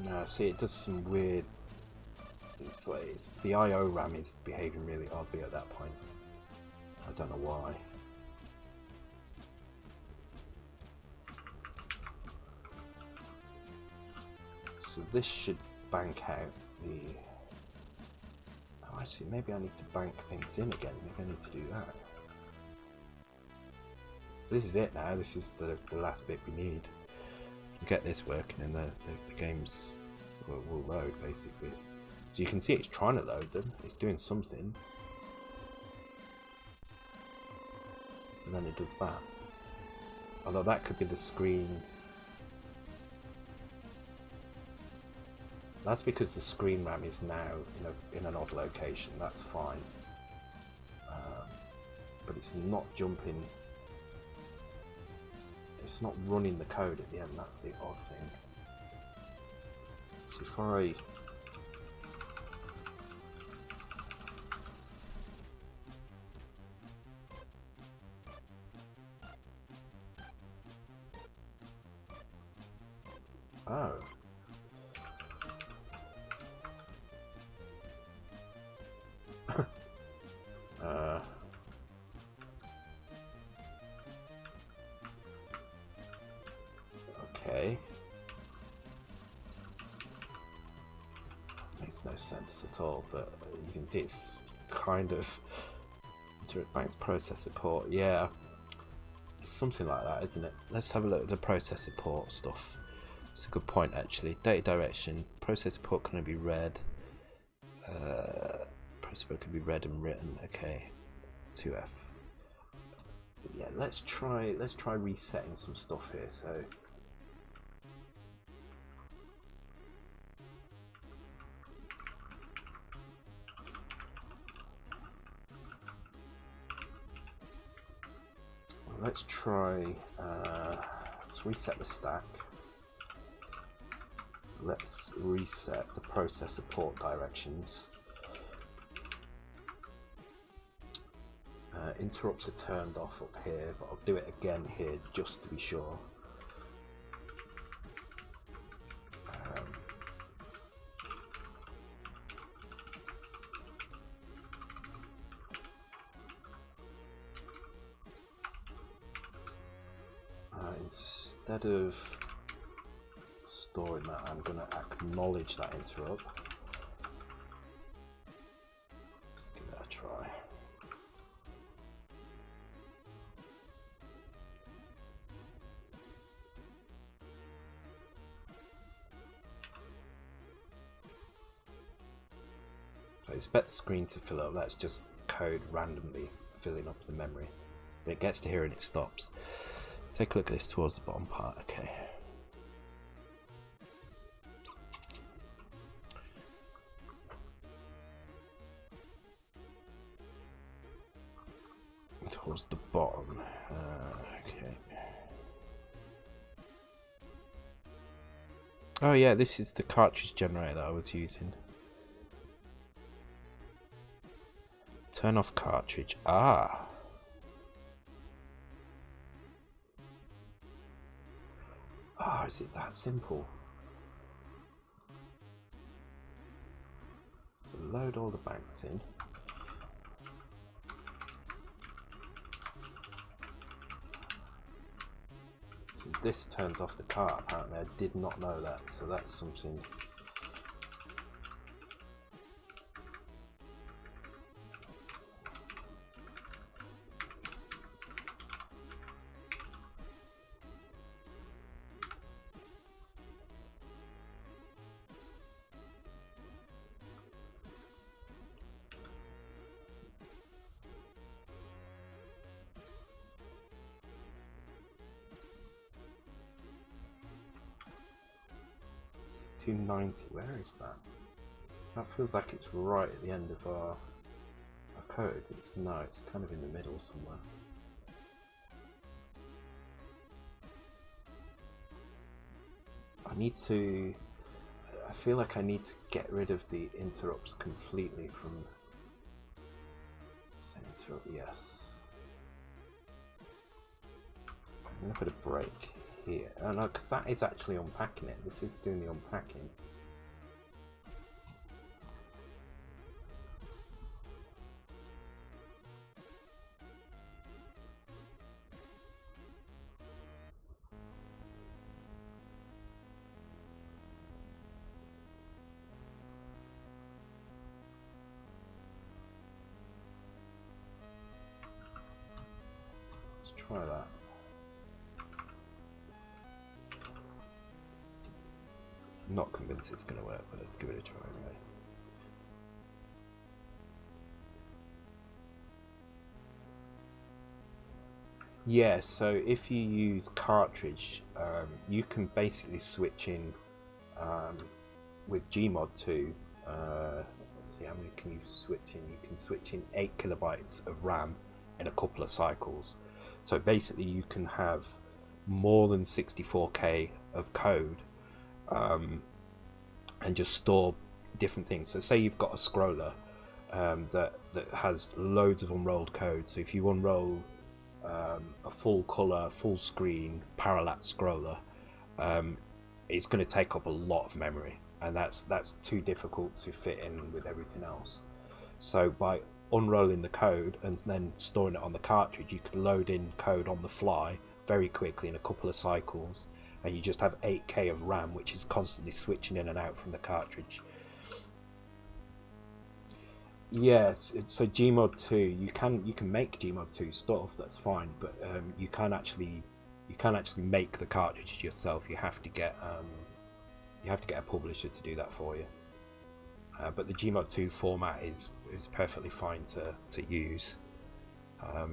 Speaker 1: No, see, it does some weird... It's like the IO RAM is behaving really oddly at that point. I don't know why. So this should bank out the... Oh, actually, maybe I need to bank things in again. Maybe I need to do that. So this is it now. This is the last bit we need. Get this working and the games will load, basically. So you can see it's trying to load them. It's doing something. And then it does that. Although that could be the screen... That's because the screen RAM is now in an odd location. That's fine, but it's not jumping. It's not running the code at the end. That's the odd thing. So if I okay. Makes no sense at all, but you can see it's kind of Back to processor port, yeah. Something like that, isn't it? Let's have a look at the processor port stuff. It's a good point actually. Data direction, processor port can be read. Processor port can be read and written. Okay, 2F. But yeah, let's try resetting some stuff here. So let's reset the stack. Let's reset the processor port directions. Interrupts are turned off up here, but I'll do it again here just to be sure. Instead of storing that, I'm going to acknowledge that interrupt. Let's give that a try. I expect the screen to fill up. That's just code randomly filling up the memory. When it gets to here and it stops. Take a look at this towards the bottom part. Okay. Towards the bottom. Okay. Oh yeah, this is the cartridge generator that I was using. Turn off cartridge. Ah. Oh, is it that simple? So load all the banks in. So this turns off the cart, apparently. I did not know that, so that's something. $290, where is that? That feels like it's right at the end of our code. It's kind of in the middle somewhere. I feel like I need to get rid of the interrupts completely from set interrupt, yes. I'm going to put a break here. Oh no, because that is actually unpacking it. This is doing the unpacking. Let's try that. I'm not convinced it's going to work, but let's give it a try anyway. Yeah, so if you use cartridge, you can basically switch in with Gmod 2. Let's see, how many can you switch in? You can switch in 8 kilobytes of RAM in a couple of cycles. So basically you can have more than 64K of code and just store different things. So say you've got a scroller that has loads of unrolled code. So if you unroll a full color, full screen, parallax scroller, it's going to take up a lot of memory, and that's too difficult to fit in with everything else. So by unrolling the code and then storing it on the cartridge, you can load in code on the fly very quickly in a couple of cycles, and you just have 8K of RAM, which is constantly switching in and out from the cartridge. Yes, so Gmod 2, you can make Gmod 2 stuff, that's fine, but you can actually make the cartridge yourself. You have to get a publisher to do that for you. But the Gmod 2 format is perfectly fine to use. But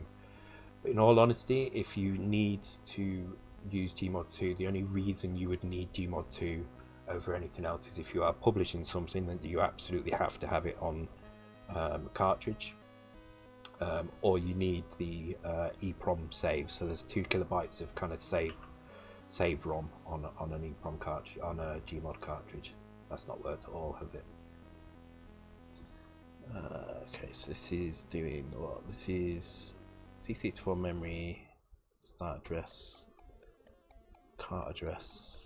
Speaker 1: in all honesty, if you need to use Gmod 2, the only reason you would need Gmod 2 over anything else is if you are publishing something, then you absolutely have to have it on cartridge, or you need the EEPROM save. So there's 2 kilobytes of kind of save ROM on an EEPROM cartridge, on a Gmod cartridge. That's not worth it all, has it? Okay, so this is doing what? This is C64 memory, start address, cart address.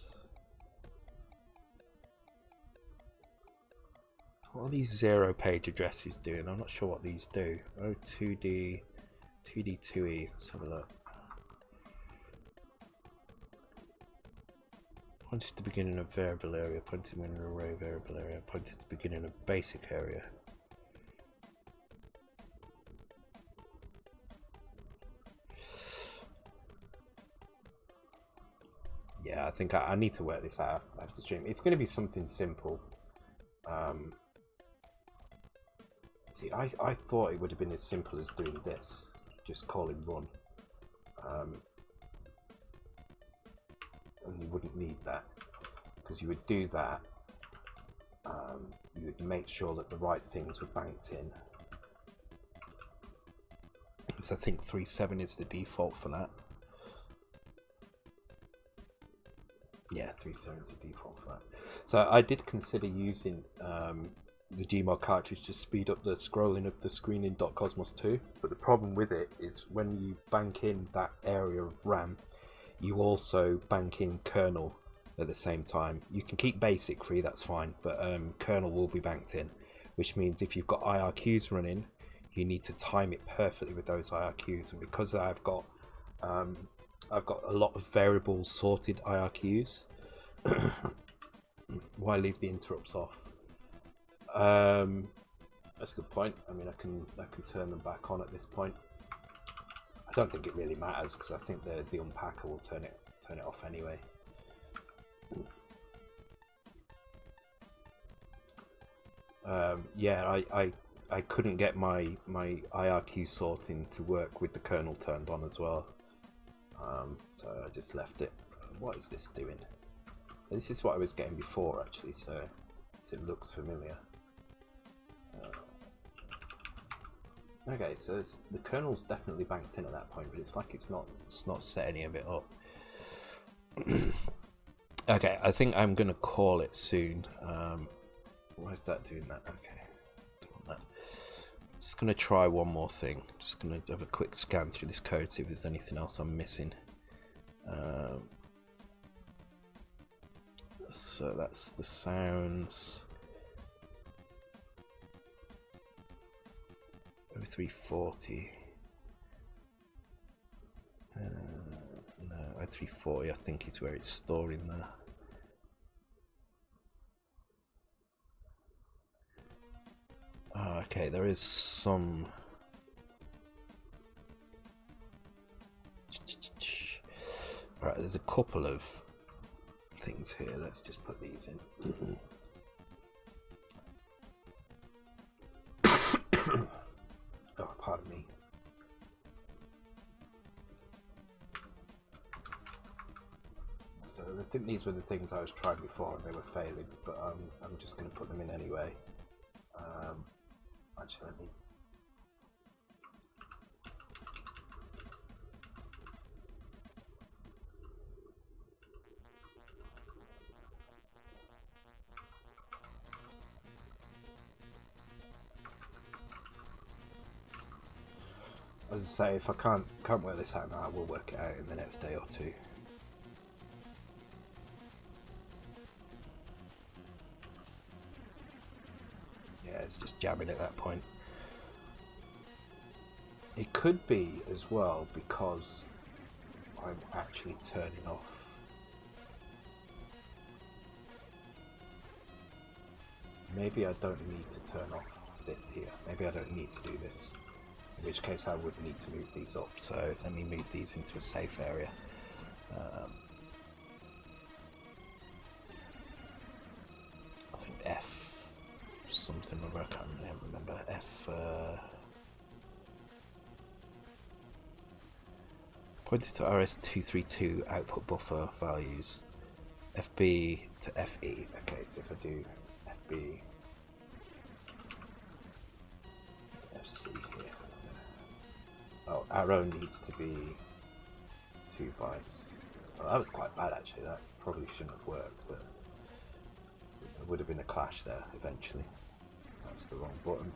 Speaker 1: What are these 0-page addresses doing? I'm not sure what these do. Oh, 2D, 2D2E. Let's have a look. Pointed to the beginning of variable area, pointed to an array variable area, pointed to the beginning of basic area. Yeah, I think I need to work this out after stream. It's going to be something simple. See, I thought it would have been as simple as doing this, just calling run, and you wouldn't need that, because you would do that, you would make sure that the right things were banked in, because I think 3.7 is the default for that. Yeah, 3.7 is the default for that. So I did consider using the Gmod cartridge to speed up the scrolling of the screen in .cosmos 2, but the problem with it is when you bank in that area of RAM, you also bank in kernel at the same time. You can keep basic free, that's fine, but kernel will be banked in, which means if you've got IRQs running, you need to time it perfectly with those IRQs. And because I've got a lot of variables sorted IRQs, why leave the interrupts off? That's a good point. I mean, I can turn them back on at this point. I don't think it really matters, because I think the unpacker will turn it off anyway. Yeah, I couldn't get my IRQ sorting to work with the kernel turned on as well, so I just left it. What is this doing? This is what I was getting before, actually, so it looks familiar. Okay, so the kernel's definitely banked in at that point, but it's like it's not set any of it up. Okay, I think I'm gonna call it soon. Why is that doing that? Okay, don't want that. Just gonna try one more thing. Just gonna have a quick scan through this code, see if there's anything else I'm missing. So that's the sounds. 0340. No, 0340 I think is where it's storing there. Okay, there is some. Right, there's a couple of things here. Let's just put these in. Oh, pardon me. So I think these were the things I was trying before and they were failing, but I'm just going to put them in anyway. Actually, let me. As I say, if I can't work this out now, I will work it out in the next day or two. Yeah, it's just jamming at that point. It could be as well because I'm actually turning off. Maybe I don't need to turn off this here. Maybe I don't need to do this, in which case I would need to move these up. So let me move these into a safe area. I think F something or I can't remember. F pointed to RS-232 output buffer values. FB to FE. Okay, so if I do FB, FC here. Oh, arrow needs to be 2 bytes. Well, that was quite bad actually. That probably shouldn't have worked, but there would have been a clash there eventually. That's the wrong button.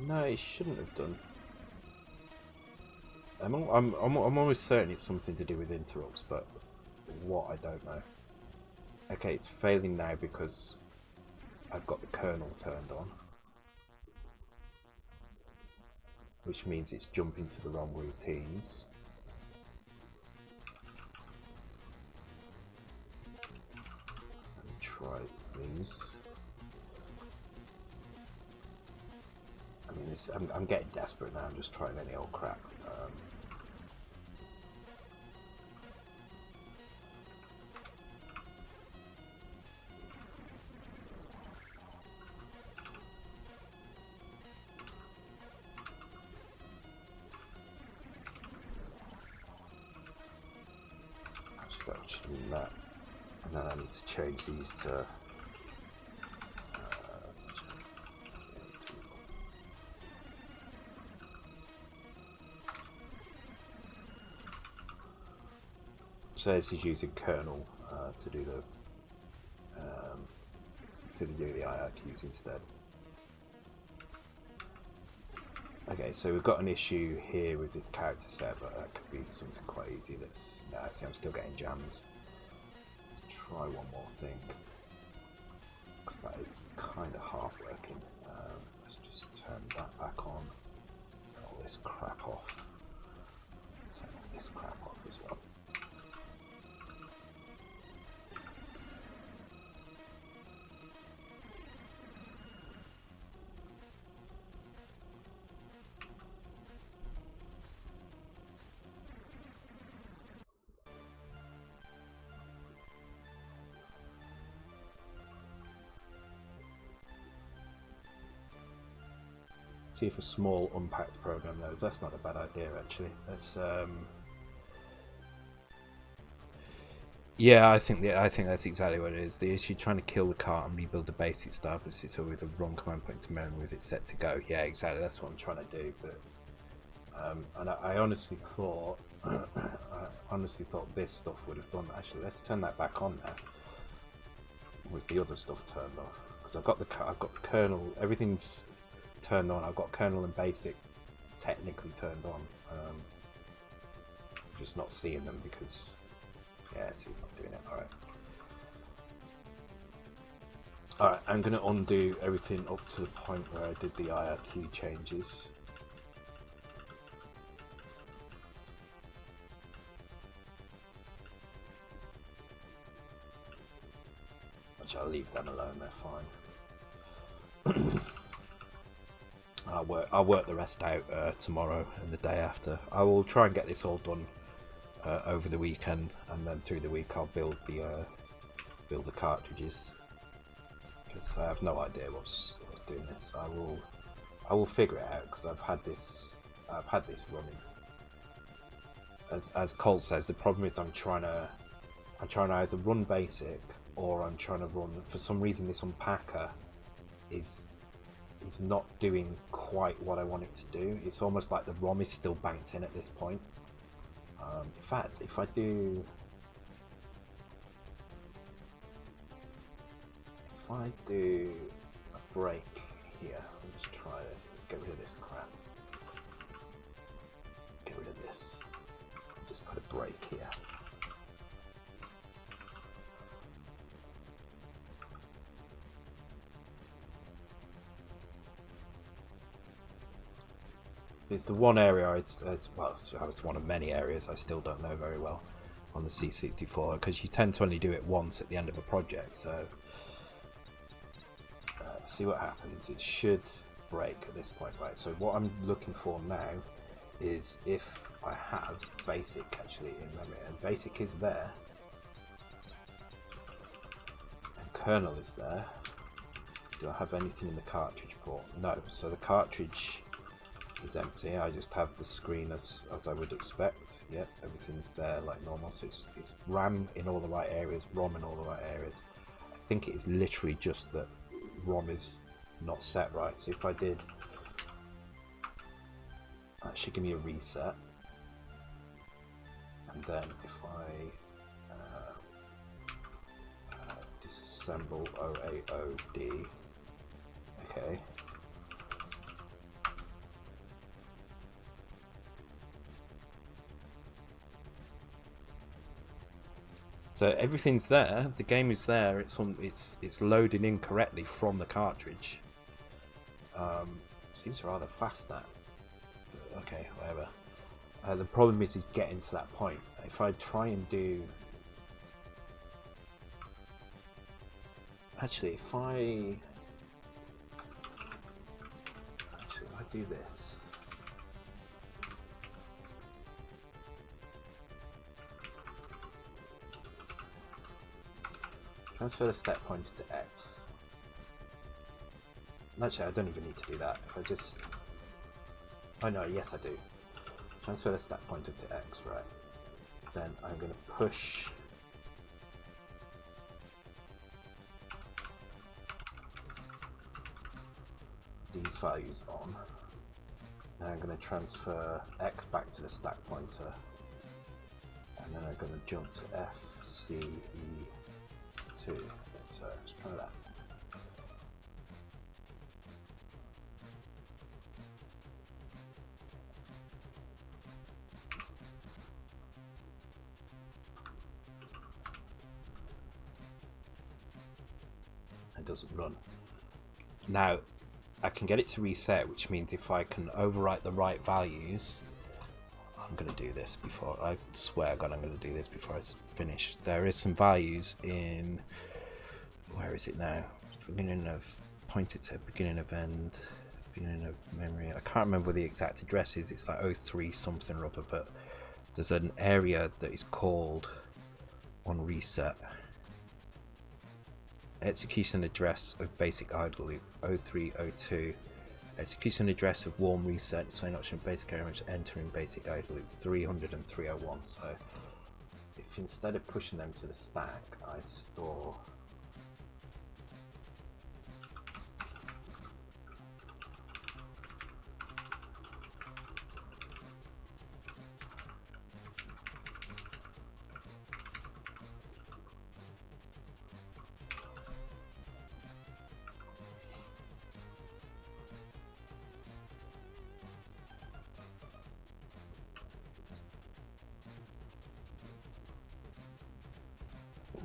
Speaker 1: No, it shouldn't have done. I'm almost certain it's something to do with interrupts, but what I don't know. Okay, it's failing now because I've got the kernel turned on, which means it's jumping to the wrong routines. Let me try these. I mean, I'm getting desperate now. I'm just trying any old crap. Actually, that, and then I need to change these to. So this is using kernel to do the IRQs instead. Okay, so we've got an issue here with this character set, but that could be something quite easy. See, I'm still getting jams. Let's try one more thing, because that is kind of half working. Let's just turn that back on. Turn all this crap off. Turn all this crap off as well. See if a small unpacked program loads. That's not a bad idea actually. Let's yeah, I think that's exactly what it is. The issue trying to kill the cart and rebuild the basic stuff, but it's all with the wrong command point to memory with it set to go. Yeah, exactly. That's what I'm trying to do. But and I honestly thought this stuff would have done. Actually, let's turn that back on now with the other stuff turned off, because I've got the kernel. Everything's turned on. I've got kernel and basic technically turned on. I'm just not seeing them because he's not doing it. Alright, I'm going to undo everything up to the point where I did the IRQ changes. Which I'll leave them alone, they're fine. I'll work the rest out tomorrow and the day after. I will try and get this all done over the weekend, and then through the week I'll build the cartridges, because I have no idea what's doing this. I will figure it out, because I've had this running. As Cole says, the problem is I'm trying to either run basic, or I'm trying to run, for some reason this unpacker is not doing quite what I want it to do. It's almost like the ROM is still banked in at this point. In fact, if I do a break here, let's just try this. Let's get rid of this crap. Get rid of this. Just put a break here. It's the one area it's one of many areas I still don't know very well on the C64, because you tend to only do it once at the end of a project. So see what happens. It should break at this point, right? So what I'm looking for now is if I have basic actually in memory, and basic is there, and kernel is there. Do I have anything in the cartridge port? No. So the cartridge is empty. I just have the screen as I would expect. Yep, everything's there like normal. So it's RAM in all the right areas, ROM in all the right areas. I think it is literally just that ROM is not set right. So if I did, that should give me a reset. And then if I disassemble OAOD, okay. So everything's there. The game is there. It's loading in correctly from the cartridge. Seems rather fast that. Okay, whatever. The problem is getting to that point. If I try and do, actually, if I do this. Transfer the step pointer to X. Actually, I don't even need to do that. If I just... Oh no, yes I do. Transfer the step pointer to X, right. Then I'm going to push... these values on. And I'm going to transfer X back to the stack pointer. And then I'm going to jump to F, C, E, 2. So let's try that. It doesn't run. Now I can get it to reset, which means if I can overwrite the right values, I'm going to do this before, I swear God I'm going to do this before I finish. There is some values in, where is it now? Beginning of pointer to beginning of end, beginning of memory. I can't remember what the exact address is. It's like 03 something or other, but there's an area that is called on reset. Execution address of basic idle loop 0302. Execution address of warm reset, display option basic area entering basic idle loop 300 and 301. So if instead of pushing them to the stack, I store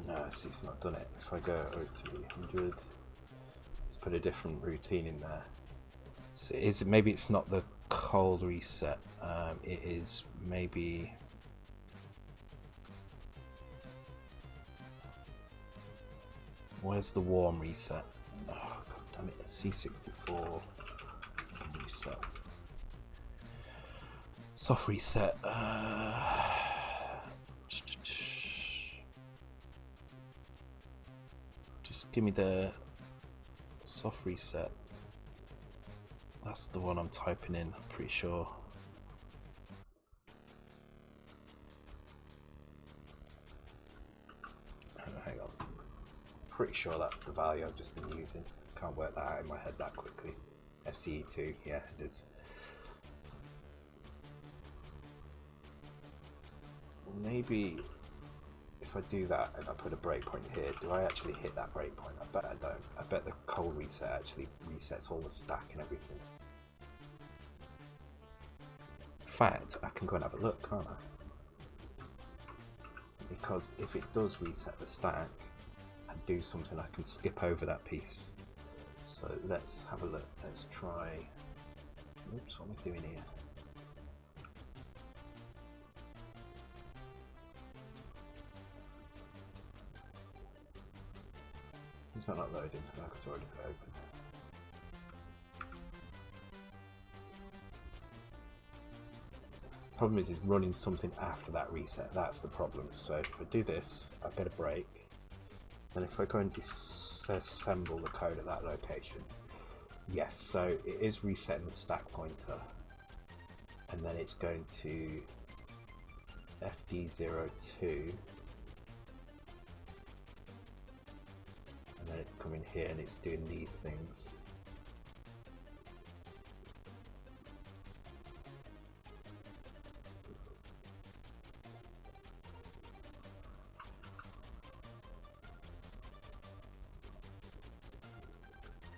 Speaker 1: no, it's not done it. If I go 0300, let's put a different routine in there. So is it, maybe it's not the cold reset, it is maybe, where's the warm reset? Oh god damn it, C64 reset. Soft reset, just give me the soft reset. That's the one I'm typing in, I'm pretty sure. Hang on. Pretty sure that's the value I've just been using. Can't work that out in my head that quickly. FCE2, yeah, it is. Maybe if I do that and I put a breakpoint here, do I actually hit that breakpoint? I bet I don't. I bet the cold reset actually resets all the stack and everything. In fact, I can go and have a look, can't I? Because if it does reset the stack and do something, I can skip over that piece. So let's have a look. Let's try. Oops, what am I doing here? Is that not loading? It's already open. Problem is running something after that reset. That's the problem. So if I do this, I get a break. And if I go and disassemble the code at that location, yes, so it is resetting the stack pointer, and then it's going to FD02, and then it's coming here and it's doing these things.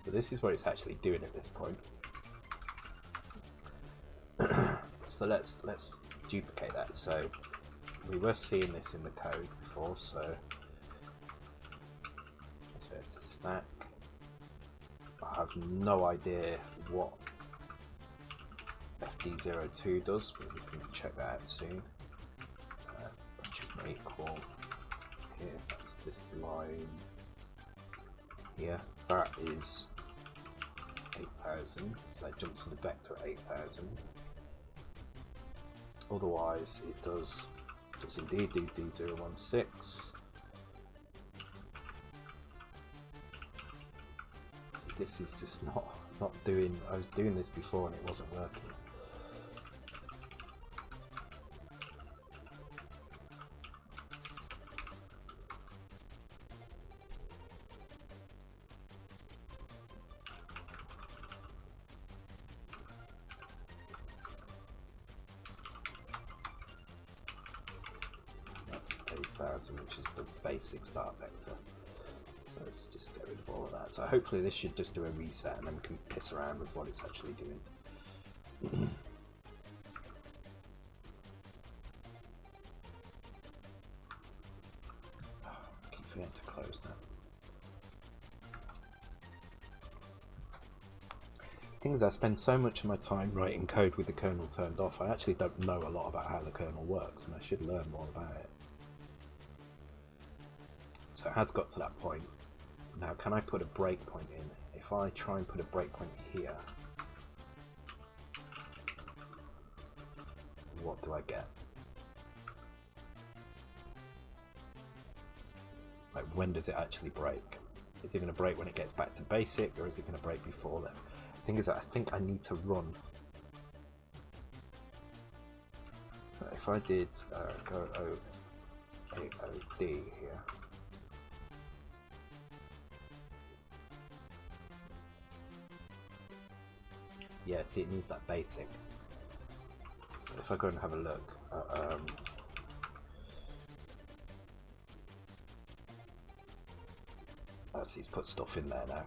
Speaker 1: So this is what it's actually doing at this point. So let's duplicate that. So we were seeing this in the code before, so it's a stack. I have no idea what FD02 does, but we can check that out soon. Bunch of equal here, that's this line here. That is 8,000, so that jumps to the vector at 8,000. Otherwise, it does indeed do D016. This is just not doing. I was doing this before and it wasn't working. Which is the basic start vector. So let's just get rid of all of that. So hopefully this should just do a reset and then we can piss around with what it's actually doing. I keep forgetting to close that. The thing is, I spend so much of my time writing code with the kernel turned off, I actually don't know a lot about how the kernel works, and I should learn more about it. So it has got to that point. Now, can I put a breakpoint in? If I try and put a breakpoint here, what do I get? Like, when does it actually break? Is it going to break when it gets back to basic, or is it going to break before then? The thing is that I think I need to run. If I did go AOD here, yeah, see, it needs that basic. So if I go and have a look at, he's put stuff in there now.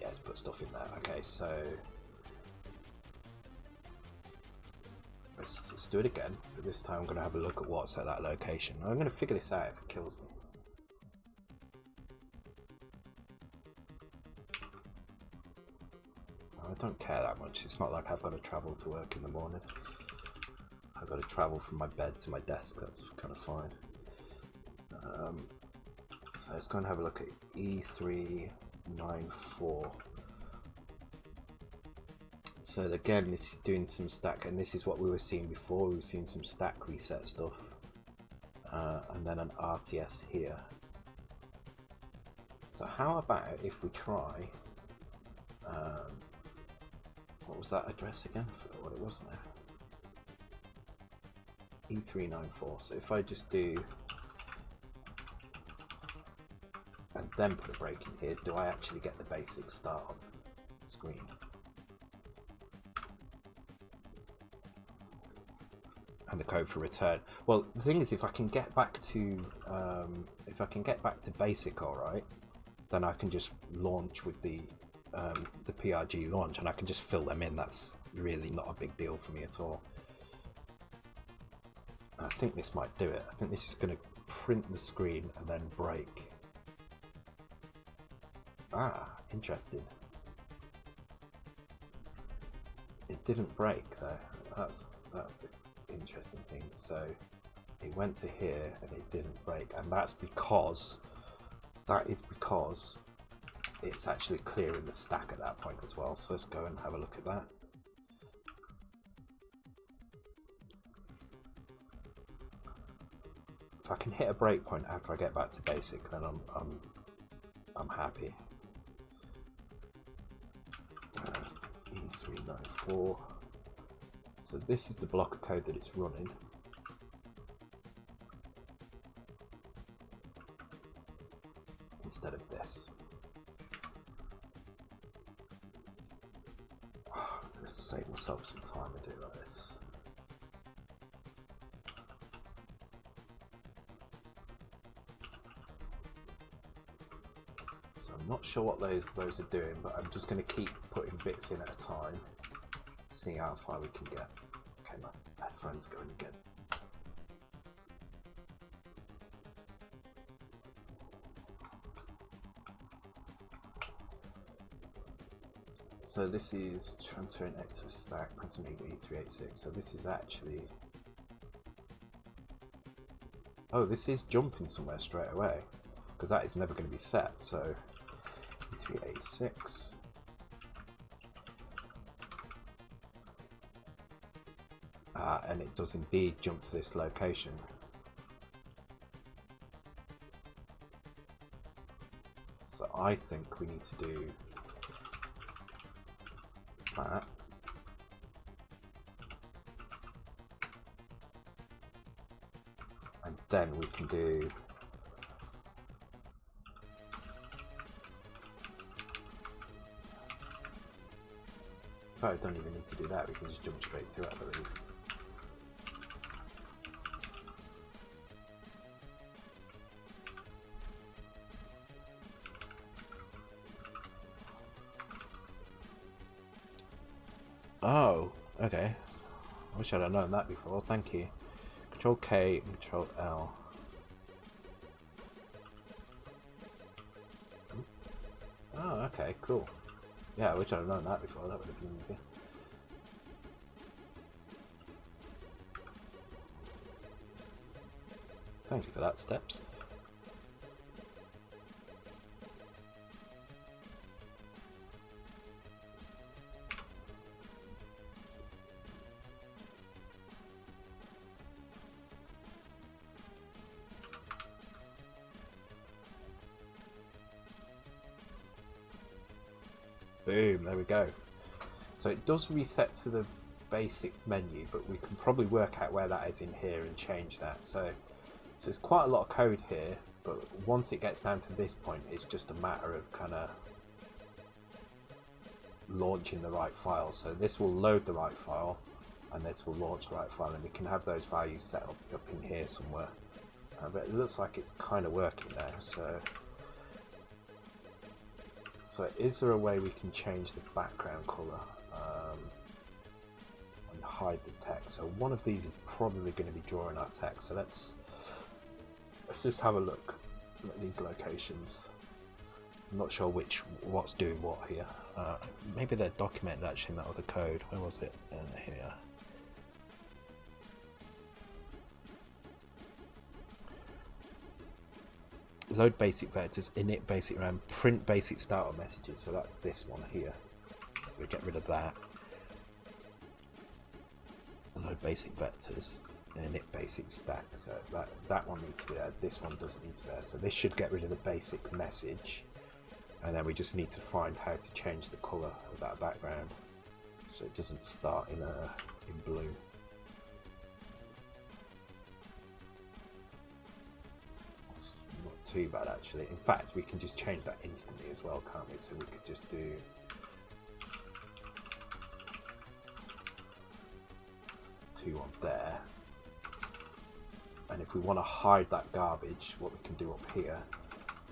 Speaker 1: Yeah, it's put stuff in there. Okay, so let's do it again, but this time I'm going to have a look at what's at that location. I'm going to figure this out if it kills me. I don't care that much. It's not like I've got to travel to work in the morning. I've got to travel from my bed to my desk. That's kind of fine. So let's go and have a look at E394. So again, this is doing some stack, and this is what we were seeing before. We were seeing some stack reset stuff, and then an RTS here. So how about if we try, what was that address again? I forgot what it was now. E394. So if I just do, and then put a break in here, do I actually get the basic start screen? And the code for return. Well, the thing is, if I can get back to basic, all right, then I can just launch with the PRG launch, and I can just fill them in. That's really not a big deal for me at all. I think this might do it. I think this is going to print the screen and then break. Ah, interesting. It didn't break though. That's the interesting thing. So it went to here and it didn't break, and that is because it's actually clearing the stack at that point as well. So let's go and have a look at that. If I can hit a breakpoint after I get back to basic, then I'm happy. E394. So this is the block of code that it's running. Instead of this. I'm going to save myself some time and do like this. So I'm not sure what those are doing, but I'm just going to keep putting bits in at a time, see how far we can get. Okay, my headphones going again. So this is transferring X to a stack, printing E386. So this is actually, oh, this is jumping somewhere straight away, because that is never going to be set. So E386. And it does indeed jump to this location. So I think we need to do that. And then we can do I don't even need to do that, we can just jump straight to it, I believe. Oh, okay. I wish I'd have known that before, thank you. Control K, Control L. Oh, okay, cool. Yeah, I wish I'd have known that before, that would have been easy. Thank you for that, Stepz. Boom, there we go. So it does reset to the basic menu, but we can probably work out where that is in here and change that. So it's quite a lot of code here, but once it gets down to this point, it's just a matter of kind of launching the right file. So this will load the right file, and this will launch the right file, and we can have those values set up in here somewhere. But it looks like it's kind of working there. So is there a way we can change the background color and hide the text? So one of these is probably going to be drawing our text. So let's just have a look at these locations. I'm not sure what's doing what here. Maybe they're documented actually in that other code. Where was it? Here. Load basic vectors, init basic RAM, print basic starter messages. So that's this one here. So we get rid of that. Load basic vectors, init basic stack. So that one needs to be there. This one doesn't need to be there. So this should get rid of the basic message. And then we just need to find how to change the color of that background so it doesn't start in blue. Too bad actually. In fact, we can just change that instantly as well, can't we? So we could just do two on there, and if we want to hide that garbage, what we can do up here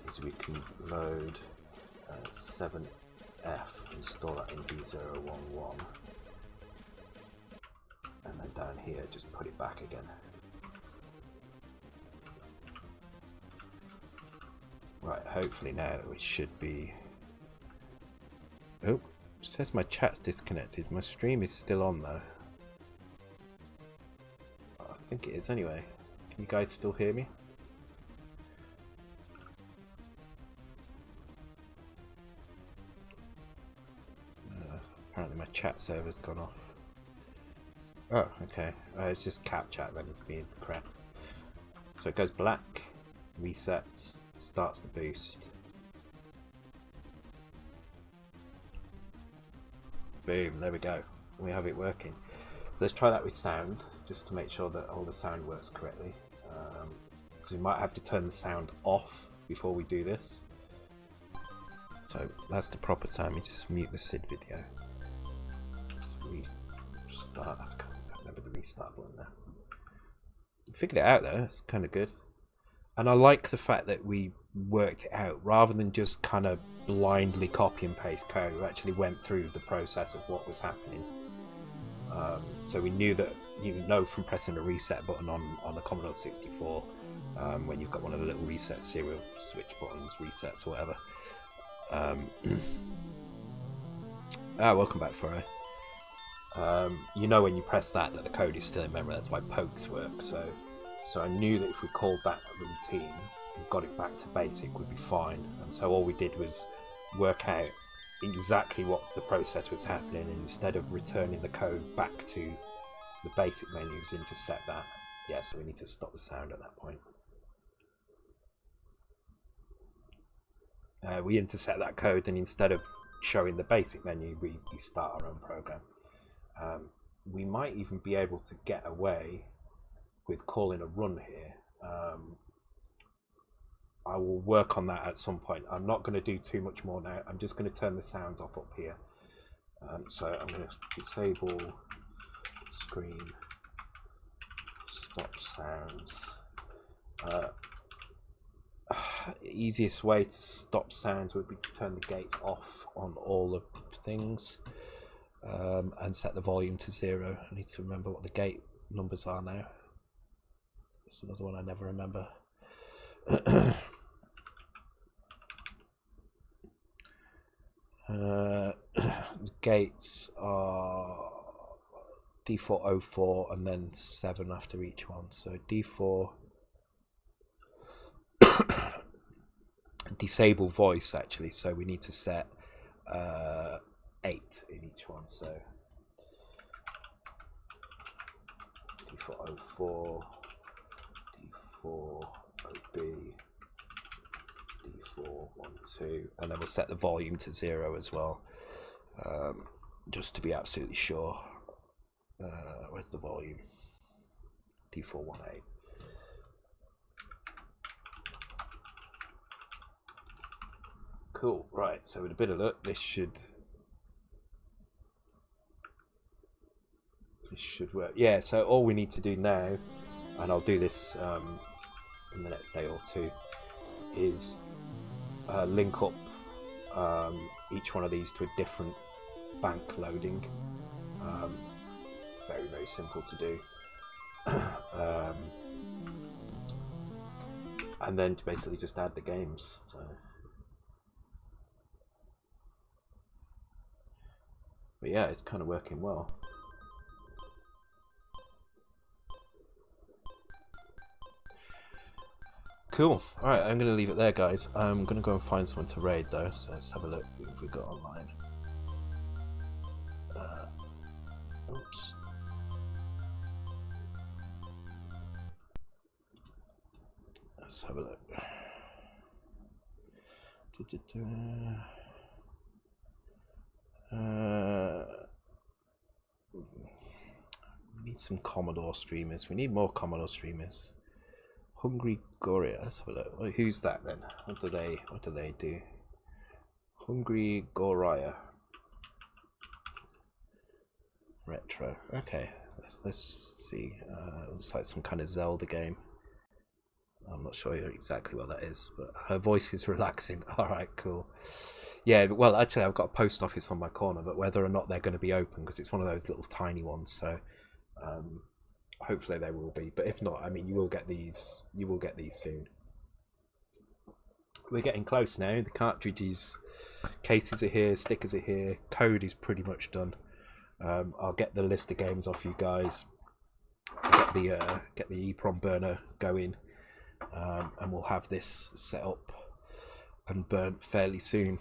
Speaker 1: is we can load 7F and store that in B011, and then down here just put it back again. Right, hopefully now we should be... Oh, it says my chat's disconnected. My stream is still on though. I think it is anyway. You guys still hear me? Apparently my chat server's gone off. Oh, okay. It's just cap chat then, it's being crap. So it goes black, resets, starts to boost. Boom, there we go. We have it working. So let's try that with sound, just to make sure that all the sound works correctly. Because we might have to turn the sound off before we do this. So that's the proper sound. We just mute the SID video. Just restart. I can't remember the restart button there. Figured it out though. It's kind of good. And I like the fact that we worked it out rather than just kind of blindly copy and paste code. We actually went through the process of what was happening. So we knew that, you know, from pressing the reset button on the Commodore 64, when you've got one of the little reset serial switch buttons, resets, whatever. Welcome back, Foray. You know when you press that the code is still in memory. That's why pokes work. So I knew that if we called that routine and got it back to basic, would be fine. And so all we did was work out exactly what the process was happening, and instead of returning the code back to the basic menus, intercept that. Yeah, so we need to stop the sound at that point. We intercept that code, and instead of showing the basic menu, we start our own program. We might even be able to get away with calling a run here. I will work on that at some point. I'm not going to do too much more now. I'm just going to turn the sounds off up here. So I'm going to disable screen, stop sounds. Easiest way to stop sounds would be to turn the gates off on all the things, and set the volume to 0. I need to remember what the gate numbers are now. It's another one I never remember. The gates are D4 04 and then 7 after each one. So D4 disable voice actually, so we need to set 8 in each one. So D4 04, D4 OB, D4 12, and then we'll set the volume to 0 as well, just to be absolutely sure. Where's the volume? D4 18. Cool. Right. So with a bit of luck, this should work. Yeah. So all we need to do now, and I'll do this in the next day or two, is link up each one of these to a different bank loading. It's very, very simple to do. And then to basically just add the games. So. But yeah, it's kind of working well. Cool. Alright, I'm going to leave it there, guys. I'm going to go and find someone to raid, though, so let's have a look if we've got online. Oops. Let's have a look. We need some Commodore streamers. We need more Commodore streamers. Hungry Goria. Let's have a look. Well, who's that then? What do they do? Hungry Goria. Retro. Okay. Let's see. Looks like some kind of Zelda game. I'm not sure exactly what that is, but her voice is relaxing. Alright, cool. Yeah, well, actually, I've got a post office on my corner, but whether or not they're going to be open, because it's one of those little tiny ones, so hopefully they will be. But if not, I mean, you will get these soon. We're getting close now. The cartridges, cases are here, stickers are here, code is pretty much done. I'll get the list of games off you guys. get the EEPROM burner going, and we'll have this set up and burnt fairly soon.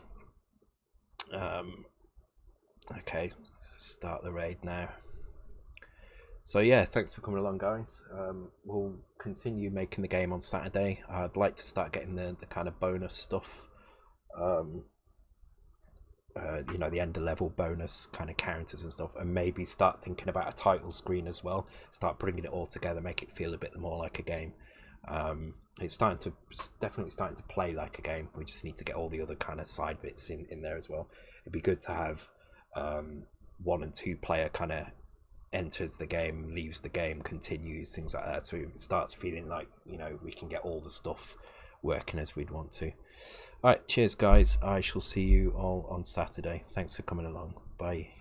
Speaker 1: Okay, start the raid now. So yeah, thanks for coming along, guys. We'll continue making the game on Saturday. I'd like to start getting the kind of bonus stuff, you know, the end of level bonus kind of counters and stuff, and maybe start thinking about a title screen as well. Start bringing it all together, make it feel a bit more like a game. It's definitely starting to play like a game. We just need to get all the other kind of side bits in there as well. It'd be good to have 1 and 2 player kind of enters the game, leaves the game, continues, things like that, so it starts feeling like, you know, we can get all the stuff working as we'd want to. All right, cheers guys, I shall see you all on Saturday. Thanks for coming along. Bye.